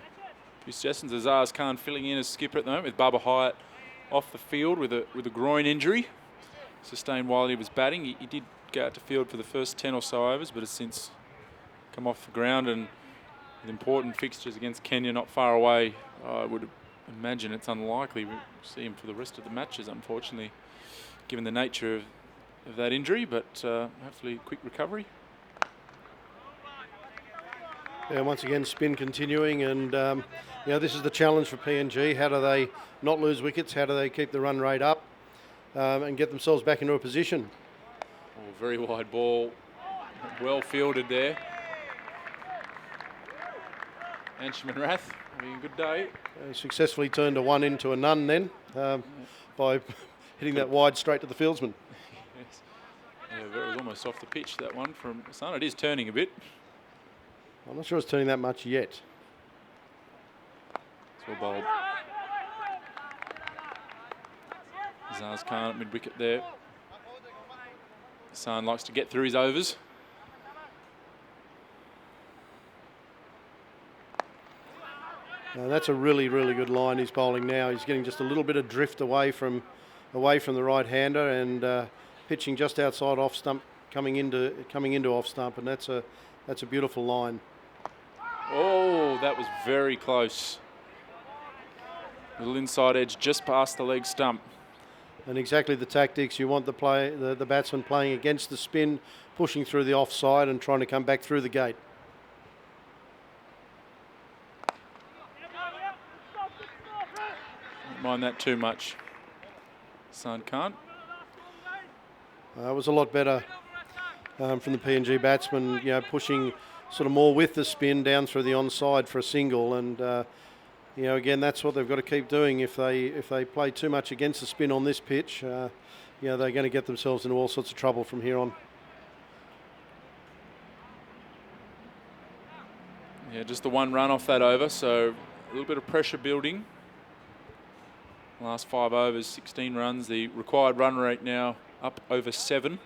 few suggestions. Azaz Khan filling in as skipper at the moment with Bubba Hyatt off the field with a groin injury sustained while he was batting. He did go out to field for the first 10 or so overs, but has since come off the ground, and with important fixtures against Kenya not far away, I would imagine it's unlikely we'll see him for the rest of the matches, unfortunately, given the nature of that injury, but hopefully quick recovery. Yeah, once again, spin continuing, and this is the challenge for PNG. How do they not lose wickets? How do they keep the run rate up and get themselves back into a position? Oh, very wide ball, well fielded there. Anshuman Rath having a good day. He successfully turned a one into a none then by hitting that wide straight to the fieldsman. Yes. Yeah, it was almost off the pitch, that one from Hassan. It is turning a bit. I'm not sure it's turning that much yet. It's well bowled. Azaz Khan at mid-wicket there. Hassan likes to get through his overs. That's a really, really good line he's bowling now. He's getting just a little bit of drift away from the right-hander and pitching just outside off stump, coming into off stump, and that's a beautiful line. Oh, that was very close. Little inside edge just past the leg stump. And exactly the tactics you want the batsman playing against the spin, pushing through the offside and trying to come back through the gate. Don't mind that too much. Hassan Khan. It was a lot better from the PNG batsman, pushing sort of more with the spin down through the onside for a single, and again, that's what they've got to keep doing. If they play too much against the spin on this pitch, they're going to get themselves into all sorts of trouble from here on. Yeah, just the one run off that over, so a little bit of pressure building. Last 5 overs, 16 runs. The required run rate now up over 7.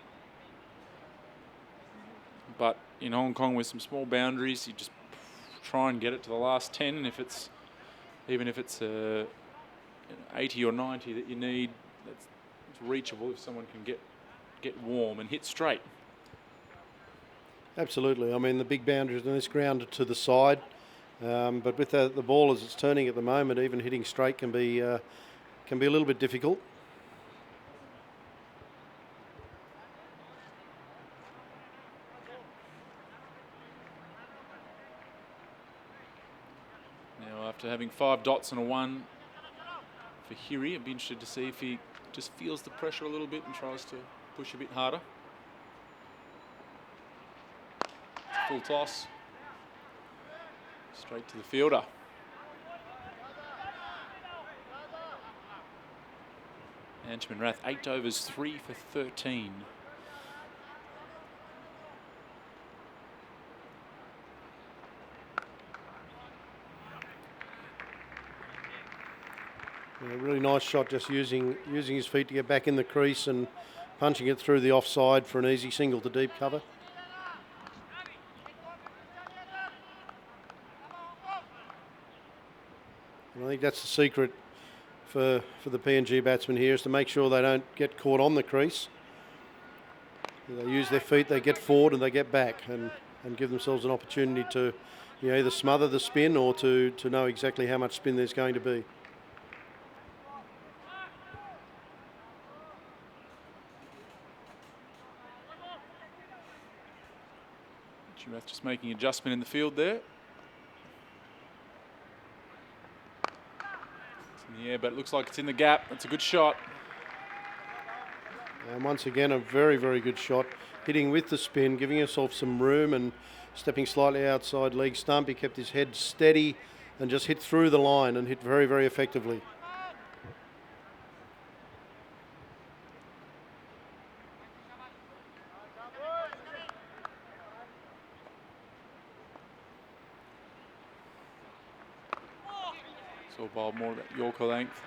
But in Hong Kong, with some small boundaries, you just try and get it to the last 10. And even if it's 80 or 90 that you need, it's reachable if someone can get warm and hit straight. Absolutely. I mean, the big boundaries on this ground are to the side, but with the ball as it's turning at the moment, even hitting straight can be a little bit difficult. after having 5 dots and a 1 for Hiri. I'd be interested to see if he just feels the pressure a little bit and tries to push a bit harder. Full toss. Straight to the fielder. Anchman Rath, 8 overs, 3 for 13. Yeah, really nice shot, just using his feet to get back in the crease and punching it through the offside for an easy single to deep cover. And I think that's the secret for the PNG batsmen here, is to make sure they don't get caught on the crease. They use their feet, they get forward and they get back and give themselves an opportunity to, you know, either smother the spin or to know exactly how much spin there's going to be. Rath just making adjustment in the field there. It's in the air, but it looks like it's in the gap. That's a good shot. And once again, a very, very good shot. Hitting with the spin, giving himself some room and stepping slightly outside leg stump. He kept his head steady and just hit through the line and hit very, very effectively. It's all bowled more about Yorker length.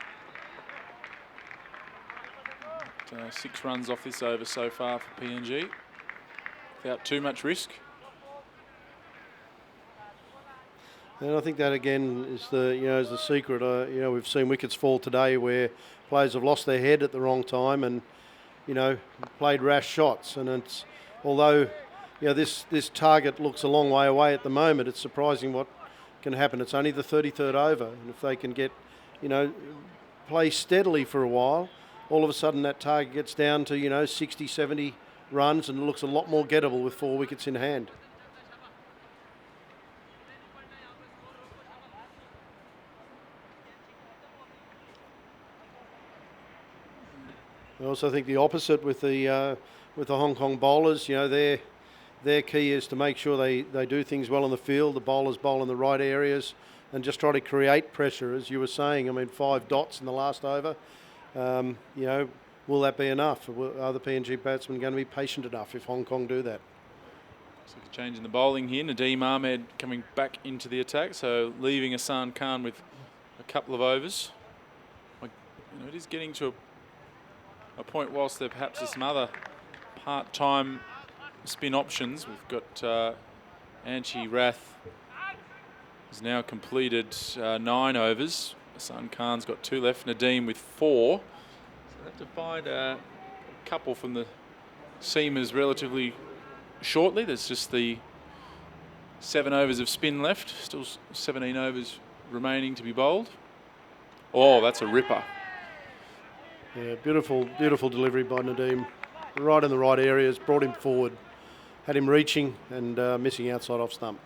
6 runs off this over so far for PNG, without too much risk. And I think that again is the secret. We've seen wickets fall today where players have lost their head at the wrong time and played rash shots. And it's, although this target looks a long way away at the moment, it's surprising what can happen. It's only the 33rd over, and if they can get play steadily for a while, all of a sudden that target gets down to 60, 70 runs and looks a lot more gettable with 4 wickets in hand. I also think the opposite with the Hong Kong bowlers. Their key is to make sure they do things well in the field. The bowlers bowl in the right areas and just try to create pressure, as you were saying. I mean, 5 dots in the last over. Will that be enough? Are the PNG batsmen going to be patient enough if Hong Kong do that? So a change in the bowling here. Nadeem Ahmed coming back into the attack, so leaving Hassan Khan with a couple of overs. It is getting to a point whilst there perhaps are some other part-time spin options. We've got Anchi Rath has now completed 9 overs. Hassan Khan's got 2 left. Nadeem with 4. So they have to find a couple from the seamers relatively shortly. There's just the 7 overs of spin left. Still 17 overs remaining to be bowled. Oh, that's a ripper. Yeah, beautiful delivery by Nadeem. Right in the right areas, brought him forward. Had him reaching and missing outside off stump.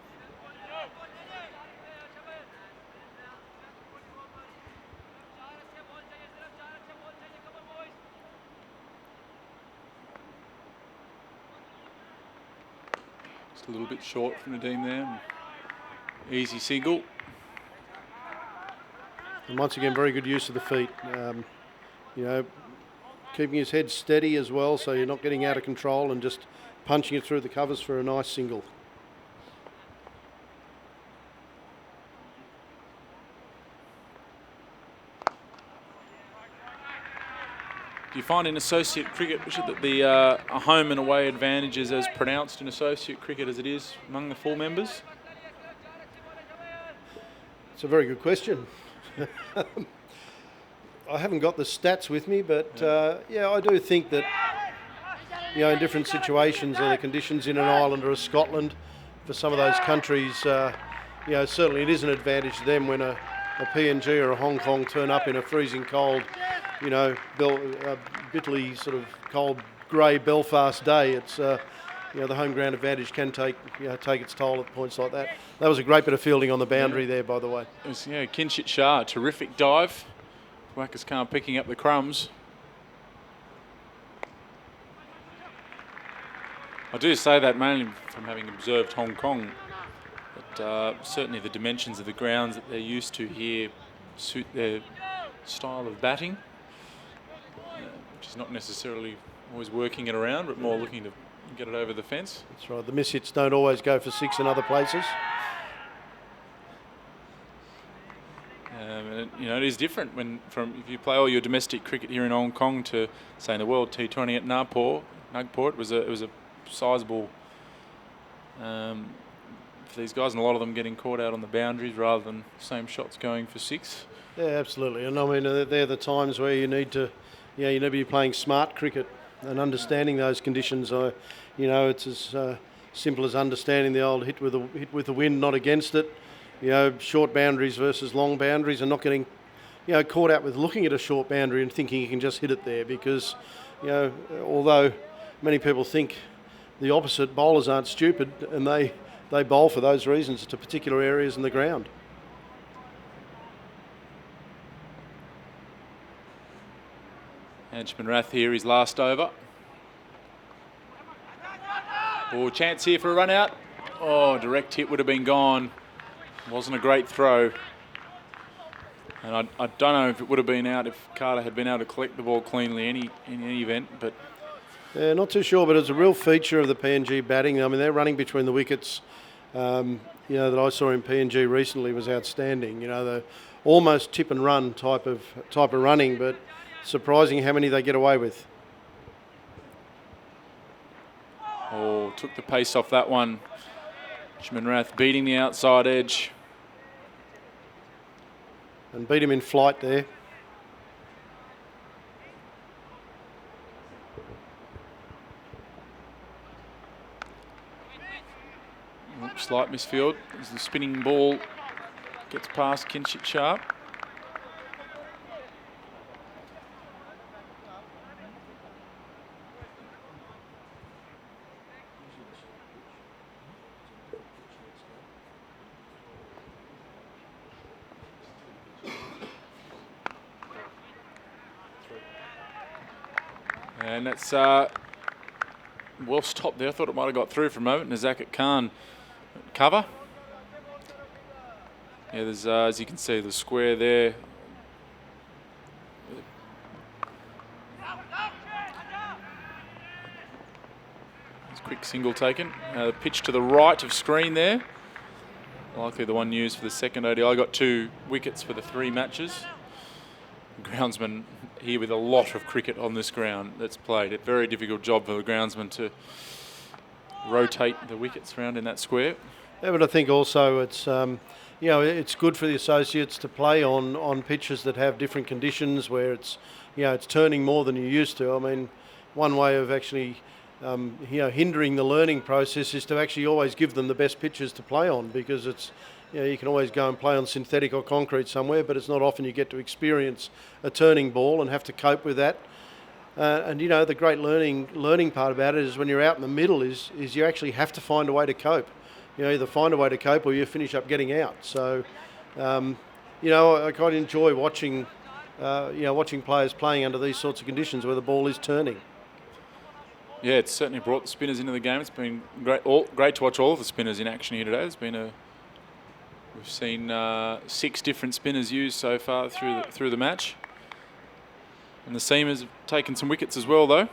Just a little bit short from Nadeem there. Easy single. And once again, very good use of the feet. Keeping his head steady as well, so you're not getting out of control and just punching it through the covers for a nice single. Do you find in associate cricket, Richard, that the home and away advantage is as pronounced in associate cricket as it is among the full members? It's a very good question. I haven't got the stats with me, but I do think that in different situations and the conditions in an island or a Scotland, for some of those countries, certainly it is an advantage to them when a PNG or a Hong Kong turn up in a freezing cold, bitterly sort of cold grey Belfast day. the home ground advantage can take its toll at points like that. That was a great bit of fielding on the boundary there, by the way. It was, Kinshit Shah, terrific dive. Wacker's Khan picking up the crumbs. I do say that mainly from having observed Hong Kong, but certainly the dimensions of the grounds that they're used to here suit their style of batting, which is not necessarily always working it around, but more looking to get it over the fence. That's right. The miss hits don't always go for 6 in other places. And it is different if you play all your domestic cricket here in Hong Kong to say in the World T20 at Nagpur. It was a sizable for these guys, and a lot of them getting caught out on the boundaries rather than same shots going for 6. Yeah, absolutely. And I mean, they're the times where you need to be playing smart cricket and understanding those conditions. It's as simple as understanding the old hit with the wind, not against it. Short boundaries versus long boundaries, and not getting caught out with looking at a short boundary and thinking you can just hit it there, because although many people think the opposite, bowlers aren't stupid, and they bowl for those reasons to particular areas in the ground. Ashman Rath here, his last over. Chance here for a run out. Direct hit would have been gone. Wasn't a great throw. And I don't know if it would have been out if Carter had been able to collect the ball cleanly in any event, but... Yeah, not too sure, but it's a real feature of the PNG batting. I mean, they're running between the wickets, that I saw in PNG recently was outstanding. The almost tip and run type of running, but surprising how many they get away with. Took the pace off that one. Ashman Rath beating the outside edge. And beat him in flight there. Slight misfield as the spinning ball gets past Kinshit Sharp. And that's well stopped there. I thought it might have got through for a moment. Nazakat Khan cover. Yeah, there's as you can see the square there. There's a quick single taken. The pitch to the right of screen there. Likely the one used for the second ODI. Got 2 wickets for the 3 matches. Groundsman here with a lot of cricket on this ground that's played. A very difficult job for the groundsman to rotate the wickets around in that square. Yeah, but I think also it's it's good for the associates to play on pitches that have different conditions where it's it's turning more than you're used to. I mean, one way of actually hindering the learning process is to actually always give them the best pitches to play on, because it's you can always go and play on synthetic or concrete somewhere, but it's not often you get to experience a turning ball and have to cope with that. And the great learning part about it is when you're out in the middle is you actually have to find a way to cope. Either find a way to cope or you finish up getting out. So, I quite enjoy watching players playing under these sorts of conditions where the ball is turning. Yeah, it's certainly brought the spinners into the game. It's been great to watch all of the spinners in action here today. We've seen 6 different spinners used so far through the match. And the seamers have taken some wickets as well, though.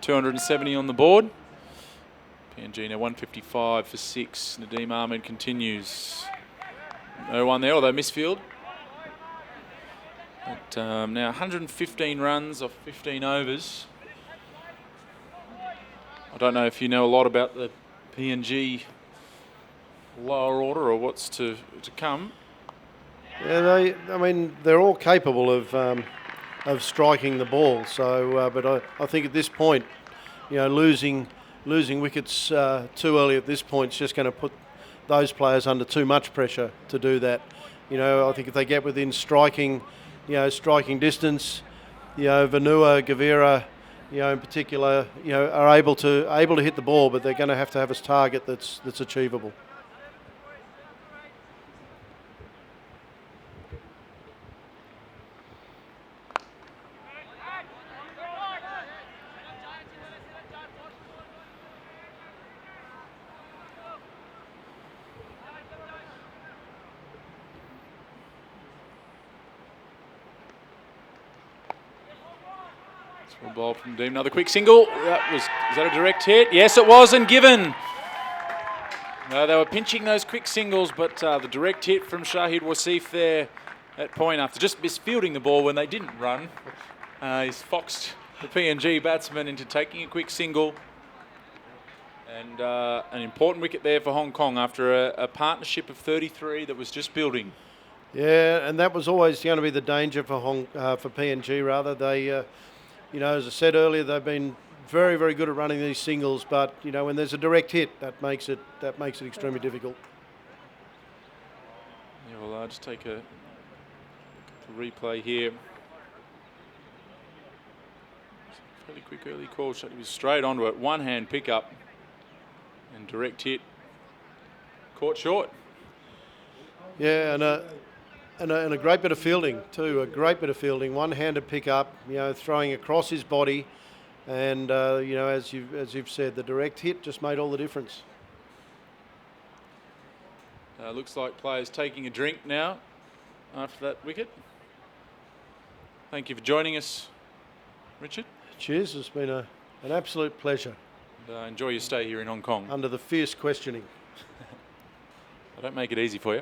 270 on the board. PNG now 155 for 6. Nadeem Ahmed continues. No one there, although misfield. But now 115 runs off 15 overs. I don't know if you know a lot about the PNG lower order or what's to come. Yeah, they're all capable of striking the ball. So, but I think at this point, losing wickets too early at this point is just going to put those players under too much pressure to do that. I think if they get within striking distance, Vanua, Gavira, in particular, are able to hit the ball, but they're going to have a target that's achievable. Small ball from Deem. Another quick single. Is that a direct hit? Yes, it was, and given. They were pinching those quick singles, but the direct hit from Shahid Wasif there at point after just misfielding the ball when they didn't run. He's foxed the PNG batsman into taking a quick single. And an important wicket there for Hong Kong after a partnership of 33 that was just building. Yeah, and that was always going to be the danger for PNG. Rather, they, as I said earlier, they've been very, very good at running these singles. But when there's a direct hit, that makes it extremely difficult. Yeah, well, I'll just take a replay here. Fairly quick early call. He was straight onto it. One hand pickup and direct hit. Caught short. Yeah, and a great bit of fielding too. A great bit of fielding. One-handed pickup. Throwing across his body, and as you've said, the direct hit just made all the difference. Looks like players taking a drink now after that wicket. Thank you for joining us, Richard. Cheers. It's been an absolute pleasure. And, enjoy your stay here in Hong Kong. Under the fierce questioning. I don't make it easy for you.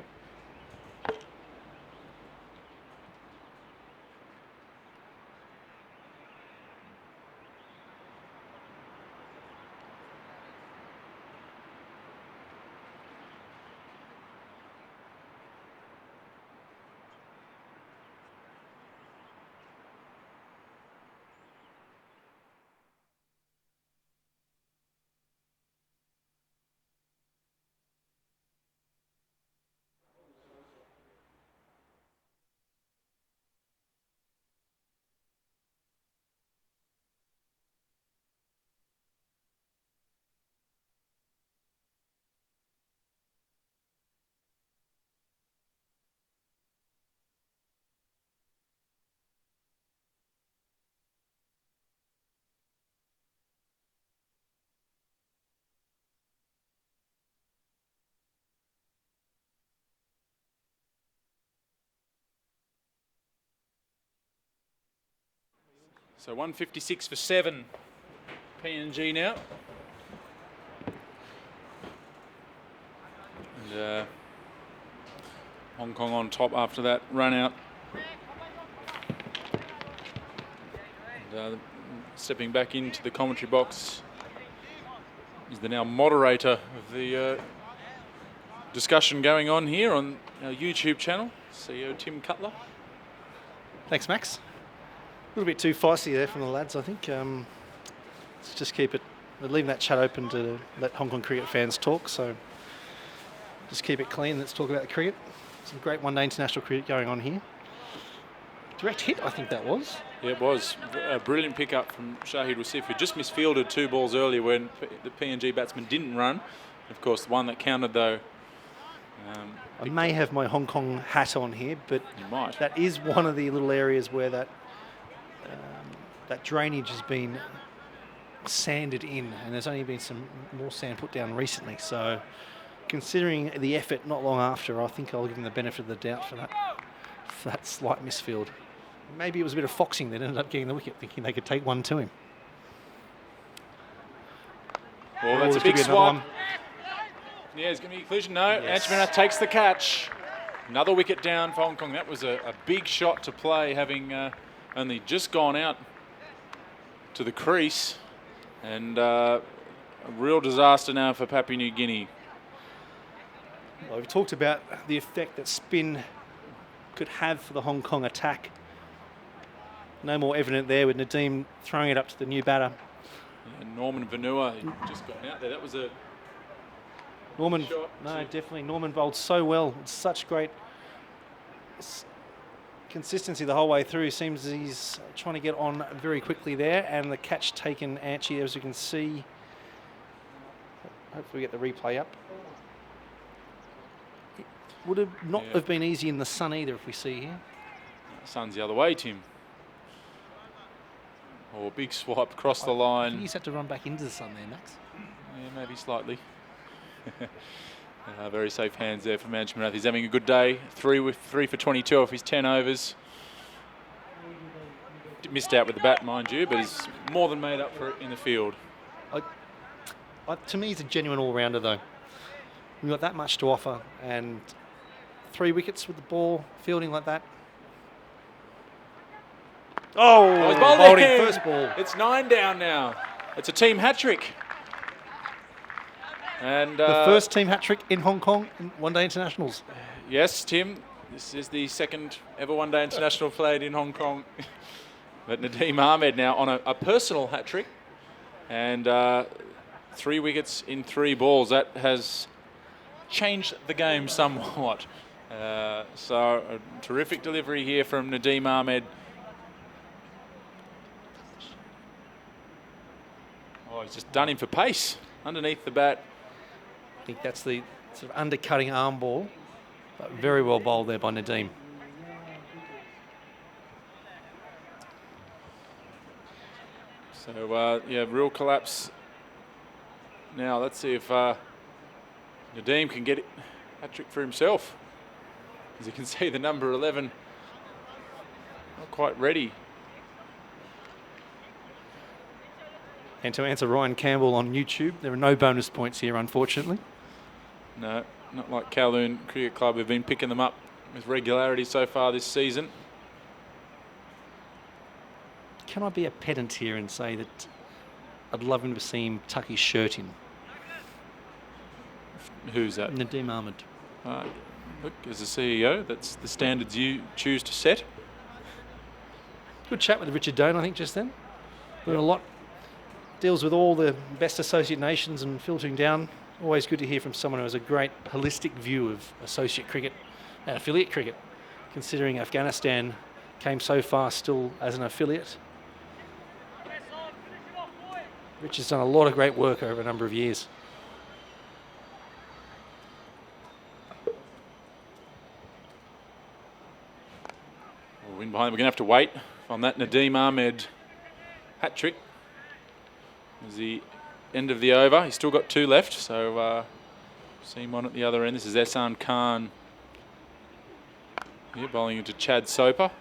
So 156 for 7. PNG now. And Hong Kong on top after that run out. And stepping back into the commentary box is the now moderator of the discussion going on here on our YouTube channel, CEO Tim Cutler. Thanks, Max. A little bit too feisty there from the lads, I think. Let's just keep it, we're leaving that chat open to let Hong Kong cricket fans talk, so just keep it clean. Let's talk about the cricket. Some great one-day international cricket going on here. Direct hit, I think that was. Yeah, it was. A brilliant pickup from Shahid Wasif, who just misfielded 2 balls earlier when the PNG batsman didn't run. Of course, the one that counted, though. I may have my Hong Kong hat on here, but you might. That is one of the little areas where that drainage has been sanded in, and there's only been some more sand put down recently. So, considering the effort not long after, I think I'll give them the benefit of the doubt for that slight misfield. Maybe it was a bit of foxing that ended up getting the wicket, thinking they could take one to him. Well, that's a big swap. Yeah, it's going to be a collision. No, yes. Anjumanath takes the catch. Another wicket down for Hong Kong. That was a big shot to play, having only just gone out to the crease. And a real disaster now for Papua New Guinea. Well, we've talked about the effect that spin could have for the Hong Kong attack. No more evident there with Nadeem throwing it up to the new batter. Yeah, Norman Vanua just got out there. That was a Norman, shot. No, definitely. Norman bowled so well. It's such great consistency the whole way through. Seems he's trying to get on very quickly there, and the catch taken, Anchi, as you can see. Hopefully we get the replay up. It would have not have been easy in the sun either, if we see here. Sun's the other way, Tim. Or big swipe across the I line. think he's had to run back into the sun there, Max. Yeah, maybe slightly. Very safe hands there for Manchester. He's having a good day. 3 for 22 off his 10 overs. Missed out with the bat, mind you, but he's more than made up for it in the field. To me, he's a genuine all-rounder, though. We've got that much to offer, and 3 wickets with the ball, fielding like that. Oh, he's bowling first ball. It's 9 down now. It's a team hat-trick. And the first team hat-trick in Hong Kong in one-day internationals. Yes, Tim. This is the second ever one-day international played in Hong Kong. But Nadeem Ahmed now on a personal hat-trick. And 3 wickets in 3 balls. That has changed the game somewhat. So a terrific delivery here from Nadeem Ahmed. Oh, he's just done him for pace underneath the bat. I think that's the sort of undercutting arm ball, but very well bowled there by Nadeem. So, yeah, real collapse. Now, let's see if Nadeem can get it hat-trick for himself. As you can see, the number 11 not quite ready. And to answer Ryan Campbell on YouTube, there are no bonus points here, unfortunately. No, not like Kowloon Cricket Club. We've been picking them up with regularity so far this season. Can I be a pedant here and say that I'd love him to see him tuck his shirt in? Who's that? Nadeem Ahmed. Look, as a CEO, that's the standards you choose to set. Good chat with Richard Doan, I think, just then. Learned a lot. Deals with all the best associate nations and filtering down. Always good to hear from someone who has a great holistic view of associate cricket and affiliate cricket, considering Afghanistan came so far still as an affiliate. Richard's done a lot of great work over a number of years. We'll win behind. We're going to have to wait on that Nadeem Ahmed hat-trick. As the end of the over. He's still got 2 left, so see him on at the other end. This is Ehsan Khan here, bowling into Chad Soper.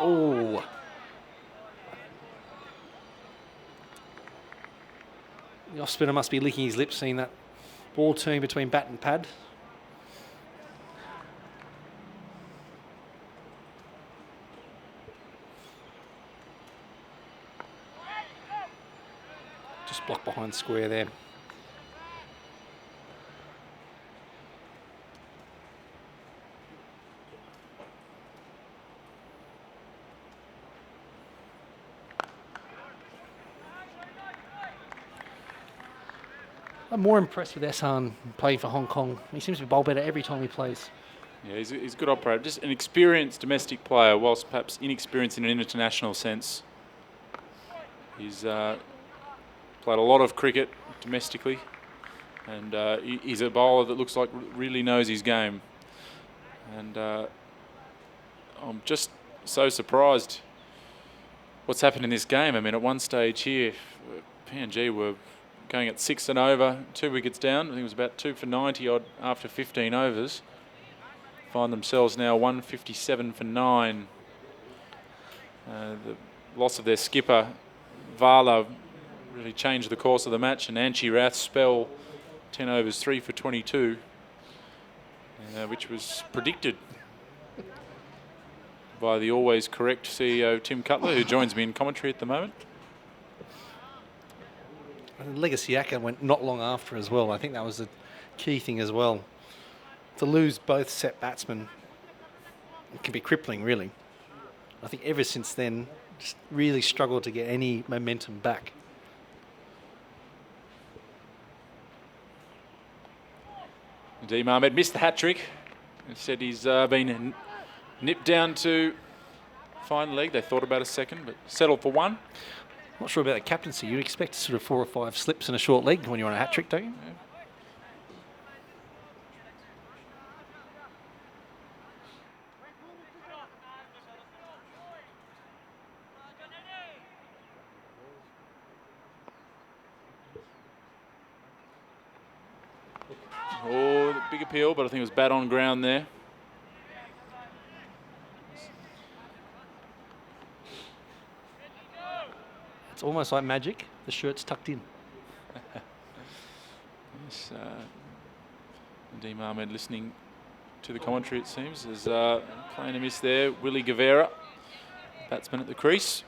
Oh. The off-spinner must be licking his lips seeing that ball turn between bat and pad. Just blocked behind square there. I'm more impressed with Ehsan playing for Hong Kong. He seems to bowl better every time he plays. Yeah, he's a good operator. Just an experienced domestic player, whilst perhaps inexperienced in an international sense. He's played a lot of cricket domestically, and he's a bowler that looks like really knows his game. And I'm just so surprised what's happened in this game. I mean, at one stage here, PNG were going at 6 and over, 2 wickets down. I think it was about 2 for 90 odd after 15 overs. Find themselves now 157 for 9. The loss of their skipper, Vala, really changed the course of the match, and Anchi Rath's spell, 10 overs, 3 for 22, which was predicted by the always correct CEO Tim Cutler, who joins me in commentary at the moment. Legacy Aka went not long after as well. I think that was a key thing as well. To lose both set batsmen, it can be crippling, really. I think ever since then, just really struggled to get any momentum back. Nadeem Ahmed missed the hat-trick. Instead, he's been nipped down to fine leg. They thought about a second, but settled for one. Not sure about the captaincy. You'd expect sort of 4 or 5 slips in a short leg when you're on a hat-trick, don't you? Yeah. Oh, the big appeal, but I think it was bad on ground there. It's almost like magic. The shirt's tucked in. Yes, Nadeem Ahmed listening to the commentary, it seems. There's playing a miss there. Willie Guevara, batsman at the crease.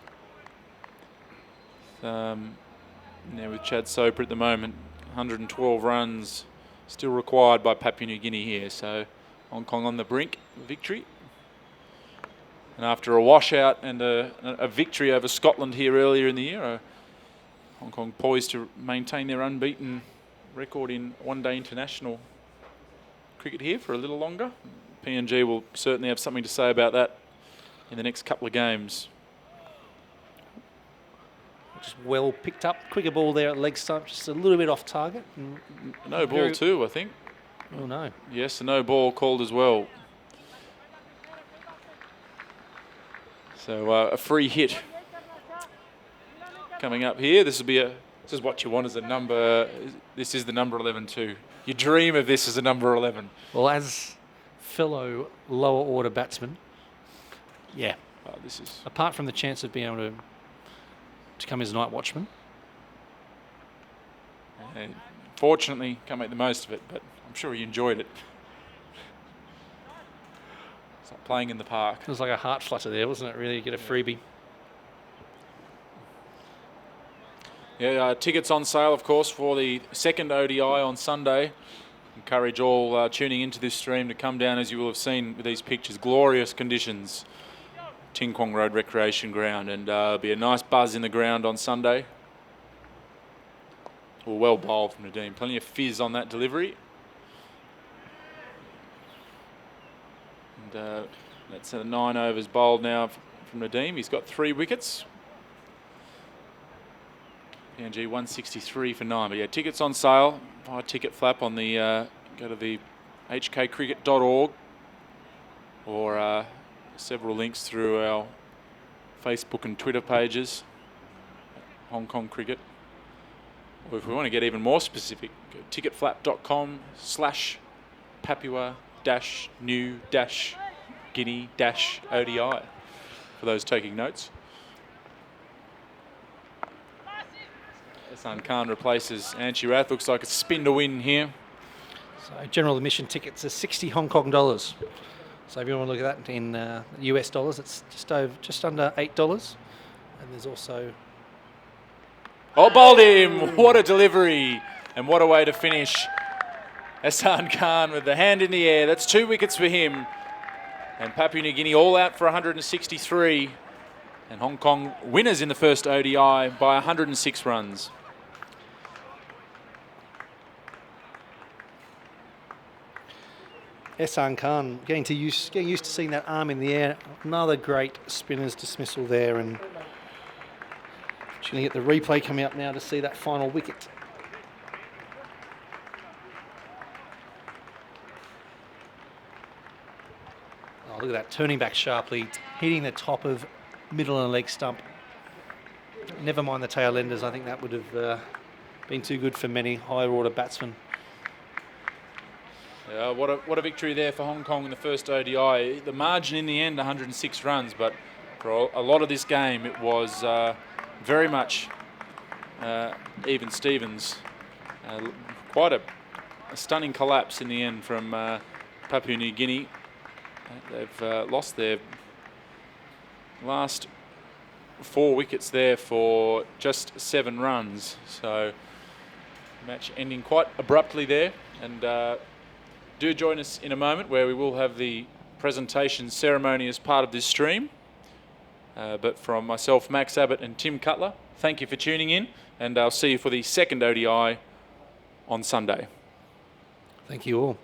Now with Chad Soper at the moment, 112 runs still required by Papua New Guinea here. So Hong Kong on the brink of victory. And after a washout and a victory over Scotland here earlier in the year, Hong Kong poised to maintain their unbeaten record in one-day international cricket here for a little longer. PNG will certainly have something to say about that in the next couple of games. Just well picked up. Quicker ball there at leg stump, just a little bit off target. No ball too, I think. Oh no. Yes, a no ball called as well. So a free hit coming up here. This is what you want as a number. This is the number 11 too. You dream of this as a number 11. Well, as fellow lower order batsman, yeah. This is apart from the chance of being able to come as night watchman. Fortunately, can't make the most of it, but I'm sure he enjoyed it. It's like playing in the park. It was like a heart flutter there, wasn't it? Really, you get a freebie. Yeah, tickets on sale, of course, for the second ODI on Sunday. Encourage all tuning into this stream to come down, as you will have seen with these pictures. Glorious conditions. Kwong Road Recreation Ground, and be a nice buzz in the ground on Sunday. Well bowled from Nadeem. Plenty of fizz on that delivery. And that's 9 overs bowled now from Nadeem. He's got 3 wickets. PNG 163 for 9. But yeah, tickets on sale via ticket flap on the go to the hkcricket.org or several links through our Facebook and Twitter pages, Hong Kong Cricket. Or if we want to get even more specific, go ticketflap.com/Papua-New-Guinea-ODI for those taking notes. Hassan Khan replaces Anchi Rath. Looks like a spin to win here. So general admission tickets are 60 Hong Kong dollars. So if you want to look at that in US dollars, it's just under $8. And there's also... Oh, bowled him! What a delivery. And what a way to finish. Hassan Khan with the hand in the air. That's 2 wickets for him. And Papua New Guinea all out for 163. And Hong Kong winners in the first ODI by 106 runs. Hassan Khan getting used to seeing that arm in the air. Another great spinner's dismissal there, and just going to get the replay coming up now to see that final wicket. Oh, look at that, turning back sharply, hitting the top of middle and leg stump. Never mind the tail enders. I think that would have been too good for many higher order batsmen. What a victory there for Hong Kong in the first ODI. The margin in the end, 106 runs, but for a lot of this game, it was very much even Stevens. Quite a stunning collapse in the end from Papua New Guinea. They've lost their last 4 wickets there for just 7 runs. So match ending quite abruptly there. And do join us in a moment where we will have the presentation ceremony as part of this stream. But from myself, Max Abbott and Tim Cutler, thank you for tuning in, and I'll see you for the second ODI on Sunday. Thank you all.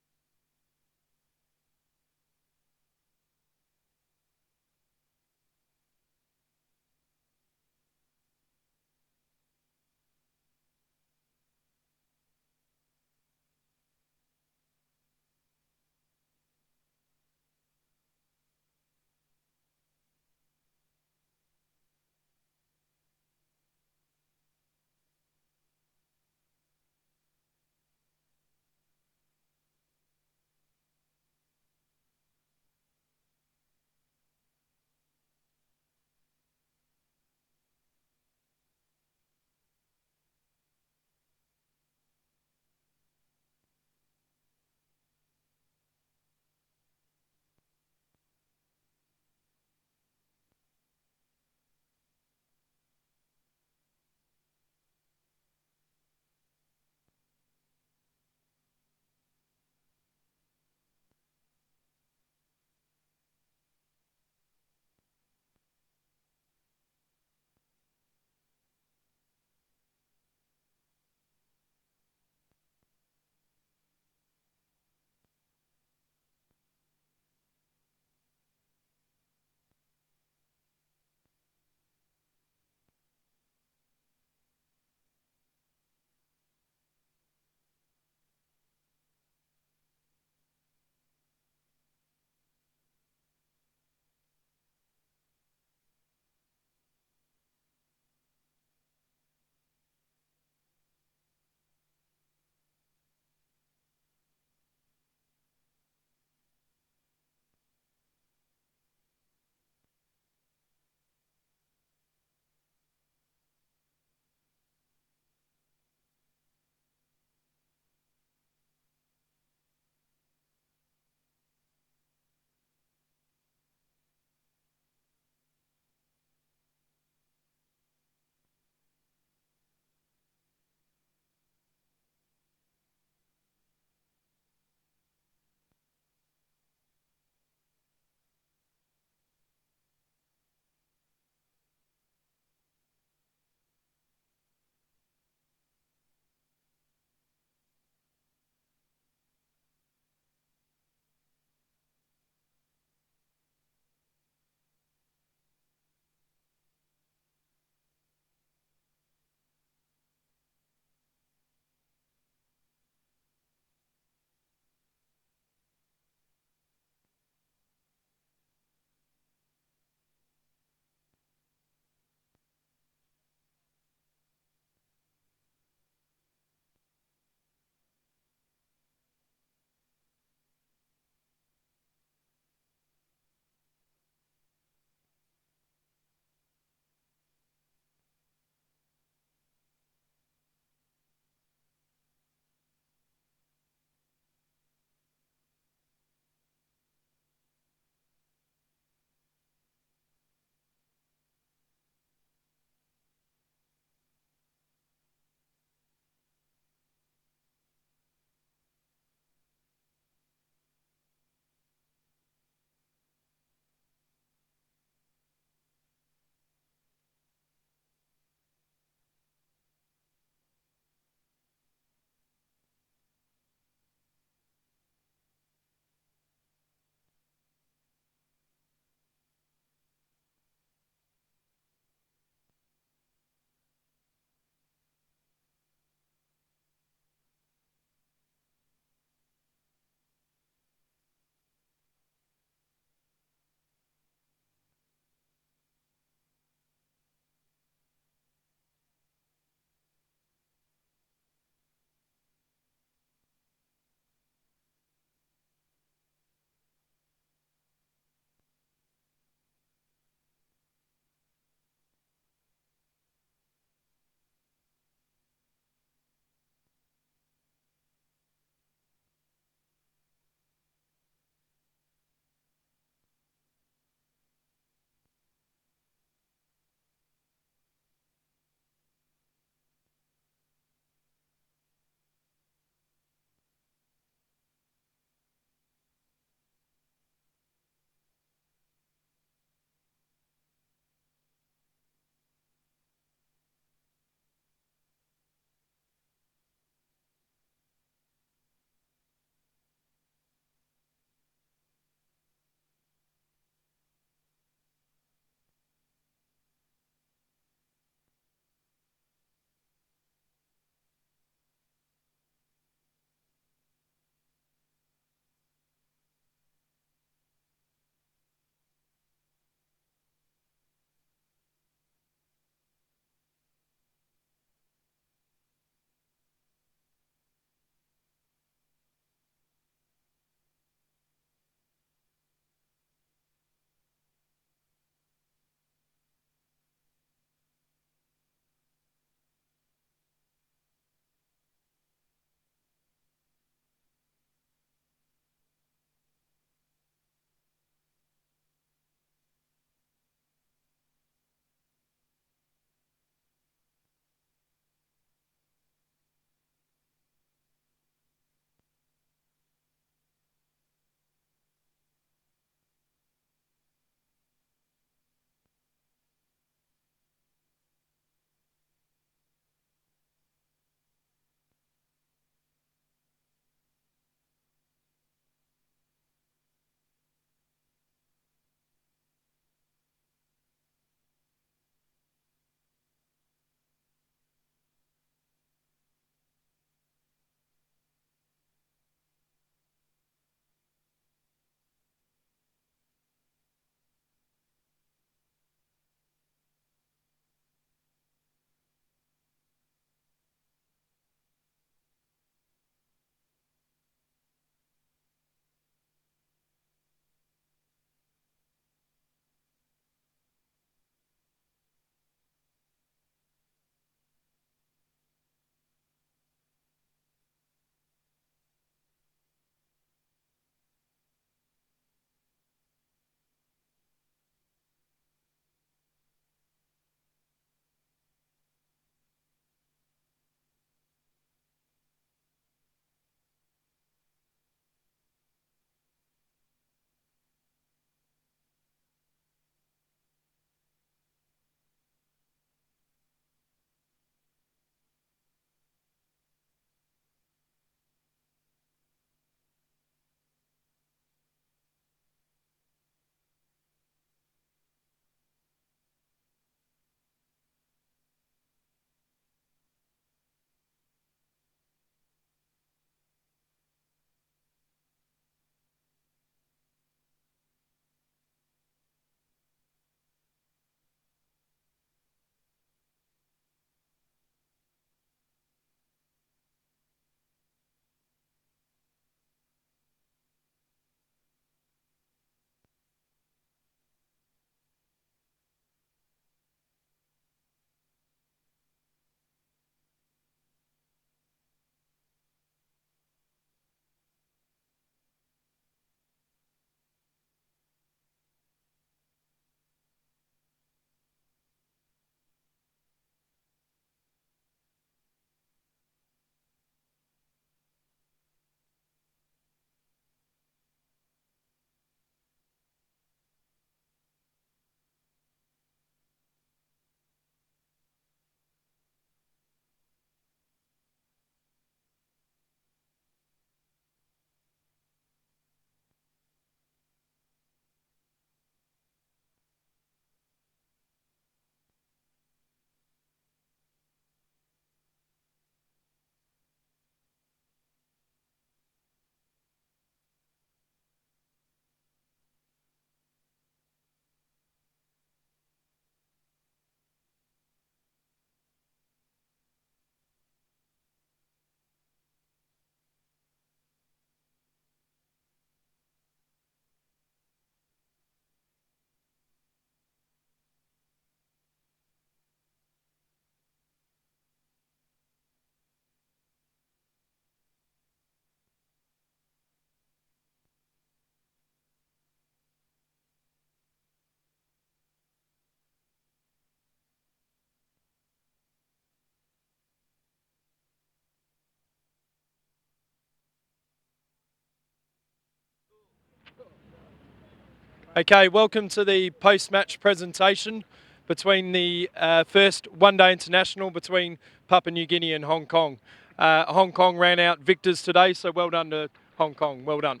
Okay, welcome to the post-match presentation between the first one-day international between Papua New Guinea and Hong Kong. Hong Kong ran out victors today, so well done to Hong Kong, well done.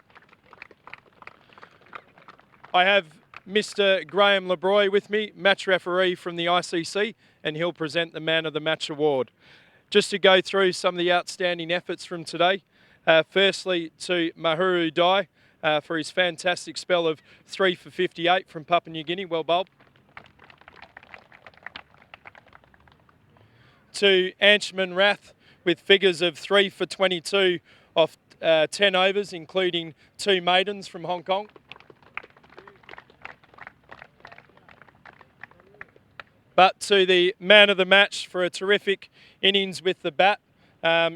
I have Mr. Graham Lebroy with me, match referee from the ICC, and he'll present the Man of the Match award. Just to go through some of the outstanding efforts from today, firstly to Mahuru Dai, for his fantastic spell of 3 for 58 from Papua New Guinea, well bowled. To Anchman Rath with figures of 3 for 22 off 10 overs, including 2 maidens from Hong Kong. But to the man of the match for a terrific innings with the bat,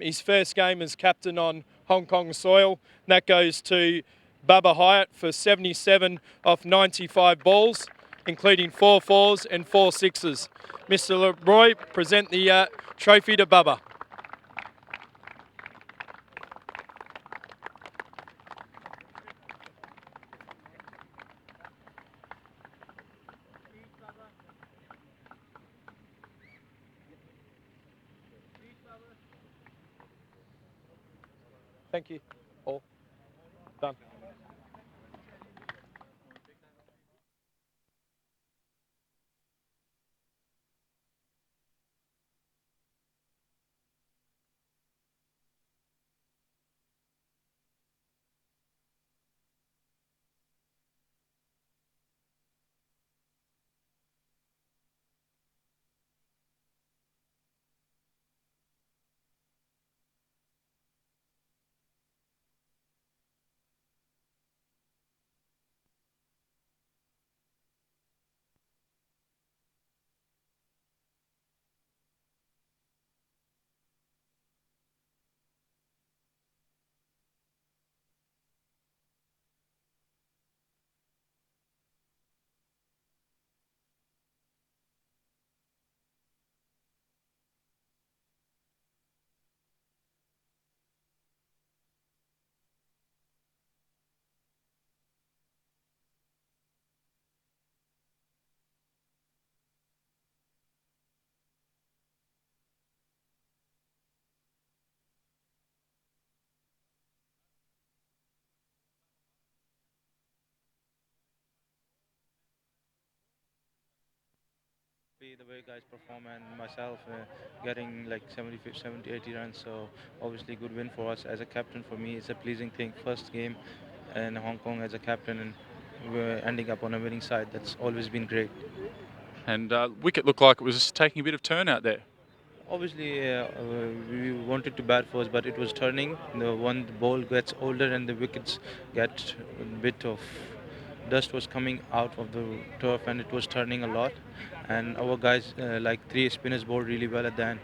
his first game as captain on Hong Kong soil, and that goes to Bubba Hyatt for 77 off 95 balls, including 4 fours and 4 sixes. Mr. Leroy, present the trophy to Bubba. Thank you. All done. The way guys perform and myself getting like 70, 80 runs, so obviously good win for us. As a captain, for me it's a pleasing thing. First game in Hong Kong as a captain, and we're ending up on a winning side. That's always been great. And wicket looked like it was taking a bit of turn out there. Obviously we wanted to bat first, but it was turning. The one ball gets older and the wickets get a bit of dust was coming out of the turf, and it was turning a lot, and our guys like 3 spinners bowled really well at the end.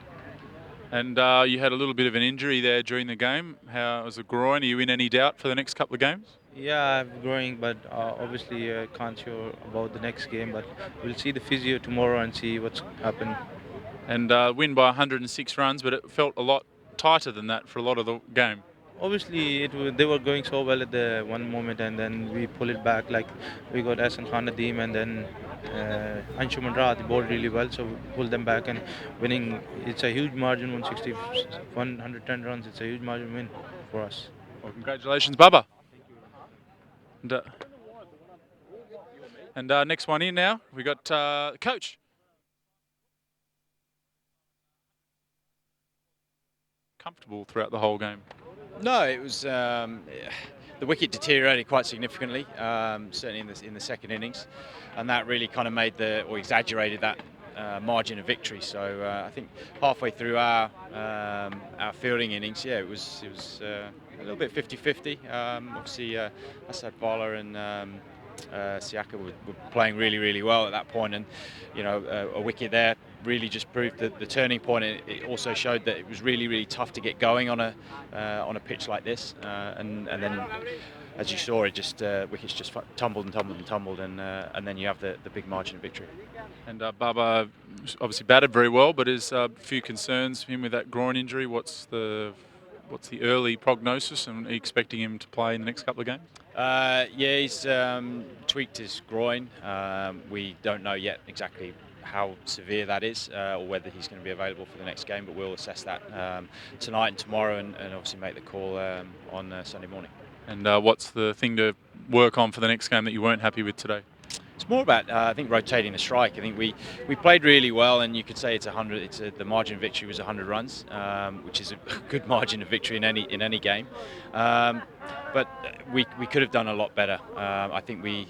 And you had a little bit of an injury there during the game. How was the groin? Are you in any doubt for the next couple of games? Yeah, I'm growing, but obviously can't sure about the next game, but we'll see the physio tomorrow and see what's happened. And win by 106 runs, but it felt a lot tighter than that for a lot of the game. Obviously, they were going so well at the one moment, and then we pull it back. Like we got Hassan Khan Nadeem, and then Anshuman Ra, they bowled really well, so we pulled them back and winning. It's a huge margin, 160, 110 runs. It's a huge margin win for us. Well, congratulations, Bubba. And next one in now, we got coach. Comfortable throughout the whole game. No, it was the wicket deteriorated quite significantly, certainly in the second innings, and that really kind of made or exaggerated that margin of victory. So I think halfway through our fielding innings, yeah, it was a little bit 50-50. Obviously, Asad Bala and Siaka were playing really well at that point, and a wicket there really just proved the turning point. It also showed that it was really tough to get going on a pitch like this, and then as you saw, it just wickets just tumbled, and then you have the big margin of victory. And Baba obviously batted very well, but there's a few concerns for him with that groin injury. What's the early prognosis, and are you expecting him to play in the next couple of games? Yeah, he's tweaked his groin. We don't know yet exactly how severe that is or whether he's going to be available for the next game, but we'll assess that tonight and tomorrow and obviously make the call on Sunday morning. And what's the thing to work on for the next game that you weren't happy with today? It's more about, I think, rotating the strike. I think we played really well, and you could say it's 100. The margin of victory was 100 runs, which is a good margin of victory in any game. But we could have done a lot better. I think the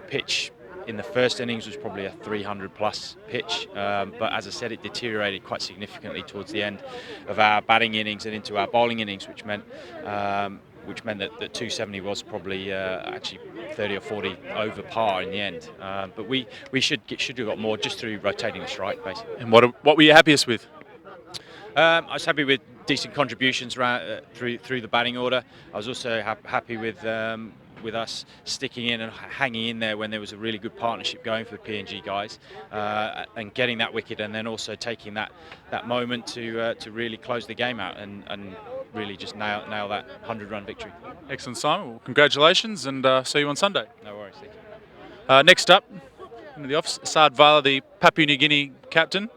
pitch in the first innings was probably a 300 plus pitch, but as I said, it deteriorated quite significantly towards the end of our batting innings and into our bowling innings, which meant that 270 was probably actually 30 or 40 over par in the end. But we should have got more just through rotating the strike, basically. And what were you happiest with? I was happy with decent contributions through the batting order. I was also happy with us sticking in and hanging in there when there was a really good partnership going for the PNG guys, and getting that wicket, and then also taking that moment to really close the game out and really just nail that 100-run victory. Excellent, Simon. Well, congratulations, and see you on Sunday. No worries. Thank you. Next up, into the office, Asad Vala, the Papua New Guinea captain.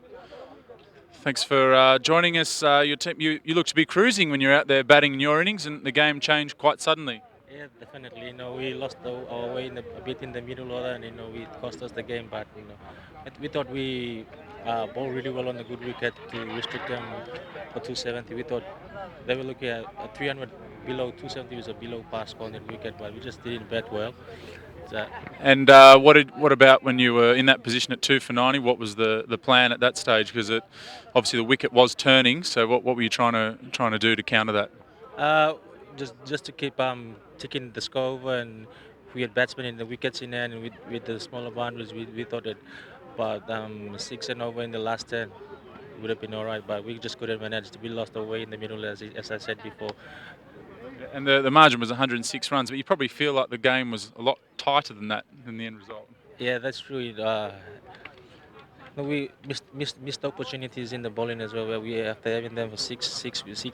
Thanks for joining us. Your team, you look to be cruising when you're out there batting in your innings, and the game changed quite suddenly. Yeah, definitely. We lost our way a bit in the middle order, and it cost us the game. But we thought we bowled really well on the good wicket to restrict them for 270. We thought they were looking at 300 below 270 was a below par score on the wicket, but we just didn't bat well. And what about when you were in that position at 2 for 90? What was the plan at that stage? Because obviously the wicket was turning. So what were you trying to do to counter that? Just to keep ticking the score over, and we had batsmen in the wickets in there, and with the smaller boundaries, we thought that about 6 and over in the last 10 would have been all right, but we just couldn't manage. We lost our way in the middle, as I said before. And the margin was 106 runs, but you probably feel like the game was a lot tighter than that in the end result. Yeah, that's true. We missed opportunities in the bowling as well, where we after having them for six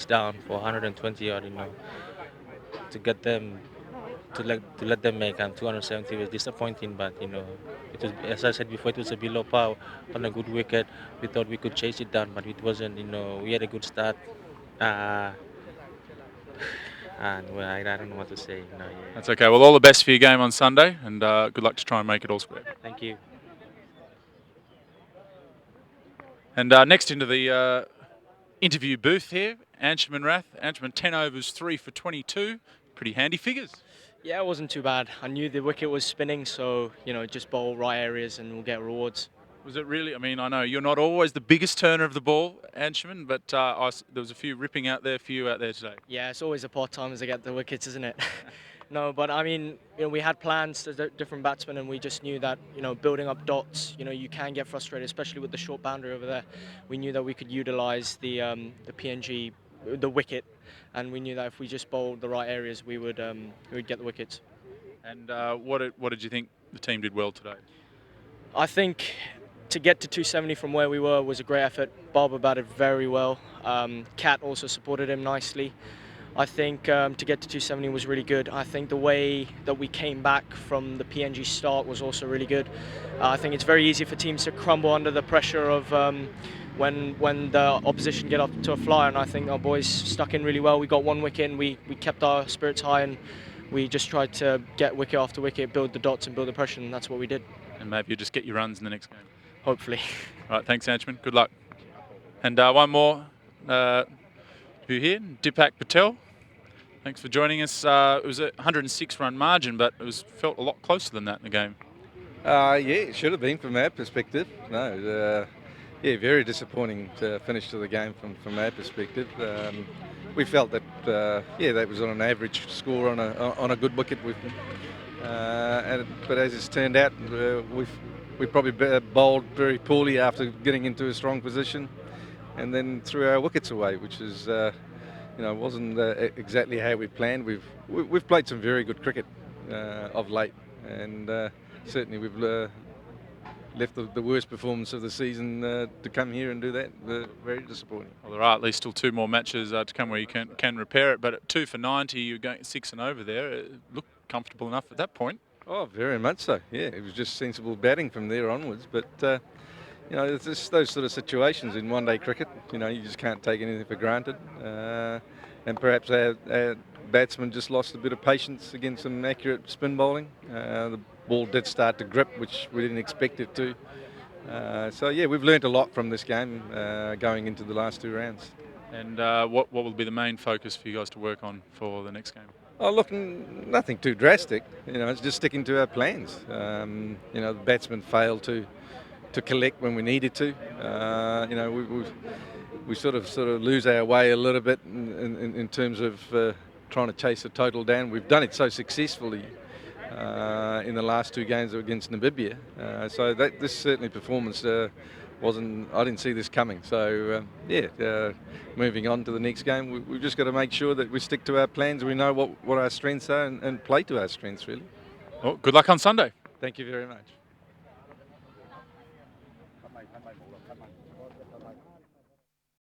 down for 120 odd, to get them to let them make 270 was disappointing. But it was, as I said before, it was a below par on a good wicket. We thought we could chase it down, but it wasn't. We had a good start. And well, I don't know what to say. Yeah. That's okay. Well, all the best for your game on Sunday, and good luck to try and make it all square. Thank you. And next into the interview booth here, Anshuman Rath. Anshuman, 10 overs, 3 for 22. Pretty handy figures. Yeah, it wasn't too bad. I knew the wicket was spinning, so just bowl right areas and we'll get rewards. Was it really? I mean, I know you're not always the biggest turner of the ball, Anshuman, but there was a few ripping out there for you out there today. Yeah, it's always a part time as I get the wickets, isn't it? No, but I mean, we had plans as different batsmen, and we just knew that, building up dots, you can get frustrated, especially with the short boundary over there. We knew that we could utilise the PNG, the wicket, and we knew that if we just bowled the right areas, we would get the wickets. And what did you think the team did well today? I think to get to 270 from where we were was a great effort. Barber batted very well. Cat also supported him nicely. I think to get to 270 was really good. I think the way that we came back from the PNG start was also really good. I think it's very easy for teams to crumble under the pressure of when the opposition get up to a flyer, and I think our boys stuck in really well. We got one wicket and we kept our spirits high, and we just tried to get wicket after wicket, build the dots and build the pressure, and that's what we did. And maybe you just get your runs in the next game. Hopefully. Right, thanks, Anshuman. Good luck. And one more who here, Deepak Patel. Thanks for joining us. It was a 106-run margin, but it felt a lot closer than that in the game. Yeah, it should have been from our perspective. No, very disappointing finish to the game from our perspective. We felt that that was on an average score on a good wicket. But as it's turned out, we probably bowled very poorly after getting into a strong position, and then threw our wickets away, which is wasn't exactly how we planned. We've played some very good cricket of late, and certainly we've left the worst performance of the season to come here and do that. Very disappointing. Well, there are at least still 2 more matches to come where you can repair it, but at 2 for 90, you're going 6 and over there. It comfortable enough at that point. Oh, very much so. Yeah, it was just sensible batting from there onwards. But you know, it's just those sort of situations in one-day cricket. You know, you just can't take anything for granted. And perhaps our batsmen just lost a bit of patience against some accurate spin bowling. The ball did start to grip, which we didn't expect it to. So yeah, we've learnt a lot from this game going into the last 2 rounds. And what will be the main focus for you guys to work on for the next game? Oh, look, nothing too drastic. You know, it's just sticking to our plans. You know, the batsmen failed to collect when we needed to. You know, we sort of lose our way a little bit in terms of trying to chase the total down. We've done it so successfully in the last 2 games against Namibia. So this certainly performance wasn't. I didn't see this coming. So yeah, moving on to the next game, we've just got to make sure that we stick to our plans. We know what our strengths are and play to our strengths really. Well, good luck on Sunday. Thank you very much.